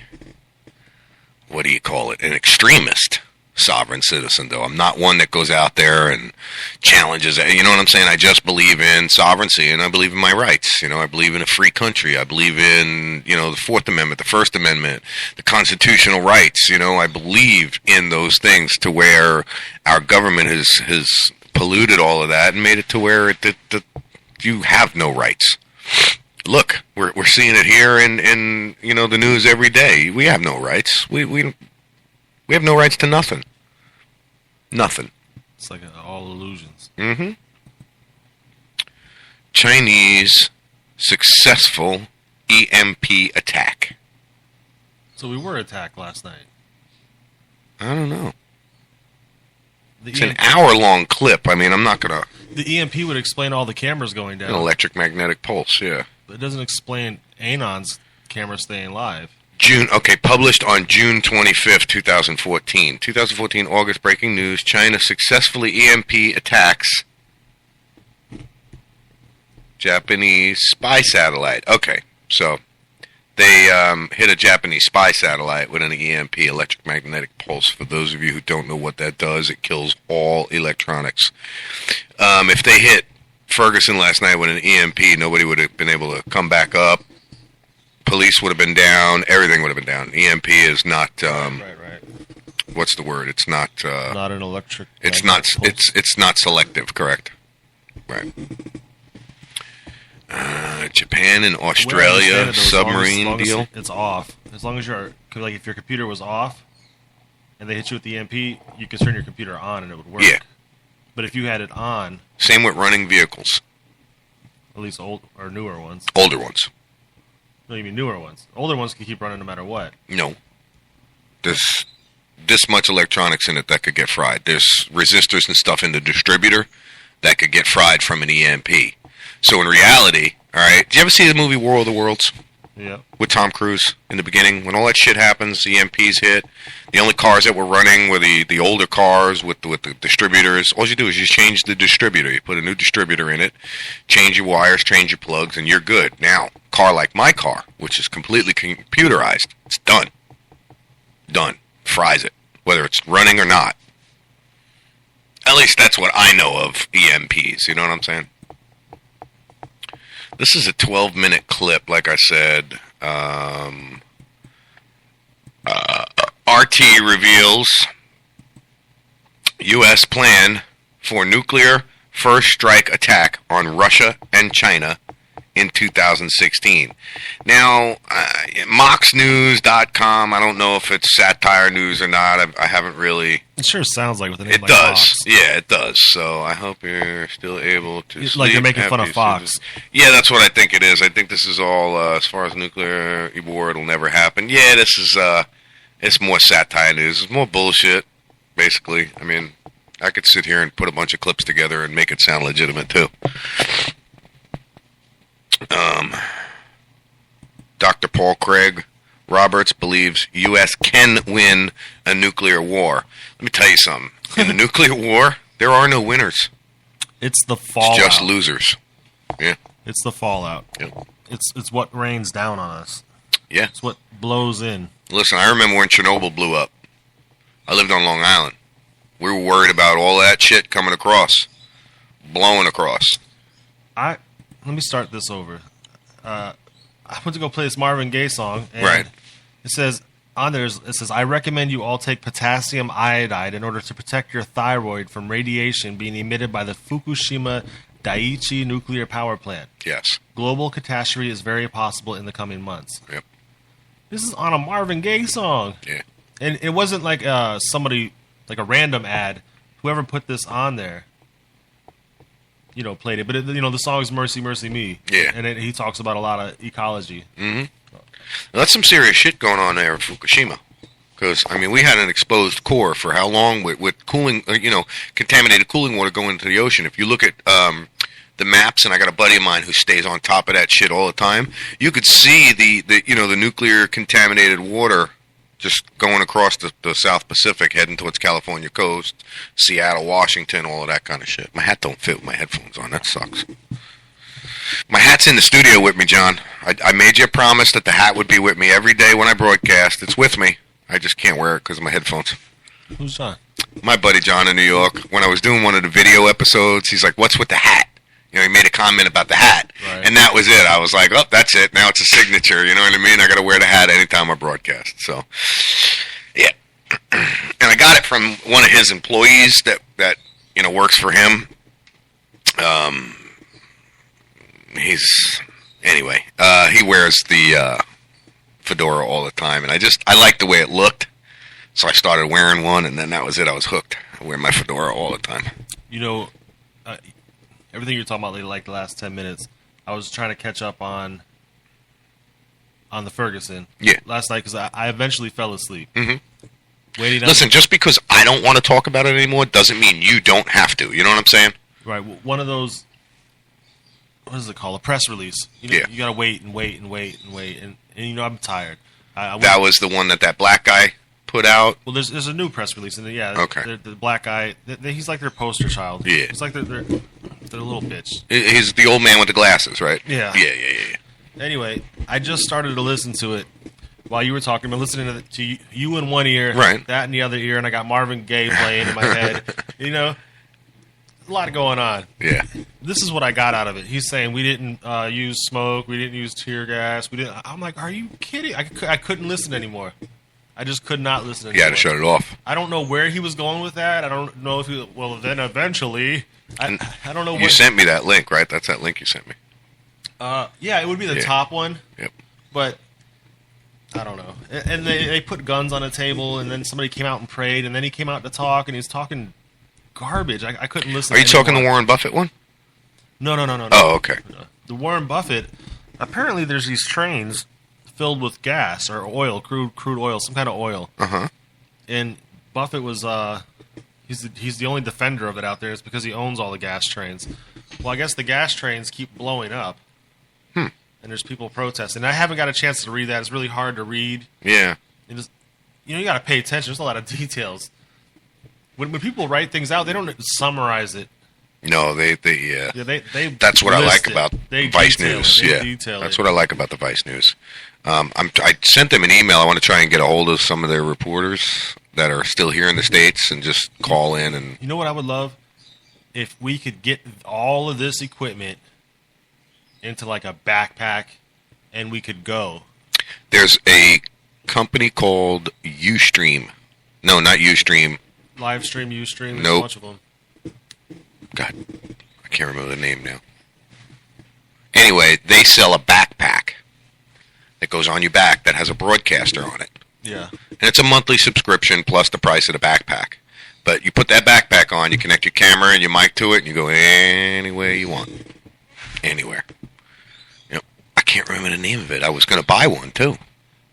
A: extremist sovereign citizen, though. I'm not one that goes out there and challenges it. You know what I'm saying? I just believe in sovereignty, and I believe in my rights. I believe in a free country. I believe in, the Fourth Amendment, the First Amendment, the constitutional rights. I believe in those things to where our government has polluted all of that and made it to where you have no rights. Look, we're seeing it here in the news every day. We have no rights. We have no rights to nothing. Nothing.
C: It's like all illusions.
A: Mm-hmm. Chinese successful EMP attack.
C: So we were attacked last night.
A: I don't know. It's an hour-long clip. I mean, I'm not going to...
C: The EMP would explain all the cameras going down.
A: An electric-magnetic pulse, yeah.
C: But it doesn't explain Anon's camera staying live.
A: Published on June 25th, 2014. 2014 August breaking news. China successfully EMP attacks Japanese spy satellite. Okay, so they hit a Japanese spy satellite with an EMP, electric-magnetic pulse. For those of you who don't know what that does, it kills all electronics. If they hit Ferguson last night with an EMP, nobody would have been able to come back up. Police would have been down. Everything would have been down. EMP is not.
C: Right.
A: What's the word? It's not.
C: Not an electric.
A: It's not. Pulse. It's not selective. Correct. Right. Japan and
C: The way I understand
A: Australia
C: it, though,
A: submarine
C: as long as
A: deal.
C: it's off. As long as if your computer was off and they hit you with the EMP, you could turn your computer on and it would work.
A: Yeah.
C: But if you had it on,
A: Same with running vehicles.
C: at least old or newer ones.
A: Older ones.
C: No, you mean newer ones. Older ones can keep running no matter what.
A: No. There's this much electronics in it that could get fried. There's resistors and stuff in the distributor that could get fried from an EMP. So in reality, all right, do you ever see the movie War of the Worlds?
C: Yeah.
A: With Tom Cruise in the beginning, when all that shit happens, the EMPs hit. The only cars that were running were the older cars with the distributors. All you do is you change the distributor. You put a new distributor in it, change your wires, change your plugs, and you're good. Now, car like my car, which is completely computerized, it's done. Done. Fries it, whether it's running or not. At least that's what I know of EMPs. You know what I'm saying? This is a 12-minute clip, like I said. RT reveals U.S. plan for nuclear first strike attack on Russia and China in 2016. Now, moxnews.com, I don't know if it's satire news or not. I haven't really...
C: It sure sounds like with a name
A: It
C: like
A: does.
C: Fox.
A: Yeah, it does. So I hope you're still able to
C: Like
A: sleep
C: they're making fun
A: after
C: of Fox.
A: Yeah, that's what I think it is. I think this is all, as far as nuclear war, it'll never happen. Yeah, this is, it's more satire news. It's more bullshit, basically. I mean, I could sit here and put a bunch of clips together and make it sound legitimate, too. Dr. Paul Craig Roberts believes U.S. can win a nuclear war. Let me tell you something. In the nuclear war, there are no winners.
C: It's the fallout.
A: It's just losers. Yeah.
C: It's the fallout.
A: Yeah.
C: It's what rains down on us.
A: Yeah.
C: It's what blows in.
A: Listen, I remember when Chernobyl blew up. I lived on Long Island. We were worried about all that shit coming across, blowing across.
C: Let me start this over. I went to go play this Marvin Gaye song, and
A: Right.
C: it says on there, it says, I recommend you all take potassium iodide in order to protect your thyroid from radiation being emitted by the Fukushima Daiichi nuclear power plant.
A: Yes.
C: Global catastrophe is very possible in the coming months.
A: Yep.
C: This is on a Marvin Gaye song.
A: Yeah.
C: And it wasn't like somebody, like a random ad. Whoever put this on there, played it. But, the song is Mercy, Mercy Me.
A: Yeah.
C: And he talks about a lot of ecology.
A: Mm-hmm. Now, that's some serious shit going on there in Fukushima. Because, we had an exposed core for how long with cooling, contaminated cooling water going into the ocean. If you look at the maps, and I got a buddy of mine who stays on top of that shit all the time, you could see the nuclear contaminated water just going across the South Pacific, heading towards California coast, Seattle, Washington, all of that kind of shit. My hat don't fit with my headphones on. That sucks. My hat's in the studio with me, John. I made you a promise that the hat would be with me every day when I broadcast. It's with me. I just can't wear it because of my headphones.
C: Who's John?
A: My buddy John in New York. When I was doing one of the video episodes, he's like, "What's with the hat?" He made a comment about the hat.
C: Right.
A: And that was it. I was like, oh, that's it. Now it's a signature. You know what I mean? I got to wear the hat anytime I broadcast. So, yeah. And I got it from one of his employees that works for him. He wears the fedora all the time. And I liked the way it looked. So I started wearing one, and then that was it. I was hooked. I wear my fedora all the time.
C: Everything you're talking about, like the last 10 minutes, I was trying to catch up on the Ferguson last night because I eventually fell asleep.
A: Mm-hmm. Listen, just because I don't want to talk about it anymore doesn't mean you don't have to. You know what I'm saying?
C: Right. One of those, what is it called? A press release. You got to wait and wait and wait and wait. And I'm tired.
A: That was the one that black guy put out?
C: Well, there's a new press release. And
A: okay.
C: The black guy, he's like their poster child.
A: Yeah.
C: It's like they're a little bitch.
A: He's the old man with the glasses, right?
C: Yeah.
A: Yeah.
C: Anyway, I just started to listen to it while you were talking. I'm listening to you in one ear,
A: right?
C: That in the other ear, and I got Marvin Gaye playing in my head. A lot going on.
A: Yeah.
C: This is what I got out of it. He's saying we didn't use smoke, we didn't use tear gas, we didn't. I'm like, are you kidding? I couldn't listen anymore. I just could not listen anymore.
A: You had to shut it off.
C: I don't know where he was going with that. I don't know if then eventually. I don't know.
A: You sent me that link, right? That's that link you sent me.
C: Yeah, it would be the
A: Yeah.
C: top one.
A: Yep.
C: But I don't know. And they put guns on a table, and then somebody came out and prayed, and then he came out to talk, and he was talking garbage. I couldn't listen.
A: Are you
C: to
A: talking the
C: anymore.
A: Warren Buffett one?
C: No.
A: Oh, okay.
C: The Warren Buffett. Apparently, there's these trains filled with gas or oil, crude oil, some kind of oil.
A: Uh-huh.
C: And Buffett was he's the only defender of it out there. It's because he owns all the gas trains. Well, I guess the gas trains keep blowing up. And there's people protesting. I haven't got a chance to read that. It's really hard to read.
A: Yeah.
C: It just, you got to pay attention. There's a lot of details. When people write things out, they don't summarize it.
A: No, they
C: Yeah, they
A: that's what I
C: list
A: like
C: it.
A: about
C: They
A: Vice
C: detail
A: News.
C: it. They
A: Yeah,
C: detail
A: that's
C: it.
A: what I like about the Vice News. I sent them an email. I want to try and get a hold of some of their reporters that are still here in the States and just call in and.
C: You know what I would love? If we could get all of this equipment into like a backpack and we could go.
A: There's a company called Ustream. No, not Ustream.
C: Livestream, Ustream, there's
A: Nope.
C: a bunch of them.
A: God, I can't remember the name now. Anyway, they sell a backpack that goes on your back that has a broadcaster on it.
C: Yeah.
A: And it's a monthly subscription plus the price of the backpack. But you put that backpack on, you connect your camera and your mic to it, and you go anywhere you want. Anywhere. I can't remember the name of it. I was going to buy one, too.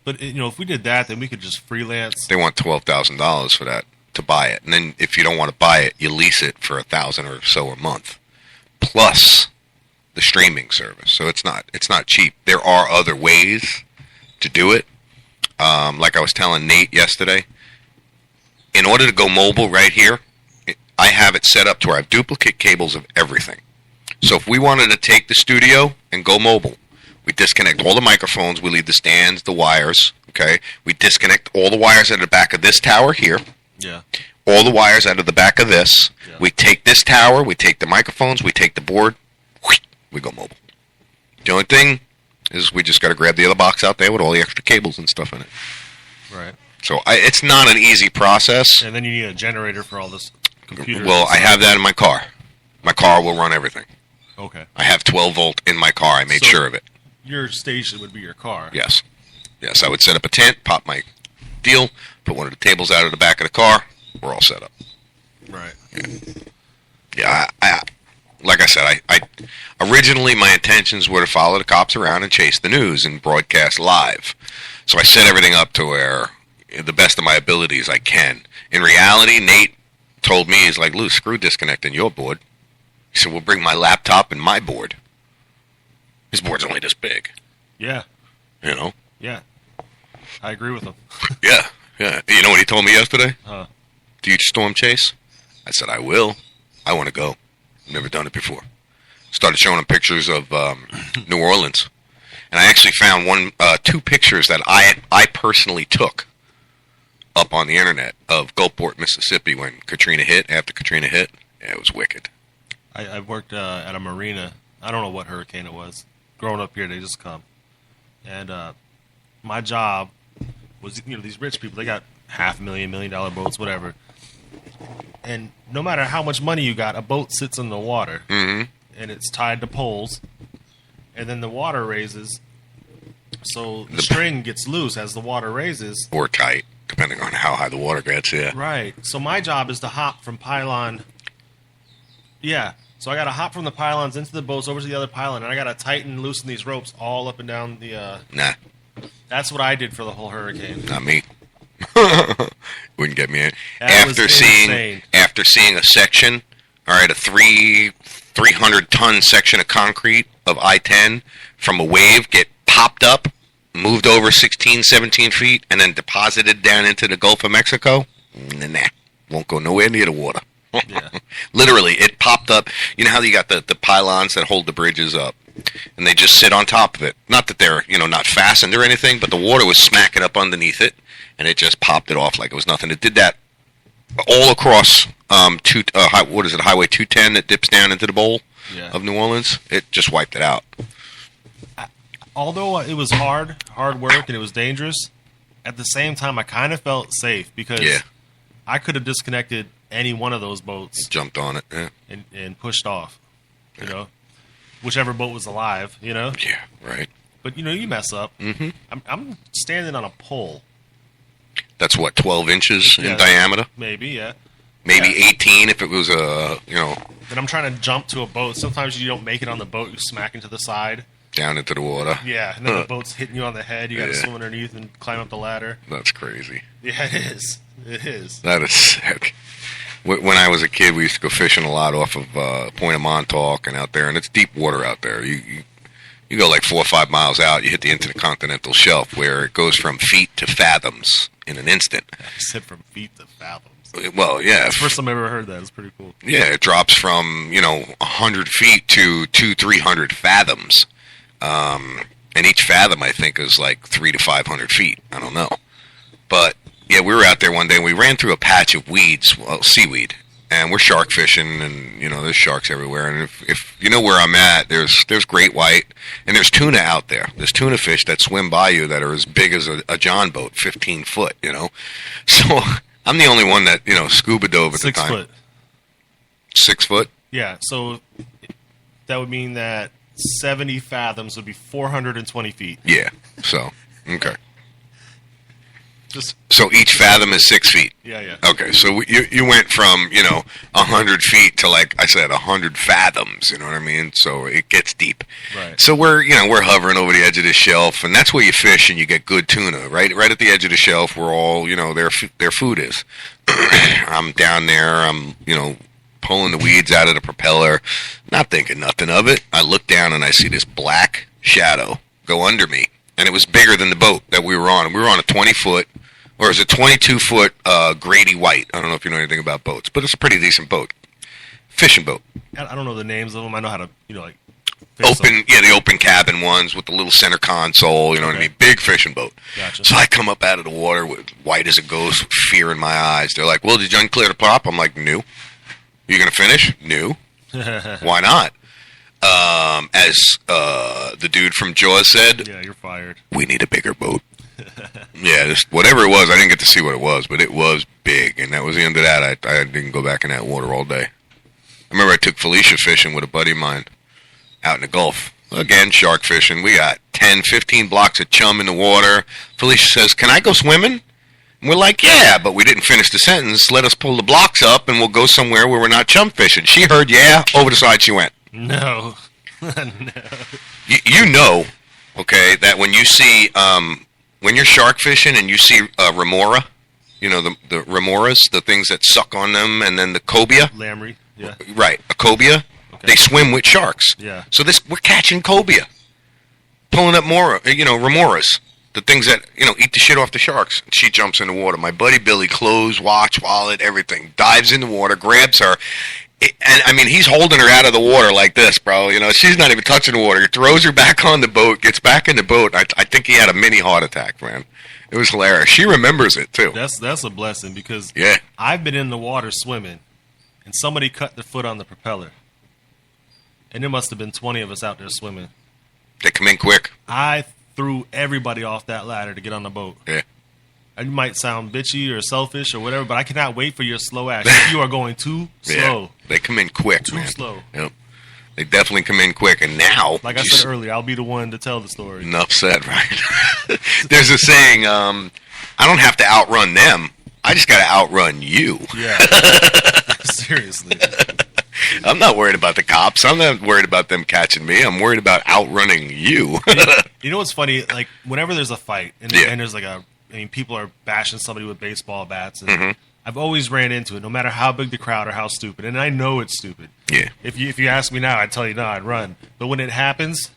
C: But, if we did that, then we could just freelance.
A: They want $12,000 for that, to buy it. And then if you don't want to buy it, you lease it for $1,000 or so a month. Plus the streaming service. So it's not cheap. There are other ways to do it. Like I was telling Nate yesterday, in order to go mobile right here, I have it set up to where I have duplicate cables of everything. So if we wanted to take the studio and go mobile, we disconnect all the microphones, we leave the stands, the wires, okay? We disconnect all the wires out of the back of this tower here.
C: Yeah.
A: All the wires out of the back of this. Yeah. We take this tower, we take the microphones, we take the board, we go mobile. The only thing is we just got to grab the other box out there with all the extra cables and stuff in it.
C: Right.
A: So it's not an easy process.
C: And then you need a generator for all this computer.
A: Well, I have that in my car. My car will run everything.
C: Okay.
A: I have 12 volt in my car. I made sure of it.
C: Your station would be your car.
A: Yes. Yes, I would set up a tent, pop my deal, put one of the tables out of the back of the car. We're all set up.
C: Right.
A: Yeah, like I said, I originally my intentions were to follow the cops around and chase the news and broadcast live. So I set everything up to where the best of my abilities I can. In reality, Nate told me, he's like, Lou, screw disconnecting your board. He said, we'll bring my laptop and my board. His board's only this big.
C: Yeah. Yeah. I agree with him.
A: Yeah. You know what he told me yesterday?
C: Huh.
A: Do you storm chase? I said, I will. I want to go. Never done it before. Started showing him pictures of New Orleans. And I actually found two pictures that I personally took up on the internet of Gulfport, Mississippi when Katrina hit, after Katrina hit. Yeah, it was wicked.
C: I worked at a marina. I don't know what hurricane it was. Growing up here, they just come. And my job was, these rich people, they got $500,000, $1 million boats, whatever. And no matter how much money you got, a boat sits in the water.
A: Mm-hmm.
C: And it's tied to poles. And then the water raises. So the string gets loose as the water raises.
A: Or tight, depending on how high the water gets, yeah.
C: Right. So my job is to hop from pylon. Yeah. So I got to hop from the pylons into the boats over to the other pylon, and I got to tighten and loosen these ropes all up and down the...
A: Nah.
C: That's what I did for the whole hurricane.
A: Not me. Wouldn't get me in.
C: That was insane.
A: After seeing a section, all right, a 300-ton section of concrete of I-10 from a wave get popped up, moved over 16, 17 feet, and then deposited down into the Gulf of Mexico, nah, won't go nowhere near the water.
C: Yeah.
A: Literally, it popped up. You know how you got the pylons that hold the bridges up, and they just sit on top of it. Not that they're not fastened or anything, but the water was smacking up underneath it, and it just popped it off like it was nothing. It did that all across Highway 210 that dips down into the bowl of New Orleans. It just wiped it out.
C: Although it was hard work, and it was dangerous, at the same time, I kind of felt safe because I could have disconnected any one of those boats,
A: jumped on it,
C: and pushed off. whichever boat was alive, you know?
A: Yeah, right.
C: But, you know, you mess up.
A: Mm-hmm.
C: I'm standing on a pole.
A: That's what, 12 inches
C: Yeah,
A: in diameter?
C: Maybe, yeah.
A: Maybe 18 if it was a, you know,
C: Then I'm trying to jump to a boat. Sometimes you don't make it on the boat. You smack into the side.
A: down into the water.
C: Yeah, and then the boat's hitting you on the head. You got to
A: Yeah.
C: swim underneath and climb up the ladder.
A: That's crazy.
C: Yeah, it is. It is.
A: That is sick. When I was a kid, we used to go fishing a lot off of Point of Montauk and out there, and it's deep water out there. You go like 4 or 5 miles out, you hit the intercontinental shelf where it goes from feet to fathoms in an instant.
C: You said from feet to fathoms.
A: Well, yeah.
C: That's the first time I ever heard that. It's pretty cool.
A: Yeah, it drops from, 100 feet to 200-300 fathoms. And each fathom, I think, is like 300 to 500 feet. I don't know. But, yeah, we were out there one day, and we ran through a patch of weeds, seaweed. And we're shark fishing, and, there's sharks everywhere. And if you know where I'm at, there's great white, and there's tuna out there. There's tuna fish that swim by you that are as big as a John boat, 15 foot, So I'm the only one that, scuba dove at the
C: 6
A: time.
C: foot.
A: 6 foot?
C: Yeah, so that would mean that 70 fathoms would be 420 feet.
A: Yeah, so, okay. So each fathom is 6 feet?
C: Yeah.
A: Okay, so you went from, 100 feet to, like I said, 100 fathoms, you know what I mean? So it gets deep.
C: Right.
A: So we're hovering over the edge of the shelf, and that's where you fish and you get good tuna, right? Right at the edge of the shelf where all, their food is. I'm down there, I'm, pulling the weeds out of the propeller, not thinking nothing of it. I look down and I see this black shadow go under me, and it was bigger than the boat that we were on. We were on a 20-foot, or is it 22-foot Grady White? I don't know if you know anything about boats, but it's a pretty decent boat. Fishing boat.
C: I don't know the names of them. I know how to,
A: The open cabin ones with the little center console, you know what I mean? Big fishing boat.
C: Gotcha.
A: So I come up out of the water with white as a ghost, with fear in my eyes. They're like, well, did you unclear the prop? I'm like, no. You going to finish? No. Why not? As the dude from Jaws said,
C: yeah, you're fired.
A: We need a bigger boat. Yeah, just whatever it was, I didn't get to see what it was, but it was big, and that was the end of that. I didn't go back in that water all day. I remember I took Felicia fishing with a buddy of mine out in the Gulf. Again, shark fishing. We got 10, 15 blocks of chum in the water. Felicia says, can I go swimming? And we're like, yeah, but we didn't finish the sentence. Let us pull the blocks up, and we'll go somewhere where we're not chum fishing. She heard, yeah, over the side she went.
C: No. No.
A: You know, okay, that when you see, when you're shark fishing and you see remora, the remoras, the things that suck on them, and then the cobia.
C: Lamprey, yeah.
A: Right, a cobia. Okay. They swim with sharks.
C: Yeah.
A: So we're catching cobia. Pulling up more, remoras. The things that, eat the shit off the sharks. She jumps in the water. My buddy Billy, clothes, watch, wallet, everything, dives in the water, grabs her. And, I mean, he's holding her out of the water like this, bro. She's not even touching the water. He throws her back on the boat, gets back in the boat. I think he had a mini heart attack, man. It was hilarious. She remembers it, too.
C: That's a blessing because
A: yeah.
C: I've been in the water swimming, and somebody cut their foot on the propeller. And there must have been 20 of us out there swimming.
A: They come in quick.
C: I threw everybody off that ladder to get on the boat.
A: Yeah.
C: And you might sound bitchy or selfish or whatever, but I cannot wait for your slow ass. You are going too slow.
A: Yeah, they come in quick,
C: Too
A: man.
C: slow.
A: Yep. They definitely come in quick, and now...
C: Like I said earlier, I'll be the one to tell the story.
A: Enough said, right? There's a saying, I don't have to outrun them. I just got to outrun you.
C: Yeah. Seriously.
A: I'm not worried about the cops. I'm not worried about them catching me. I'm worried about outrunning you.
C: You know what's funny? Like, whenever there's a fight, and there's like people are bashing somebody with baseball bats, and I've always ran into it, no matter how big the crowd or how stupid. And I know it's stupid.
A: Yeah.
C: If you ask me now, I'd tell you no, I'd run. But when it happens,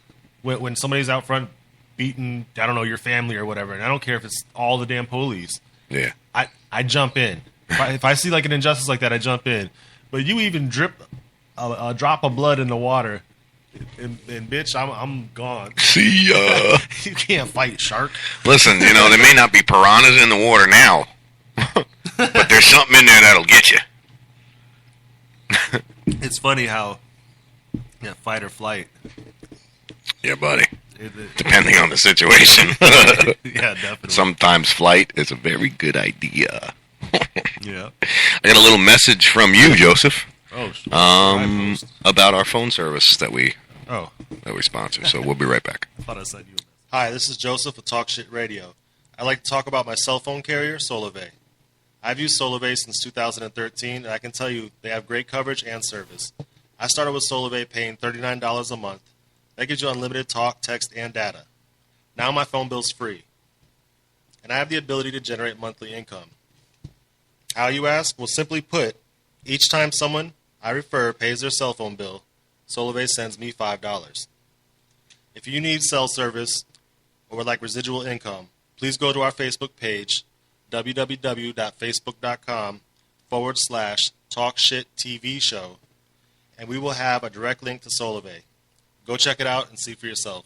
C: when somebody's out front beating, I don't know, your family or whatever, and I don't care if it's all the damn police.
A: Yeah.
C: I jump in. If I see like an injustice like that, I jump in. But you even drip a drop of blood in the water, and bitch, I'm gone.
A: See ya.
C: You can't fight shark.
A: Listen, there may not be piranhas in the water now, but there's something in there that'll get you.
C: It's funny how, fight or flight.
A: Yeah, buddy. Depending on the situation.
C: Yeah, definitely.
A: Sometimes flight is a very good idea.
C: Yeah.
A: I got a little message from you, Joseph.
C: Oh,
A: about our phone service that we
C: Oh.
A: that we sponsor. So we'll be right back.
C: I thought I said you. Hi, this is Joseph with Talk Shit Radio. I'd like to talk about my cell phone carrier, Solovay. I've used Solovay since 2013, and I can tell you they have great coverage and service. I started with Solovay paying $39 a month. That gives you unlimited talk, text, and data. Now my phone bill's free, and I have the ability to generate monthly income. How, you ask? Well, simply put, each time someone I refer pays their cell phone bill, Solovay sends me $5. If you need cell service or would like residual income, please go to our Facebook page, www.facebook.com/TalkShitTV show, and we will have a direct link to Solovay. Go check it out and see for yourself.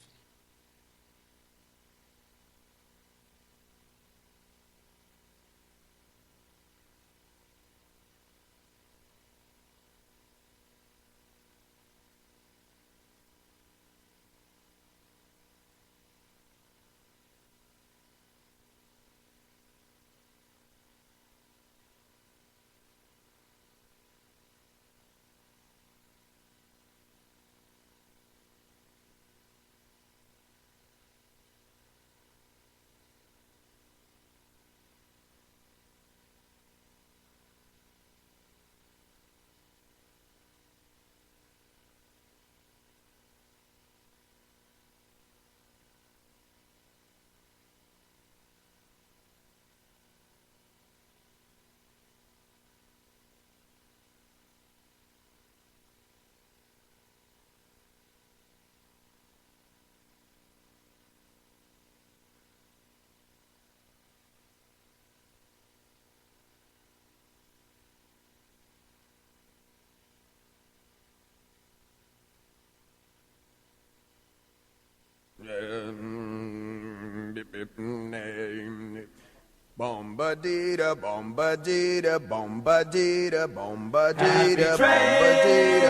G: Bombadita, bombadita, bombadita, bombadita, bombadita.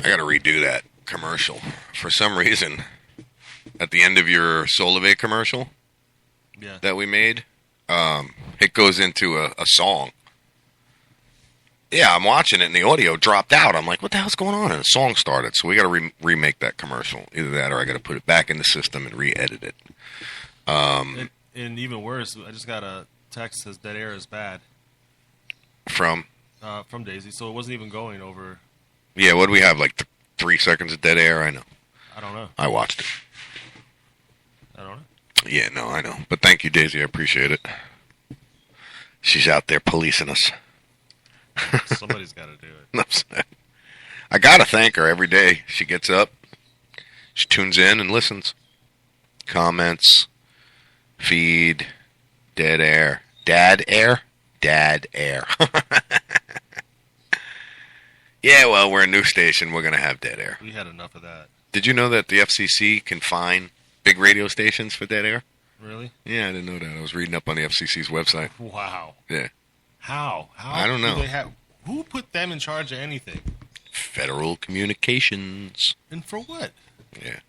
A: I got to redo that commercial. For some reason, at the end of your Solovay commercial that we made, it goes into a song. Yeah, I'm watching it and the audio dropped out. I'm like, what the hell's going on? And the song started. So we got to remake that commercial. Either that or I got to put it back in the system and re-edit it.
C: And even worse, I just got a text that says dead air is bad.
A: From
C: Daisy. So it wasn't even going over.
A: Yeah, what do we have? Like 3 seconds of dead air? I know.
C: I don't know.
A: I watched it.
C: I don't know.
A: Yeah, no, I know. But thank you, Daisy. I appreciate it. She's out there policing us.
C: Somebody's got to do it.
A: I got to thank her every day. She gets up. She tunes in and listens. Comments. Feed. Dead air. Dad air? Dad air. Yeah, well, we're a new station. We're going to have dead air.
C: We had enough of that.
A: Did you know that the FCC can fine big radio stations for dead air?
C: Really?
A: Yeah, I didn't know that. I was reading up on the FCC's website.
C: Wow.
A: Yeah.
C: How?
A: I don't know.
C: Who put them in charge of anything?
A: Federal Communications.
C: And for what?
A: Yeah.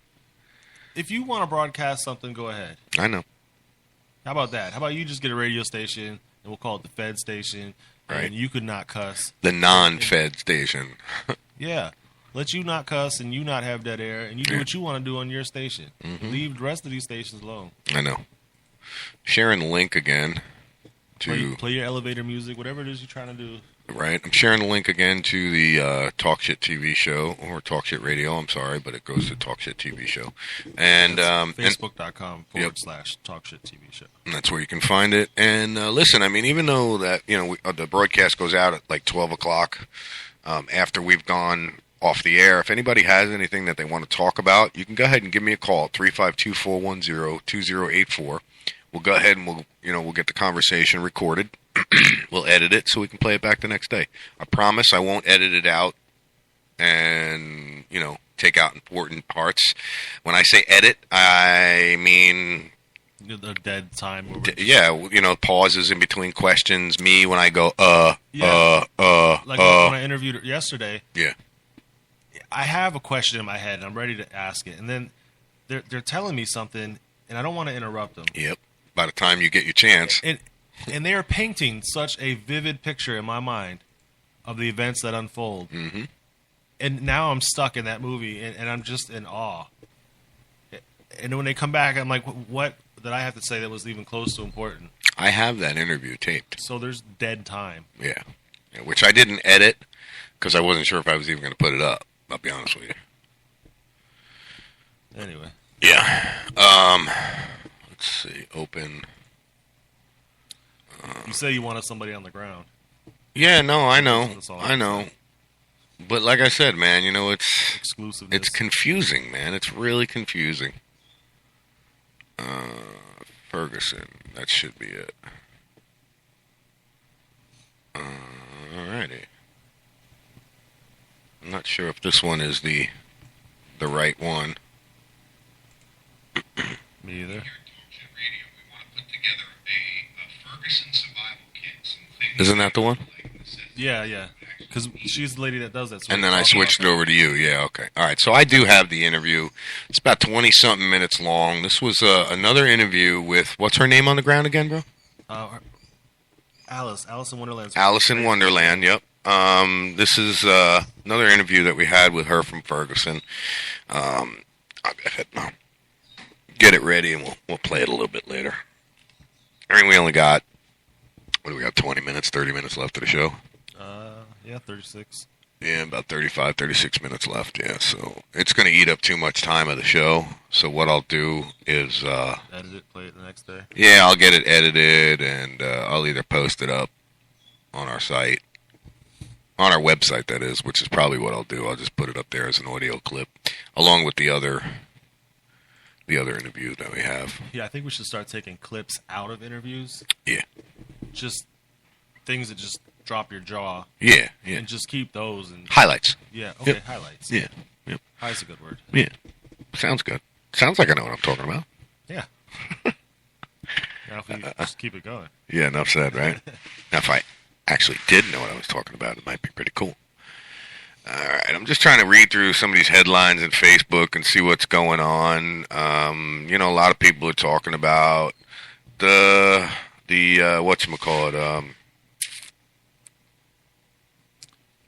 C: If you want to broadcast something, go ahead.
A: I know.
C: How about that? How about you just get a radio station, and we'll call it the Fed station,
A: right?
C: And you could not cuss.
A: The non-Fed station.
C: Yeah. Let you not cuss and you not have dead air, and you do what you want to do on your station.
A: Mm-hmm.
C: Leave the rest of these stations alone.
A: I know. Sharing the link again to
C: play your elevator music, whatever it is you're trying to do.
A: Right. I'm sharing the link again to the Talk Shit TV show, or Talk Shit Radio, I'm sorry, but it goes to Talk Shit TV show. And
C: Facebook.com/Talk Shit TV show.
A: And that's where you can find it. And listen, I mean, even though that, the broadcast goes out at like 12 o'clock after we've gone off the air, if anybody has anything that they want to talk about, you can go ahead and give me a call at 352-410-2084. We'll go ahead and we'll get the conversation recorded. We'll edit it so we can play it back the next day. I promise I won't edit it out and, take out important parts. When I say edit, I mean
C: The dead time. Where
A: Yeah, pauses in between questions. Me when I go,
C: when I interviewed her yesterday.
A: Yeah.
C: I have a question in my head, and I'm ready to ask it. And then they're telling me something, and I don't want to interrupt them.
A: Yep. By the time you get your chance.
C: And they are painting such a vivid picture in my mind of the events that unfold.
A: Mm-hmm.
C: And now I'm stuck in that movie, and I'm just in awe. And when they come back, I'm like, what did I have to say that was even close to important?
A: I have that interview taped.
C: So there's dead time.
A: Yeah, which I didn't edit because I wasn't sure if I was even going to put it up. I'll be honest with you.
C: Anyway.
A: Yeah. Let's see. Open.
C: You say you wanted somebody on the ground.
A: Yeah, no, I know. But like I said, man, it's
C: exclusiveness.
A: It's confusing, man. It's really confusing. Ferguson. That should be it. Alrighty. I'm not sure if this one is the right one.
C: Me either.
A: Isn't that the one?
C: Yeah. Because she's the lady that does that. So
A: and then I switched it over to you. Yeah, okay. All right, so I do have the interview. It's about 20-something minutes long. This was another interview with, what's her name on the ground again, bro?
C: Alice in Wonderland.
A: Alice in Wonderland, yep. This is another interview that we had with her from Ferguson. I'll go ahead now. Get it ready, and we'll play it a little bit later. I mean, we only got, 20 minutes, 30 minutes left of the show?
C: Yeah, 36.
A: Yeah, about 35, 36 minutes left, yeah. So it's going to eat up too much time of the show. So what I'll do is...
C: edit it, play it the next day?
A: Yeah, I'll get it edited, and I'll either post it up on our site, on our website, that is, which is probably what I'll do. I'll just put it up there as an audio clip, along with the other interview that we have.
C: Yeah, I think we should start taking clips out of interviews.
A: Yeah.
C: Just things that just drop your jaw.
A: Yeah.
C: And just keep those. And
A: highlights.
C: Yeah, okay,
A: Yep.
C: Highlights.
A: Yeah. Yep.
C: Highlight's a good word.
A: Yeah. Sounds good. Sounds like I know what I'm talking about.
C: Yeah. Now if we just keep it going.
A: Yeah, enough said, right? Now, if I actually did know what I was talking about, it might be pretty cool. All right, I'm just trying to read through some of these headlines in Facebook and see what's going on. A lot of people are talking about the whatchamacallit,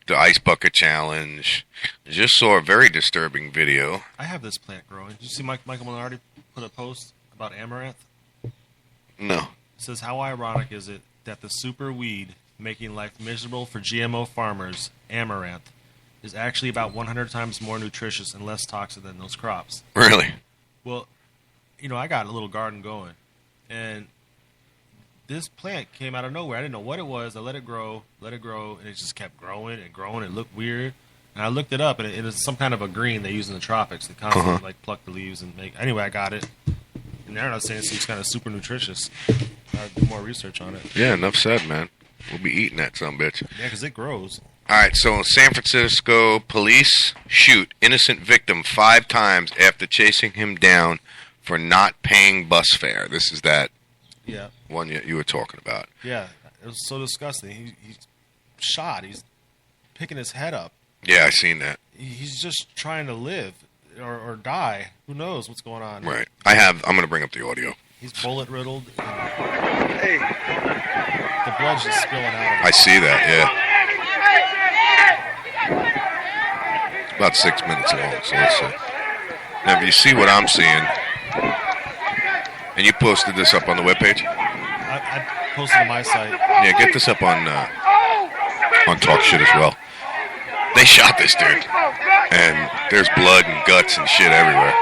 A: the ice bucket challenge. Just saw a very disturbing video.
C: I have this plant growing. Did you see Michael Minardi put a post about amaranth?
A: No.
C: It says, how ironic is it that the super weed making life miserable for GMO farmers, amaranth, is actually about 100 times more nutritious and less toxic than those crops.
A: Really?
C: Well, I got a little garden going, and this plant came out of nowhere. I didn't know what it was. I let it grow, and it just kept growing and growing. It looked weird, and I looked it up, and it is some kind of a green they use in the tropics. They constantly pluck the leaves and make. Anyway, I got it, and they're not saying it's kind of super nutritious. I'll do more research on it.
A: Yeah, enough said, man. We'll be eating that sumbitch.
C: Yeah, because it grows.
A: All right, so in San Francisco, police shoot innocent victim 5 times after chasing him down for not paying bus fare. This is that one you were talking about.
C: Yeah, it was so disgusting. He's shot. He's picking his head up.
A: Yeah, I seen that.
C: He's just trying to live or die. Who knows what's going on?
A: Right. I'm going to bring up the audio.
C: He's bullet riddled. Hey. The blood's just spilling out of him.
A: I see that, yeah. About 6 minutes long, so let's see. Now, if you see what I'm seeing, and you posted this up on the webpage?
C: I posted on my site.
A: Yeah, get this up on Talk Shit as well. They shot this dude, and there's blood and guts and shit everywhere.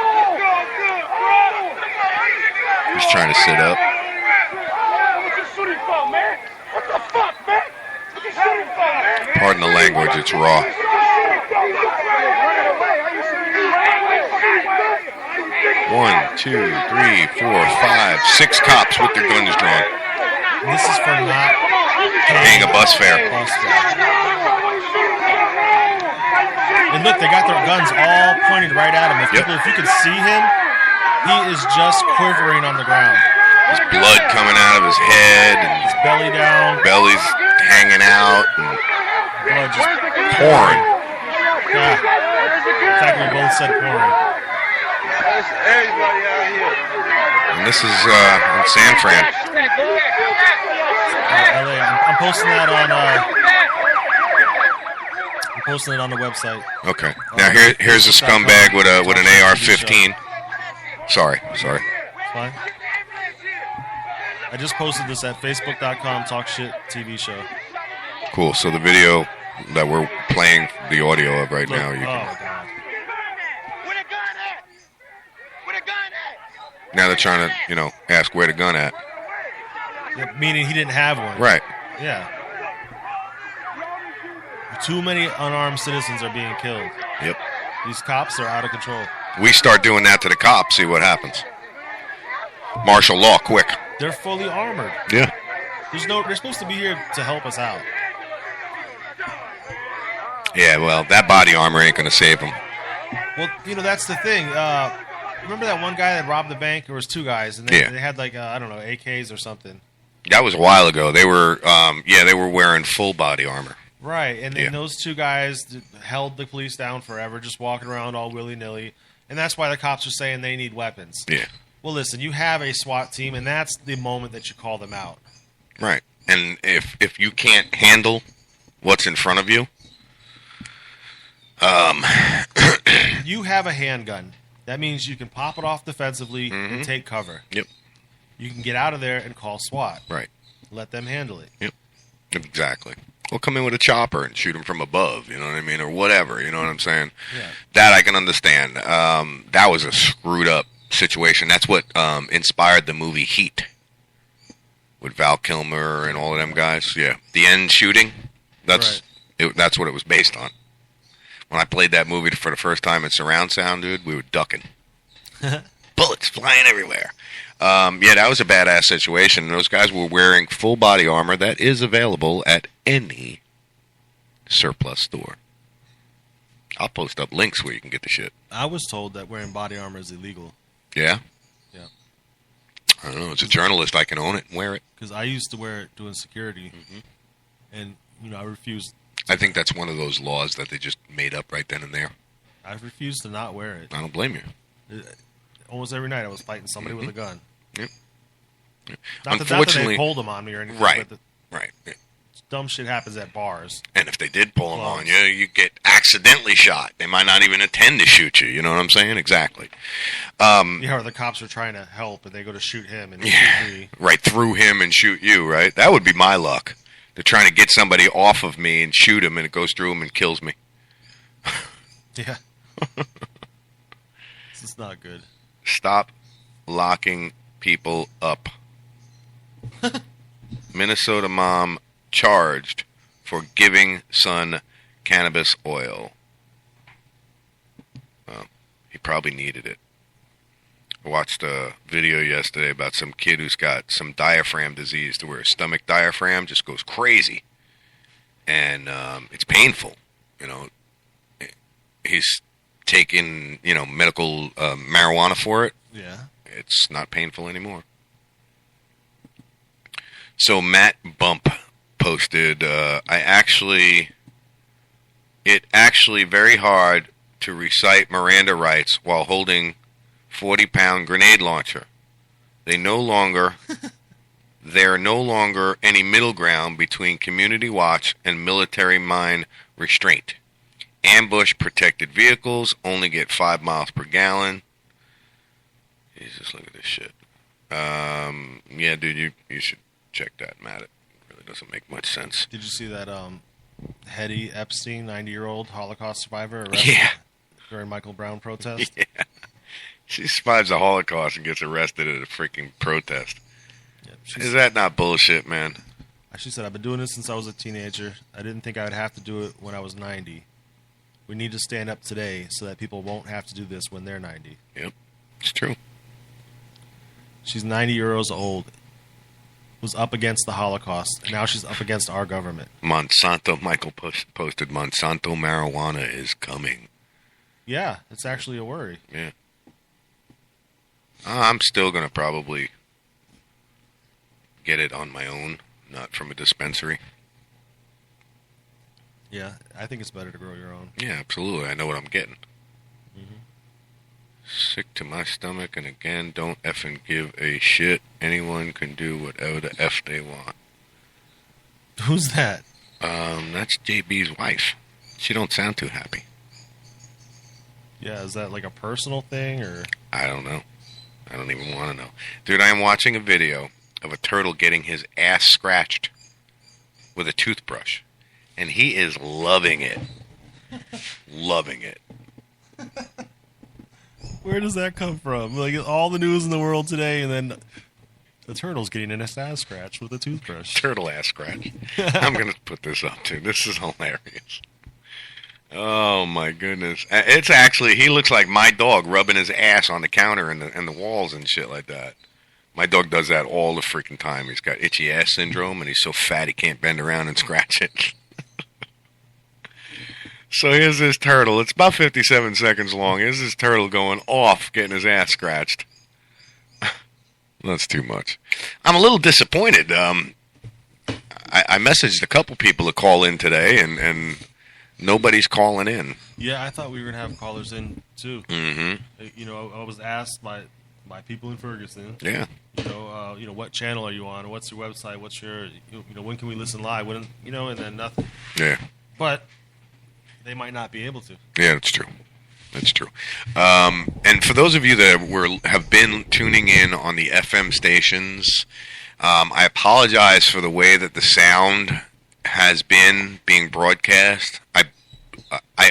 A: He's trying to sit up. Pardon the language, it's raw. 1, 2, 3, 4, 5, 6 cops with their guns drawn.
C: This is for not
A: paying a bus fare.
C: And look, they got their guns all pointed right at him. If you could see him, he is just quivering on the ground.
A: There's blood coming out of his head, and
C: his belly down,
A: belly's hanging out, and
C: blood just
A: pouring.
C: Yeah. In fact, we both said pouring.
H: Everybody out here.
A: And this is in San Fran.
C: LA. I'm posting that on. I'm posting it on the website.
A: Okay. Now here's a scumbag with an AR-15. Sorry.
C: Fine. I just posted this at Facebook.com Talk Shit TV show.
A: Cool. So the video that we're playing the audio of right now, you can.
C: God.
A: Now they're trying to, ask where the gun at.
C: Yeah, meaning he didn't have one.
A: Right.
C: Yeah. Too many unarmed citizens are being killed.
A: Yep.
C: These cops are out of control.
A: We start doing that to the cops, see what happens. Martial law, quick.
C: They're fully armored.
A: Yeah.
C: They're supposed to be here to help us out.
A: Yeah, well, that body armor ain't going to save them.
C: Well, that's the thing. Remember that one guy that robbed the bank? There was two guys, and they had I don't know, AKs or something.
A: That was a while ago. They were, they were wearing full body armor.
C: Right, and then those two guys held the police down forever, just walking around all willy-nilly, and that's why the cops are saying they need weapons.
A: Yeah.
C: Well, listen, you have a SWAT team, and that's the moment that you call them out.
A: Right, and if you can't handle what's in front of you,
C: you have a handgun. That means you can pop it off defensively and take cover.
A: Yep.
C: You can get out of there and call SWAT.
A: Right.
C: Let them handle it.
A: Yep. Exactly. We'll come in with a chopper and shoot them from above, you know what I mean, or whatever, you know what I'm saying?
C: Yeah.
A: That I can understand. That was a screwed up situation. That's what inspired the movie Heat with Val Kilmer and all of them guys. Yeah. The end shooting, that's what it was based on. When I played that movie for the first time in surround sound, dude, we were ducking. Bullets flying everywhere. That was a badass situation. Those guys were wearing full body armor that is available at any surplus store. I'll post up links where you can get the shit.
C: I was told that wearing body armor is illegal.
A: Yeah?
C: Yeah.
A: I don't know. As a journalist, I can own it and wear it.
C: Because I used to wear it doing security. And, I refused.
A: I think that's one of those laws that they just made up right then and there.
C: I refused to not wear it.
A: I don't blame you.
C: Almost every night I was fighting somebody with a gun.
A: Yep.
C: Not that they pulled them on me or anything.
A: Right.
C: But
A: Right.
C: dumb shit happens at bars.
A: And if they did pull them on you, you get accidentally shot. They might not even intend to shoot you. You know what I'm saying? Exactly.
C: Or the cops are trying to help and they go to shoot him and shoot me.
A: Right through him and shoot you, right? That would be my luck. They're trying to get somebody off of me and shoot him, and it goes through him and kills me.
C: Yeah. This is not good.
A: Stop locking people up. Minnesota mom charged for giving son cannabis oil. Well, he probably needed it. I watched a video yesterday about some kid who's got some diaphragm disease to where his stomach diaphragm just goes crazy. And it's painful. He's taking, medical marijuana for it.
C: Yeah.
A: It's not painful anymore. So Matt Bump posted, it actually very hard to recite Miranda rights while holding 40-pound grenade launcher. They're no longer any middle ground between community watch and military mine restraint. Ambush protected vehicles only get 5 miles per gallon. Jesus, look at this shit. Yeah, dude, you should check that, Matt. It really doesn't make much sense.
C: Did you see that Hetty Epstein, 90-year-old Holocaust survivor, arrested during Michael Brown protest?
A: Yeah. She survives the Holocaust and gets arrested at a freaking protest. Yep, is that not bullshit, man?
C: She said, I've been doing this since I was a teenager. I didn't think I would have to do it when I was 90. We need to stand up today so that people won't have to do this when they're 90.
A: Yep, it's true.
C: She's 90 years old, was up against the Holocaust, and now she's up against our government.
A: Monsanto, Michael posted, Monsanto marijuana is coming.
C: Yeah, it's actually a worry.
A: Yeah. I'm still going to probably get it on my own, not from a dispensary.
C: Yeah, I think it's better to grow your own.
A: Yeah, absolutely. I know what I'm getting. Sick to my stomach, and again, don't effing give a shit. Anyone can do whatever the F they want.
C: Who's that?
A: That's JB's wife. She don't sound too happy.
C: Yeah, is that like a personal thing, or?
A: I don't know. I don't even want to know. Dude, I am watching a video of a turtle getting his ass scratched with a toothbrush. And he is loving it. Loving it.
C: Where does that come from? Like, all the news in the world today, and then the turtle's getting an ass scratch with a toothbrush.
A: Turtle ass scratch. I'm going to put this up, too. This is hilarious. Oh, my goodness. It's actually, he looks like my dog rubbing his ass on the counter and the walls and shit like that. My dog does that all the freaking time. He's got itchy ass syndrome, and he's so fat he can't bend around and scratch it. So here's this turtle. It's about 57 seconds long. Here's this turtle going off, getting his ass scratched. That's too much. I'm a little disappointed. I messaged a couple people to call in today, and nobody's calling in.
C: Yeah, I thought we were going to have callers in, too.
A: Mm-hmm.
C: You know, I was asked by people in Ferguson.
A: Yeah.
C: You know, what channel are you on? What's your website? What's your, when can we listen live? When, and then nothing.
A: Yeah.
C: But they might not be able to.
A: Yeah, that's true. That's true. And for those of you that have been tuning in on the FM stations, I apologize for the way that the sound has been being broadcast. I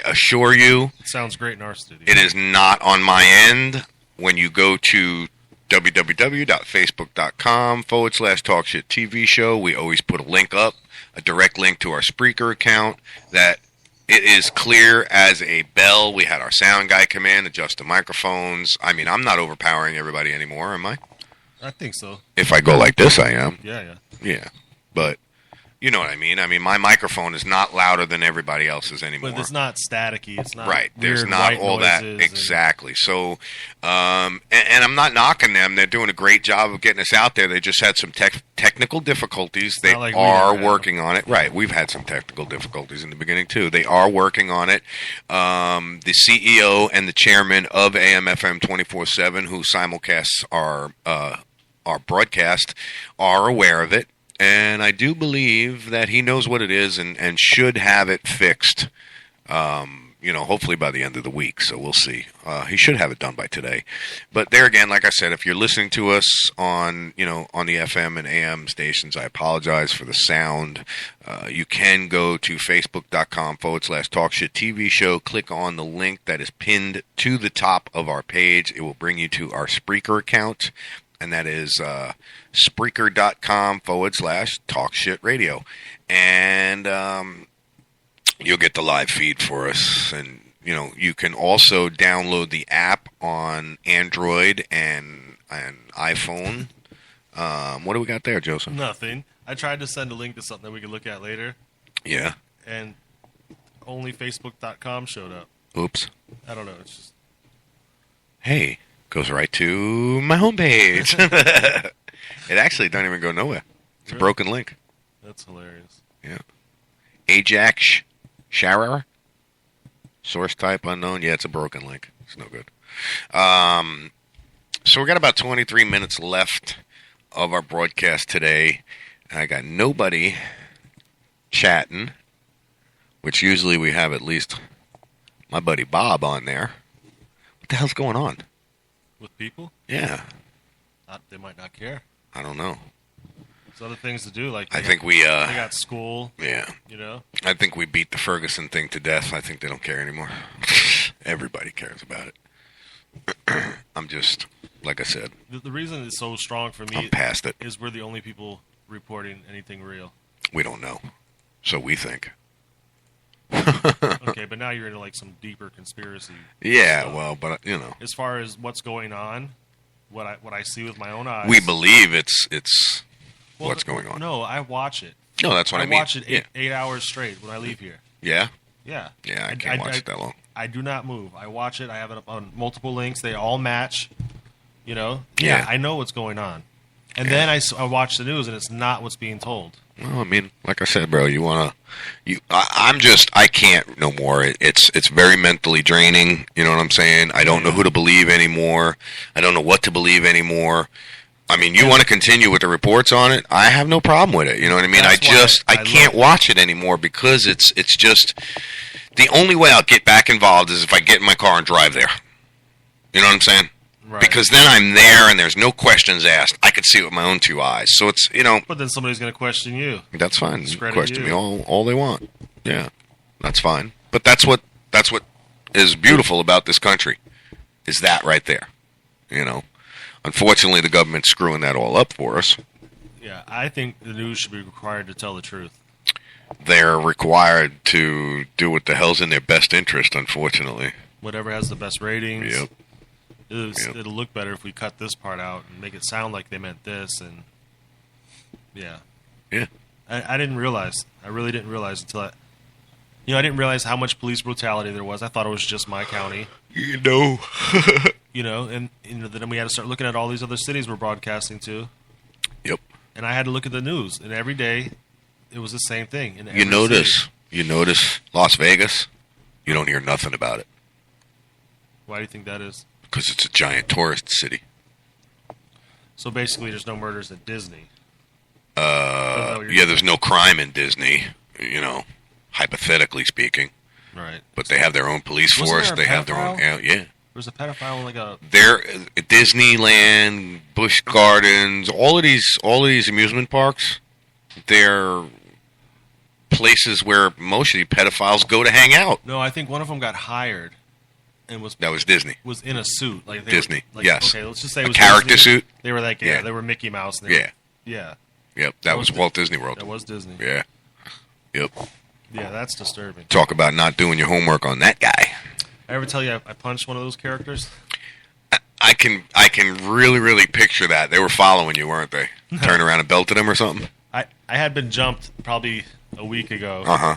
A: assure you,
C: it sounds great in our studio.
A: It is not on my end. When you go to www.facebook.com/TalkShitTV show, we always put a link up, a direct link to our Spreaker account that it is clear as a bell. We had our sound guy come in, adjust the microphones. I mean, I'm not overpowering everybody anymore, am I?
C: I think so.
A: If I go like this, I am.
C: Yeah.
A: Yeah, but you know what I mean. I mean, my microphone is not louder than everybody else's anymore.
C: But it's not staticky. It's not
A: right. There's
C: weird
A: not
C: white
A: all that exactly. So, and I'm not knocking them. They're doing a great job of getting us out there. They just had some technical difficulties. They
C: like
A: are working on it. Right. We've had some technical difficulties in the beginning too. They are working on it. The CEO and the chairman of AM/FM 24/7, who simulcasts our broadcast, are aware of it. And I do believe that he knows what it is and should have it fixed, hopefully by the end of the week. So we'll see. He should have it done by today. But there again, like I said, if you're listening to us on the FM and AM stations, I apologize for the sound. You can go to facebook.com/TalkShitTV show. Click on the link that is pinned to the top of our page. It will bring you to our Spreaker account. And that is Spreaker.com/TalkShitRadio. And you'll get the live feed for us. And, you can also download the app on Android and iPhone. What do we got there, Joseph?
C: Nothing. I tried to send a link to something that we could look at later.
A: Yeah.
C: And only Facebook.com showed up.
A: Oops.
C: I don't know. It's just...
A: Hey. Goes right to my homepage. It actually don't even go nowhere. It's a broken link.
C: That's hilarious.
A: Yeah. Ajax Sharer. Source type unknown. Yeah, it's a broken link. It's no good. So we got about 23 minutes left of our broadcast today. I got nobody chatting, which usually we have at least my buddy Bob on there. What the hell's going on?
C: With people?
A: Yeah.
C: They might not care.
A: I don't know.
C: There's other things to do. Like
A: I think we
C: they got school.
A: Yeah.
C: I
A: think we beat the Ferguson thing to death. I think they don't care anymore. Everybody cares about it. I'm just, like I said.
C: The reason it's so strong for me
A: I'm past it.
C: Is we're the only people reporting anything real.
A: We don't know. So we think.
C: Okay, but now you're into like some deeper conspiracy.
A: Yeah,
C: stuff.
A: well, but
C: as far as what's going on, what I see with my own eyes,
A: we believe it's what's going on.
C: No, I watch it.
A: No, that's what I mean.
C: I watch it 8 hours straight when I leave here.
A: Yeah.
C: Yeah.
A: Yeah, I can't watch it that long.
C: I do not move. I watch it. I have it up on multiple links. They all match.
A: Yeah.
C: I know what's going on. And then I watch the news, and it's not what's being told.
A: Well, I mean, like I said, bro, I can't no more. It's very mentally draining. You know what I'm saying? I don't know who to believe anymore. I don't know what to believe anymore. I mean, you want to continue with the reports on it? I have no problem with it. You know what I mean? I can't watch it anymore because it's just the only way I'll get back involved is if I get in my car and drive there. You know what I'm saying?
C: Right.
A: Because then I'm there and there's no questions asked. I could see it with my own two eyes. So it's,
C: But then somebody's going to question you.
A: That's fine.
C: Discredit
A: Question
C: you.
A: me all they want. Yeah, that's fine. But that's what is beautiful about this country, is that right there. Unfortunately, the government's screwing that all up for us.
C: Yeah, I think the news should be required to tell the truth.
A: They're required to do what the hell's in their best interest, unfortunately.
C: Whatever has the best ratings.
A: Yep.
C: It'll look better if we cut this part out and make it sound like they meant this. And yeah. I didn't realize. I really didn't realize until I didn't realize how much police brutality there was. I thought it was just my county.
A: And
C: then we had to start looking at all these other cities we're broadcasting to.
A: Yep.
C: And I had to look at the news, and every day it was the same thing. In every
A: You notice Las Vegas, you don't hear nothing about it.
C: Why do you think that is?
A: Because it's a giant tourist city.
C: So basically, there's no murders at Disney.
A: There's no crime in Disney, hypothetically speaking.
C: Right.
A: But they have their own police force. They have their own. Yeah.
C: There's a pedophile like a.
A: Disneyland, Busch Gardens, all of these amusement parks. They're places where most of the pedophiles go to hang out.
C: No, I think one of them got hired. And
A: that was Disney.
C: Was in a suit, like
A: Disney. Yes.
C: Okay, let's just say it was
A: a character
C: Disney.
A: suit.
C: They were like, they were Mickey Mouse.
A: Yeah.
C: Yep.
A: That was Walt Disney World.
C: That was Disney.
A: Yeah. Yep.
C: Yeah, that's disturbing.
A: Talk about not doing your homework on that guy.
C: I ever tell you I punched one of those characters?
A: I can really, really picture that. They were following you, weren't they? Turn around and belted him or something?
C: I had been jumped probably a week ago.
A: Uh-huh.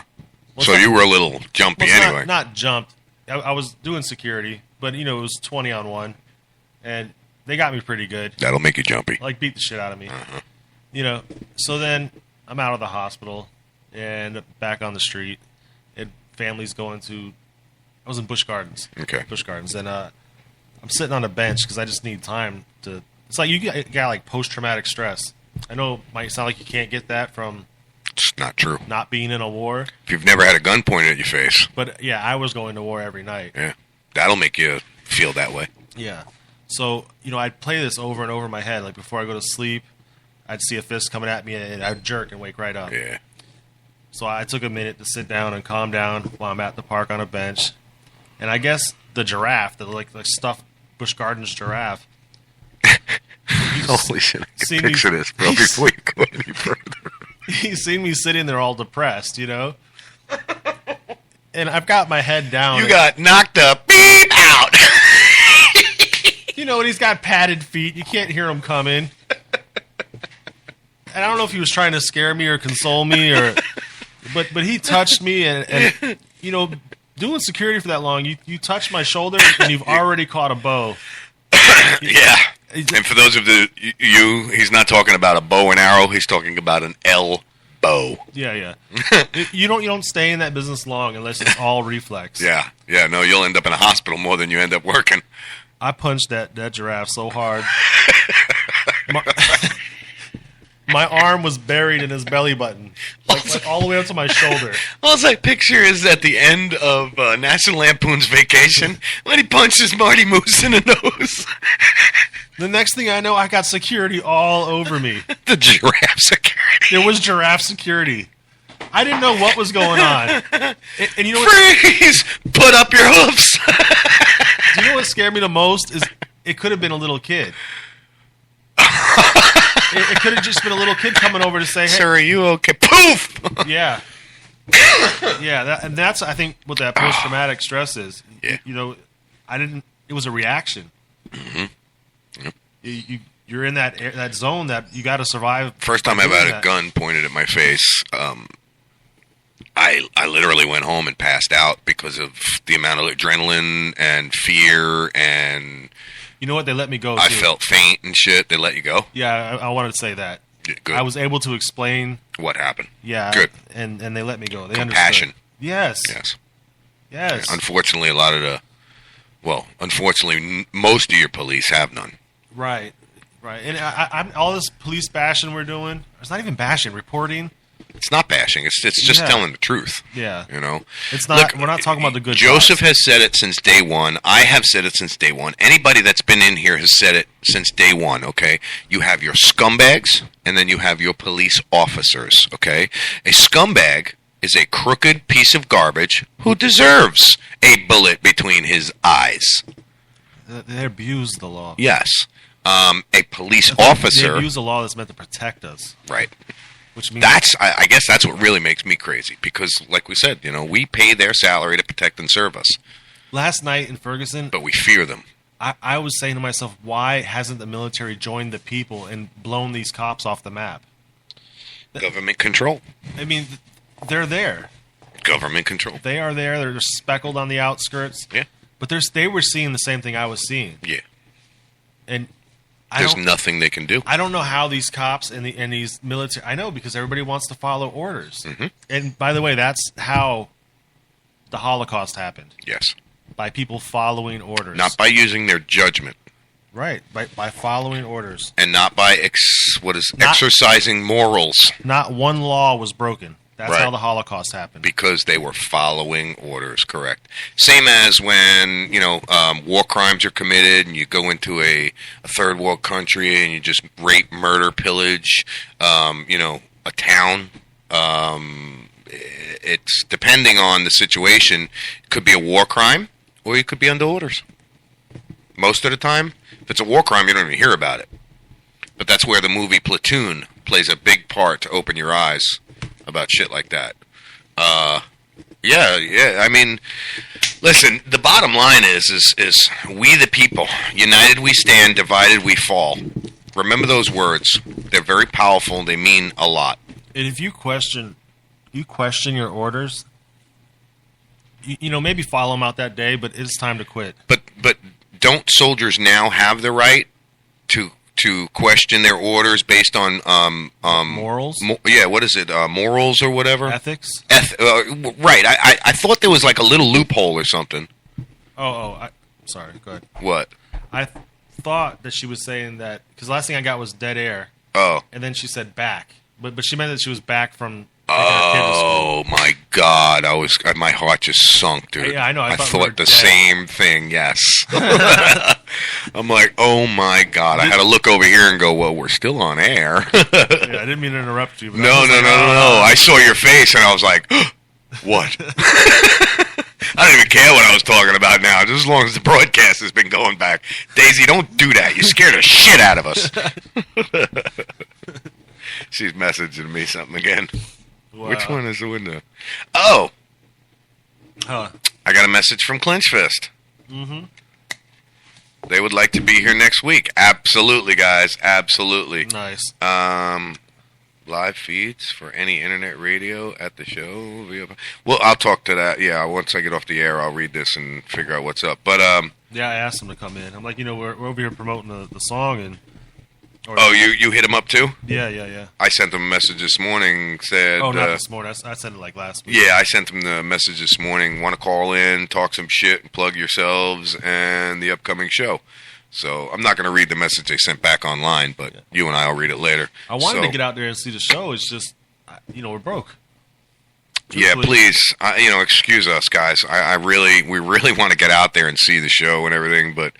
A: So you were a little jumpy anyway.
C: Not jumped. I was doing security, but it was 20 on 1, and they got me pretty good.
A: That'll make you jumpy.
C: Like beat the shit out of me. So then I'm out of the hospital and back on the street, and family's going to. I was in Busch Gardens.
A: Okay.
C: Busch Gardens, and I'm sitting on a bench because I just need time to. It's like you got like post-traumatic stress. I know it might sound like you can't get that from.
A: It's not true.
C: Not being in a war.
A: If you've never had a gun pointed at your face.
C: But yeah, I was going to war every night.
A: Yeah. That'll make you feel that way.
C: Yeah. So, I'd play this over and over in my head. Like before I go to sleep, I'd see a fist coming at me and I'd jerk and wake right up.
A: Yeah.
C: So I took a minute to sit down and calm down while I'm at the park on a bench. And I guess the giraffe, the stuffed Busch Gardens giraffe.
A: Holy shit. I can picture this, bro, before you go any further.
C: He's seen me sitting there all depressed, And I've got my head down.
A: You got knocked up. Beep out.
C: And he's got padded feet. You can't hear him coming. And I don't know if he was trying to scare me or console me but he touched me and doing security for that long, you touch my shoulder and you've already caught a bow.
A: Yeah. And for those of he's not talking about a bow and arrow. He's talking about an elbow.
C: Yeah. You don't stay in that business long unless it's all reflex.
A: Yeah. No, you'll end up in a hospital more than you end up working.
C: I punched that giraffe so hard. My arm was buried in his belly button, like all the way up to my shoulder.
A: All I picture is at the end of National Lampoon's Vacation when he punches Marty Moose in the nose.
C: The next thing I know, I got security all over me.
A: The giraffe security.
C: There was giraffe security. I didn't know what was going on. And you know
A: Freeze! Put up your hoofs!
C: Do you know what scared me the most? Is it could have been a little kid. It could have just been a little kid coming over to say, "Hey,
A: sir, are you okay?" Poof.
C: Yeah. That's I think what that post-traumatic stress is.
A: Yeah.
C: It was a reaction.
A: Mm-hmm. Yep.
C: You're in that zone that you got to survive.
A: First time I've had a gun pointed at my face, I literally went home and passed out because of the amount of adrenaline and fear and
C: You know what? They let me go.
A: I
C: too.
A: felt faint and shit. They let you go.
C: Yeah, I wanted to say that.
A: Yeah, good.
C: I was able to explain
A: What happened?
C: Yeah,
A: Good.
C: and they let me go. They
A: Compassion.
C: understood. Yes.
A: Yes.
C: Yes.
A: Unfortunately, a lot of the, most of your police have none.
C: Right. Right. And I'm all this police bashing we're doing. It's not even bashing. Reporting.
A: It's not bashing. It's just
C: Yeah.
A: telling the truth.
C: Yeah.
A: You know.
C: It's not. We're not talking about the good.
A: Joseph
C: guys.
A: has said it since day one. I have said it since day one. Anybody that's been in here has said it since day one, okay? You have your scumbags, and then you have your police officers, okay? A scumbag is a crooked piece of garbage who deserves a bullet between his eyes.
C: They abuse the law.
A: Yes. A police officer...
C: They abuse the law that's meant to protect us.
A: Right.
C: Which means
A: I guess that's what really makes me crazy, because, like we said, we pay their salary to protect and serve us.
C: Last night in Ferguson...
A: But we fear them.
C: I was saying to myself, why hasn't the military joined the people and blown these cops off the map?
A: Government control.
C: I mean, they're there.
A: Government control.
C: They are there. They're speckled on the outskirts.
A: Yeah.
C: But they were seeing the same thing I was seeing.
A: Yeah.
C: And
A: there's nothing they can do.
C: I don't know how these cops and these military... I know, because everybody wants to follow orders.
A: Mm-hmm.
C: And by the way, that's how the Holocaust happened.
A: Yes.
C: By people following orders.
A: Not by using their judgment.
C: Right. By following orders.
A: And not by exercising morals.
C: Not one law was broken. That's
A: Right.
C: how the Holocaust happened.
A: Because they were following orders, correct. Same as when, war crimes are committed and you go into a third world country and you just rape, murder, pillage, a town. It's depending on the situation. It could be a war crime or you could be under orders. Most of the time, if it's a war crime, you don't even hear about it. But that's where the movie Platoon plays a big part to open your eyes about shit like that. Yeah. I mean, listen, the bottom line is we the people, united we stand, divided we fall. Remember those words. They're very powerful. They mean a lot.
C: And if you question your orders, maybe follow them out that day, but it's time to quit.
A: But don't soldiers now have the right to question their orders based on
C: morals?
A: What is it? Morals or whatever?
C: Ethics?
A: Right. I thought there was like a little loophole or something.
C: Sorry. Go ahead.
A: What?
C: I thought that she was saying that because the last thing I got was dead air.
A: Oh.
C: And then she said back, but she meant that she was back from.
A: Oh my God! My heart just sunk, dude.
C: Yeah, I know. I
A: thought the same thing. Yes. I'm like, oh my God! I had to look over here and go, well, we're still on air.
C: Yeah, I didn't mean to interrupt you. But
A: No. I saw your face and I was like, what? I don't even care what I was talking about now, just as long as the broadcast has been going back. Daisy, don't do that. You scared the shit out of us. She's messaging me something again.
C: Wow.
A: Which one is the window? Oh!
C: Huh.
A: I got a message from Clinch Fist.
C: Mm-hmm.
A: They would like to be here next week. Absolutely, guys. Absolutely.
C: Nice.
A: Live feeds for any internet radio at the show. Well, I'll talk to that. Yeah, once I get off the air, I'll read this and figure out what's up. But
C: yeah, I asked them to come in. I'm like, we're over here promoting the song and.
A: You hit him up too?
C: Yeah.
A: I sent him a message this morning. Said,
C: not this morning. I sent it like last week.
A: Yeah, I sent him the message this morning. Want to call in, talk some shit, and plug yourselves and the upcoming show. So I'm not going to read the message they sent back online, but you and I will read it later.
C: I wanted to get out there and see the show. It's just, we're broke.
A: Yeah, please, excuse us, guys. We really want to get out there and see the show and everything, but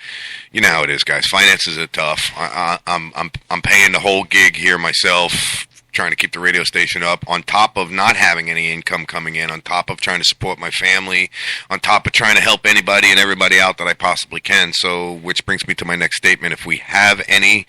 A: you know how it is, guys. Finances are tough. I'm paying the whole gig here myself, trying to keep the radio station up, on top of not having any income coming in, on top of trying to support my family, on top of trying to help anybody and everybody out that I possibly can. So, which brings me to my next statement. If we have any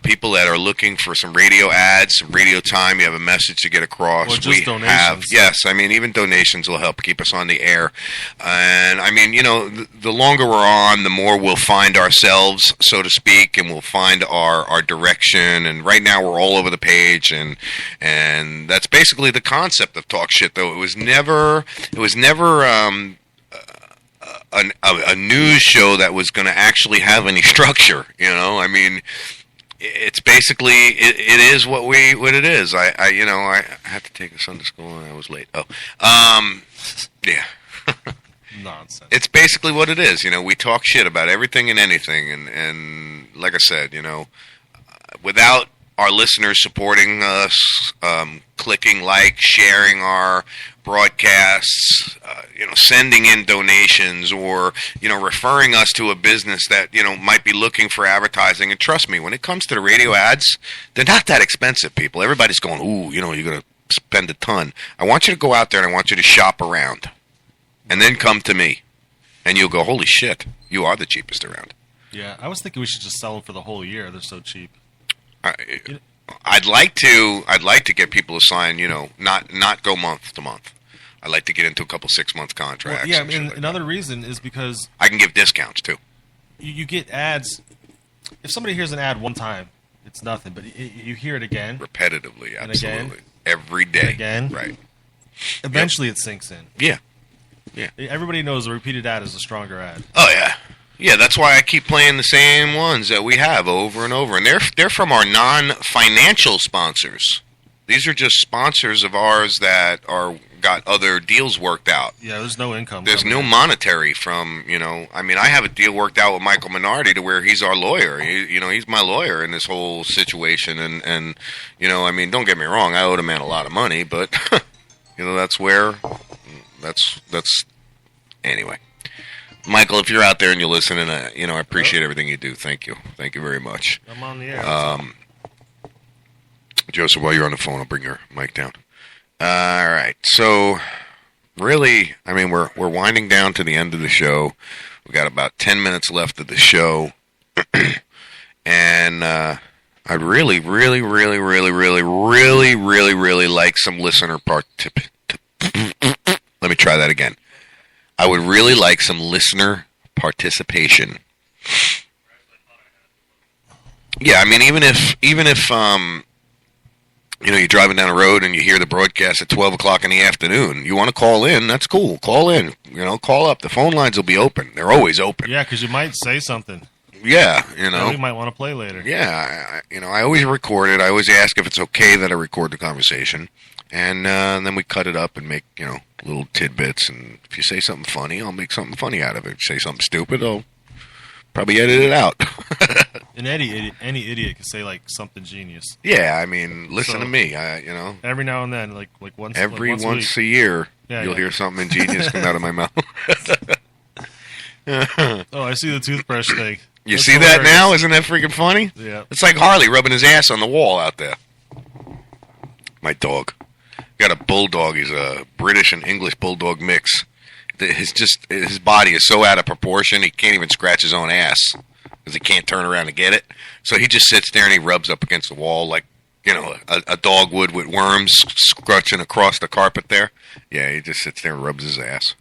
A: people that are looking for some radio ads, some radio time, you have a message to get across,
C: or just donations.
A: have, yes, even donations will help keep us on the air. And the longer we're on, the more we'll find ourselves, so to speak, and we'll find our direction. And right now we're all over the page. And that's basically the concept of Talk Shit, though. It was never a news show that was going to actually have any structure. You know, I mean, it's basically it is what it is. I had to take the son to school and I was late. Yeah.
C: Nonsense.
A: It's basically what it is. You know, we talk shit about everything and anything, and like I said, you know, without our listeners supporting us, clicking like, sharing our broadcasts, sending in donations, or, referring us to a business that, might be looking for advertising. And trust me, when it comes to the radio ads, they're not that expensive, people. Everybody's going, ooh, you're going to spend a ton. I want you to go out there and I want you to shop around. And then come to me. And you'll go, holy shit, you are the cheapest around.
C: Yeah, I was thinking we should just sell them for the whole year. They're so cheap.
A: I'd like to get people to sign, not go month to month. I'd like to get into a couple 6-month contracts.
C: Well, yeah, and another reason is because
A: I can give discounts too.
C: You get ads. If somebody hears an ad one time, it's nothing. But you hear it again,
A: repetitively,
C: and
A: absolutely,
C: again,
A: every day,
C: again,
A: right?
C: Eventually, it sinks in.
A: Yeah, yeah.
C: Everybody knows a repeated ad is a stronger ad.
A: Oh yeah. Yeah, that's why I keep playing the same ones that we have over and over. And they're from our non-financial sponsors. These are just sponsors of ours that got other deals worked out.
C: Yeah, there's no income.
A: There's no monetary from, I mean, I have a deal worked out with Michael Minardi to where he's our lawyer. He's my lawyer in this whole situation. And I mean, don't get me wrong, I owe the man a lot of money, but, that's anyway. Michael, if you're out there and you're listening, I appreciate everything you do. Thank you. Thank you very much.
C: I'm on the air.
A: Joseph, while you're on the phone, I'll bring your mic down. All right. So, really, I mean, we're winding down to the end of the show. We got about 10 minutes left of the show. And I'd really, really, really, really, really, really, really, really like some listener participation. Let me try that again. I would really like some listener participation. Yeah, I mean, even if you're driving down the road and you hear the broadcast at 12 o'clock in the afternoon, you want to call in, that's cool. Call in. Call up. The phone lines will be open. They're always open.
C: Yeah, because you might say something.
A: Yeah,
C: that we might want to play later.
A: Yeah, I always record it. I always ask if it's okay that I record the conversation. And then we cut it up and make, little tidbits. And if you say something funny, I'll make something funny out of it. If you say something stupid, I'll probably edit it out.
C: And any idiot can say, like, something genius.
A: Yeah, I mean, listen to me,
C: Every now and then, like once
A: a year, you'll hear something ingenious come out of my mouth.
C: Oh, I see the toothbrush thing.
A: You see that now? Isn't that freaking funny?
C: Yeah.
A: It's like Harley rubbing his ass on the wall out there. My dog. Got a bulldog. He's a British and English bulldog mix. His body is so out of proportion, he can't even scratch his own ass because he can't turn around to get it. So he just sits there and he rubs up against the wall like, a dog would with worms scratching across the carpet there. Yeah, he just sits there and rubs his ass.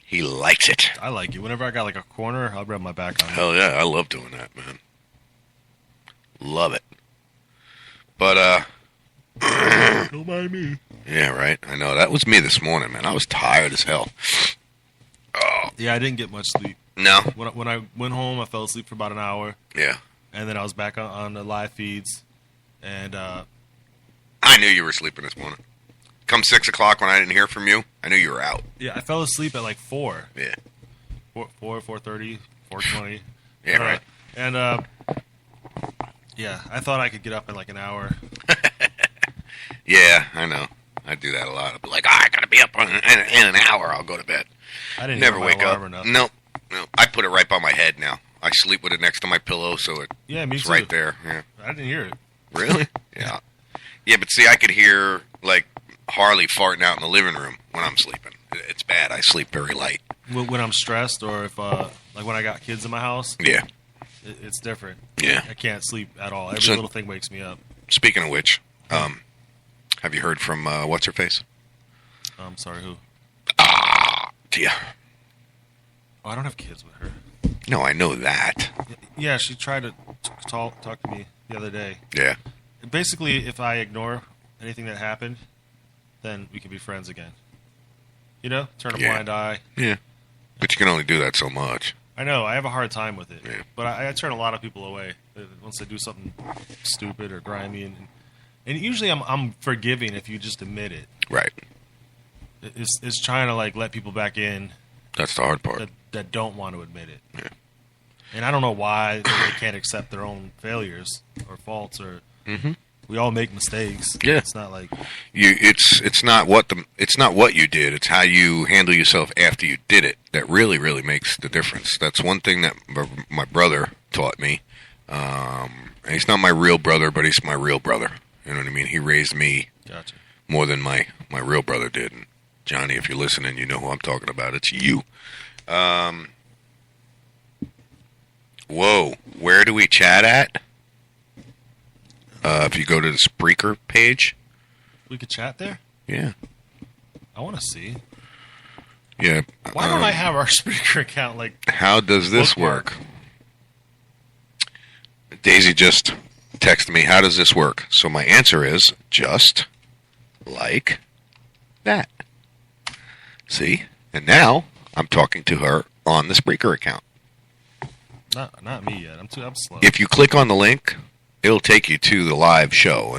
A: He likes it.
C: I like it. Whenever I got like a corner, I'll rub my back on it.
A: Hell yeah, I love doing that, man. Love it. But,
C: don't mind me.
A: Yeah, right. I know. That was me this morning, man. I was tired as hell. Oh.
C: Yeah, I didn't get much sleep.
A: No?
C: When I went home, I fell asleep for about an hour.
A: Yeah.
C: And then I was back on the live feeds. And,
A: I knew you were sleeping this morning. Come 6 o'clock when I didn't hear from you, I knew you were out.
C: Yeah, I fell asleep at like 4.
A: Yeah.
C: 4:30, 4:20.
A: Yeah, right.
C: And, yeah, I thought I could get up in like an hour.
A: Yeah, I know. I do that a lot. I'll be like, I gotta be up in an hour. I'll go to bed.
C: I didn't
A: never
C: hear
A: wake up.
C: Or nothing.
A: No. I put it right by my head now. I sleep with it next to my pillow, so it's right there. Yeah.
C: I didn't hear it.
A: Really? Yeah. Yeah, but see, I could hear like Harley farting out in the living room when I'm sleeping. It's bad. I sleep very light.
C: When I'm stressed, or if like when I got kids in my house.
A: Yeah.
C: It's different.
A: Yeah.
C: I can't sleep at all. Every little thing wakes me up.
A: Speaking of which, have you heard from what's her face?
C: I'm sorry, who?
A: Tia.
C: Oh, I don't have kids with her.
A: No, I know that.
C: Yeah, she tried to talk to me the other day.
A: Yeah.
C: Basically, if I ignore anything that happened, then we can be friends again. Turn a blind eye.
A: Yeah. But you can only do that so much.
C: I know. I have a hard time with it. Yeah. But I turn a lot of people away once they do something stupid or grimy. And usually I'm forgiving if you just admit it.
A: Right.
C: It's trying to, like, let people back in.
A: That's the hard part.
C: That don't want to admit it.
A: Yeah.
C: And I don't know why they can't accept their own failures or faults or... Mm-hmm. We all make mistakes.
A: Yeah,
C: it's not like
A: it's not what you did. It's how you handle yourself after you did it that really makes the difference. That's one thing that my brother taught me. And he's not my real brother, but he's my real brother. You know what I mean? He raised me more than my real brother did. And Johnny, if you're listening, you know who I'm talking about. It's you. Whoa, where do we chat at? If you go to the Spreaker page.
C: We could chat there?
A: Yeah.
C: I want to see.
A: Yeah.
C: Why don't I have our Spreaker account? Like,
A: how does this work? Daisy just texted me, how does this work? So my answer is just like that. See? And now I'm talking to her on the Spreaker account.
C: Not me yet. I'm slow.
A: If you click on the link, it'll take you to the live show,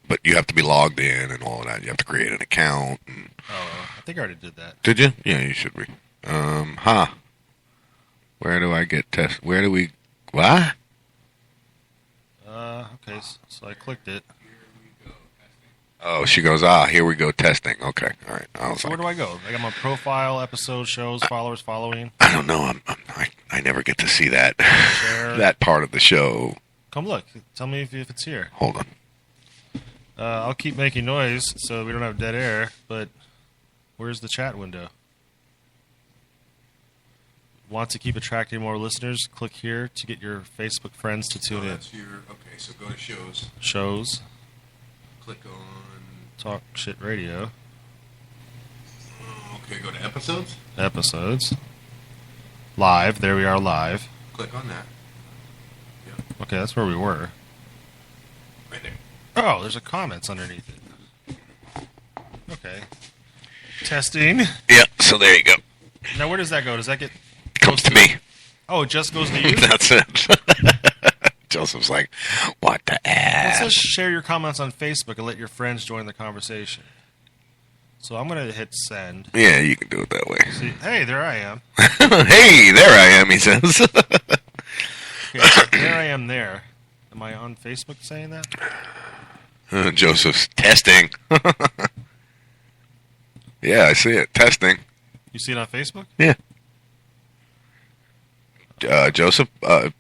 A: but you have to be logged in and all of that. You have to create an account.
C: I think I already did that.
A: Did you? Yeah, you should be. Where do I get test? Where do we? What?
C: Okay, so I clicked it.
A: Oh, she goes, here we go, testing. Okay, all right.
C: Where do I go? I got my profile, episode, shows, followers, following.
A: I don't know. I never get to see that that part of the show.
C: Come look. Tell me if it's here.
A: Hold on.
C: I'll keep making noise so we don't have dead air, but where's the chat window? Want to keep attracting more listeners? Click here to get your Facebook friends to tune in.
A: Okay, so go to shows.
C: Shows.
A: Click on
C: Talk Shit Radio.
A: Okay, go to episodes.
C: Episodes. Live. There we are, live.
A: Click on that. Yeah.
C: Okay, that's where we were.
A: Right there.
C: Oh, there's a comments underneath it. Okay. Testing.
A: Yeah, so there you go.
C: Now, where does that go? Does that get...
A: Comes to me.
C: Oh, it just goes to you?
A: That's it. Joseph's like, what the ass?
C: It says share your comments on Facebook and let your friends join the conversation. So I'm going to hit send.
A: Yeah, you can do it that way.
C: See, hey, there I am.
A: Hey, there I am, he says.
C: Okay, so there I am there. Am I on Facebook saying that?
A: Joseph's testing. Yeah, I see it. Testing.
C: You see it on Facebook?
A: Yeah. Joseph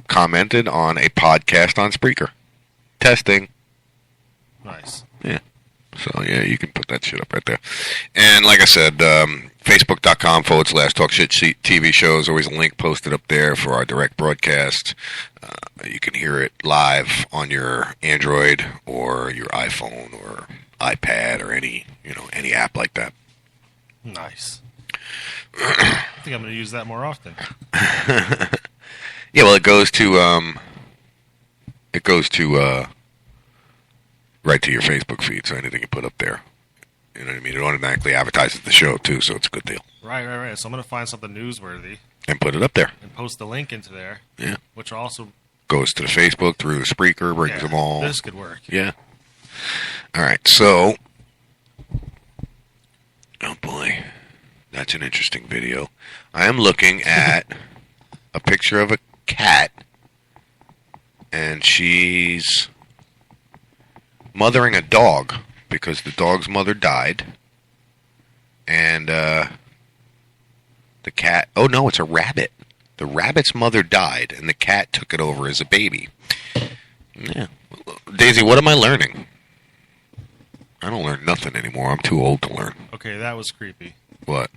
A: commented on a podcast on Spreaker. Testing.
C: Nice.
A: Yeah. So, yeah, you can put that shit up right there. And like I said, Facebook.com/Talk Shit TV shows. Always a link posted up there for our direct broadcast. You can hear it live on your Android or your iPhone or iPad or any app like that.
C: Nice. I think I'm going to use that more often.
A: Yeah, well, it goes to right to your Facebook feed, so anything you put up there, you know what I mean? It automatically advertises the show, too, so it's a good deal.
C: Right. So I'm going to find something newsworthy.
A: And put it up there.
C: And post the link into there.
A: Yeah.
C: Which also...
A: goes to the Facebook through the Spreaker, brings them all.
C: This could work.
A: Yeah. All right, so... oh, boy. That's an interesting video. I am looking at a picture of a cat, and she's mothering a dog because the dog's mother died, and the cat... oh, no, it's a rabbit. The rabbit's mother died, and the cat took it over as a baby. Yeah. Daisy, what am I learning? I don't learn nothing anymore. I'm too old to learn.
C: Okay, that was creepy.
A: What?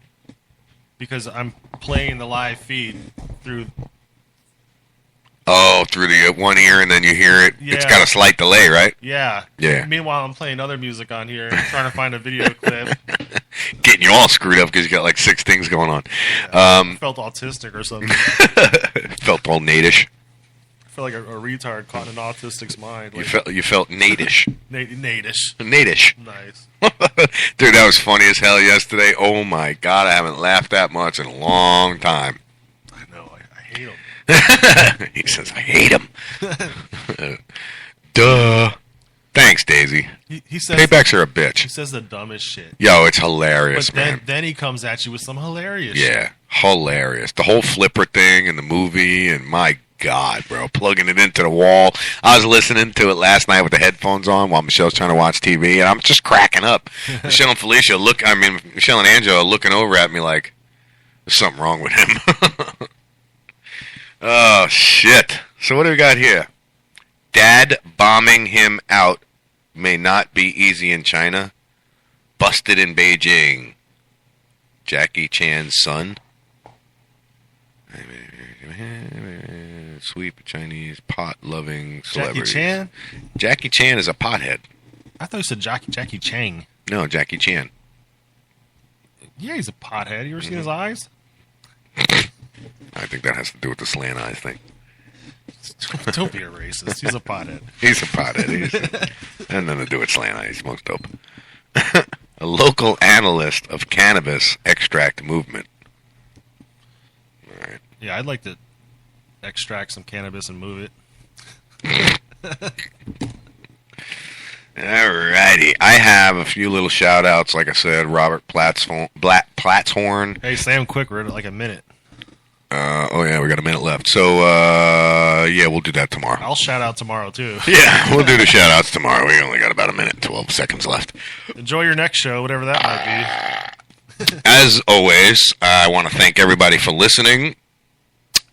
C: Because I'm playing the live feed through...
A: oh, through the one ear, and then you hear it. Yeah. It's got a slight delay, right?
C: Yeah.
A: Yeah.
C: Meanwhile, I'm playing other music on here, trying to find a video clip.
A: Getting you all screwed up because you got like 6 things going on.
C: Yeah, felt autistic or something.
A: Felt all natish.
C: feel like a retard caught in an autistic's mind.
A: You felt natish.
C: Natish.
A: Natish.
C: Nice.
A: Dude, that was funny as hell yesterday. Oh my god, I haven't laughed that much in a long time.
C: I know. I hate him.
A: He says, I hate him. Duh. Thanks, Daisy.
C: He says
A: Paybacks are a bitch.
C: He says the dumbest shit.
A: Yo, it's hilarious,
C: but
A: man.
C: Then he comes at you with some hilarious shit.
A: Yeah, hilarious. The whole flipper thing in the movie, and my God, bro, plugging it into the wall. I was listening to it last night with the headphones on while Michelle's trying to watch TV, and I'm just cracking up. Michelle and Michelle and Angela are looking over at me like, there's something wrong with him. Oh, shit. So what do we got here? Dad bombing him out may not be easy in China. Busted in Beijing. Jackie Chan's son. Sweet Chinese pot-loving celebrity.
C: Jackie Chan?
A: Jackie Chan is a pothead.
C: I thought you said Jackie Chang.
A: No, Jackie Chan.
C: Yeah, he's a pothead. You ever seen his eyes?
A: I think that has to do with the slant eyes thing.
C: Don't be a racist. He's a pothead.
A: He's a pothead. Has nothing to do with slant eyes. He smokes dope. A local analyst of cannabis extract movement. All right.
C: Yeah, I'd like to extract some cannabis and move it.
A: Alrighty. I have a few little shout outs, like I said, Robert Platshorn.
C: Hey, say them quick. We're at like a minute.
A: Oh yeah, we got a minute left. So yeah, we'll do that tomorrow.
C: I'll shout out tomorrow too.
A: Yeah, we'll do the shout outs tomorrow. We only got about a minute and 12 seconds left.
C: Enjoy your next show, whatever that might
A: be. As always, I want to thank everybody for listening.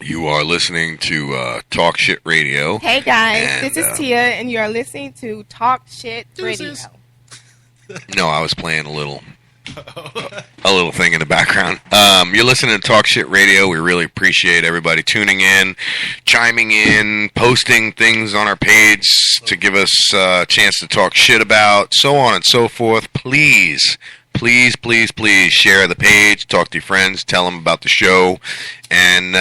A: You are listening to Talk Shit Radio.
B: Hey guys, this is Tia, and you are listening to Talk Shit Radio.
A: No, I was playing a little thing in the background. You're listening to Talk Shit Radio. We really appreciate everybody tuning in, chiming in, posting things on our page to give us a chance to talk shit about, so on and so forth. Please share the page, talk to your friends, tell them about the show, and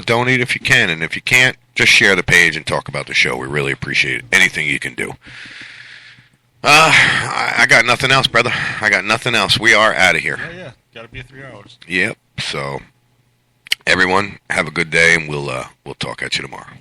A: donate if you can. And if you can't, just share the page and talk about the show. We really appreciate it. Anything you can do. I got nothing else, brother. I got nothing else. We are out of here.
C: Yeah. Gotta be 3 hours.
A: Yep. So, everyone, have a good day, and we'll talk at you tomorrow.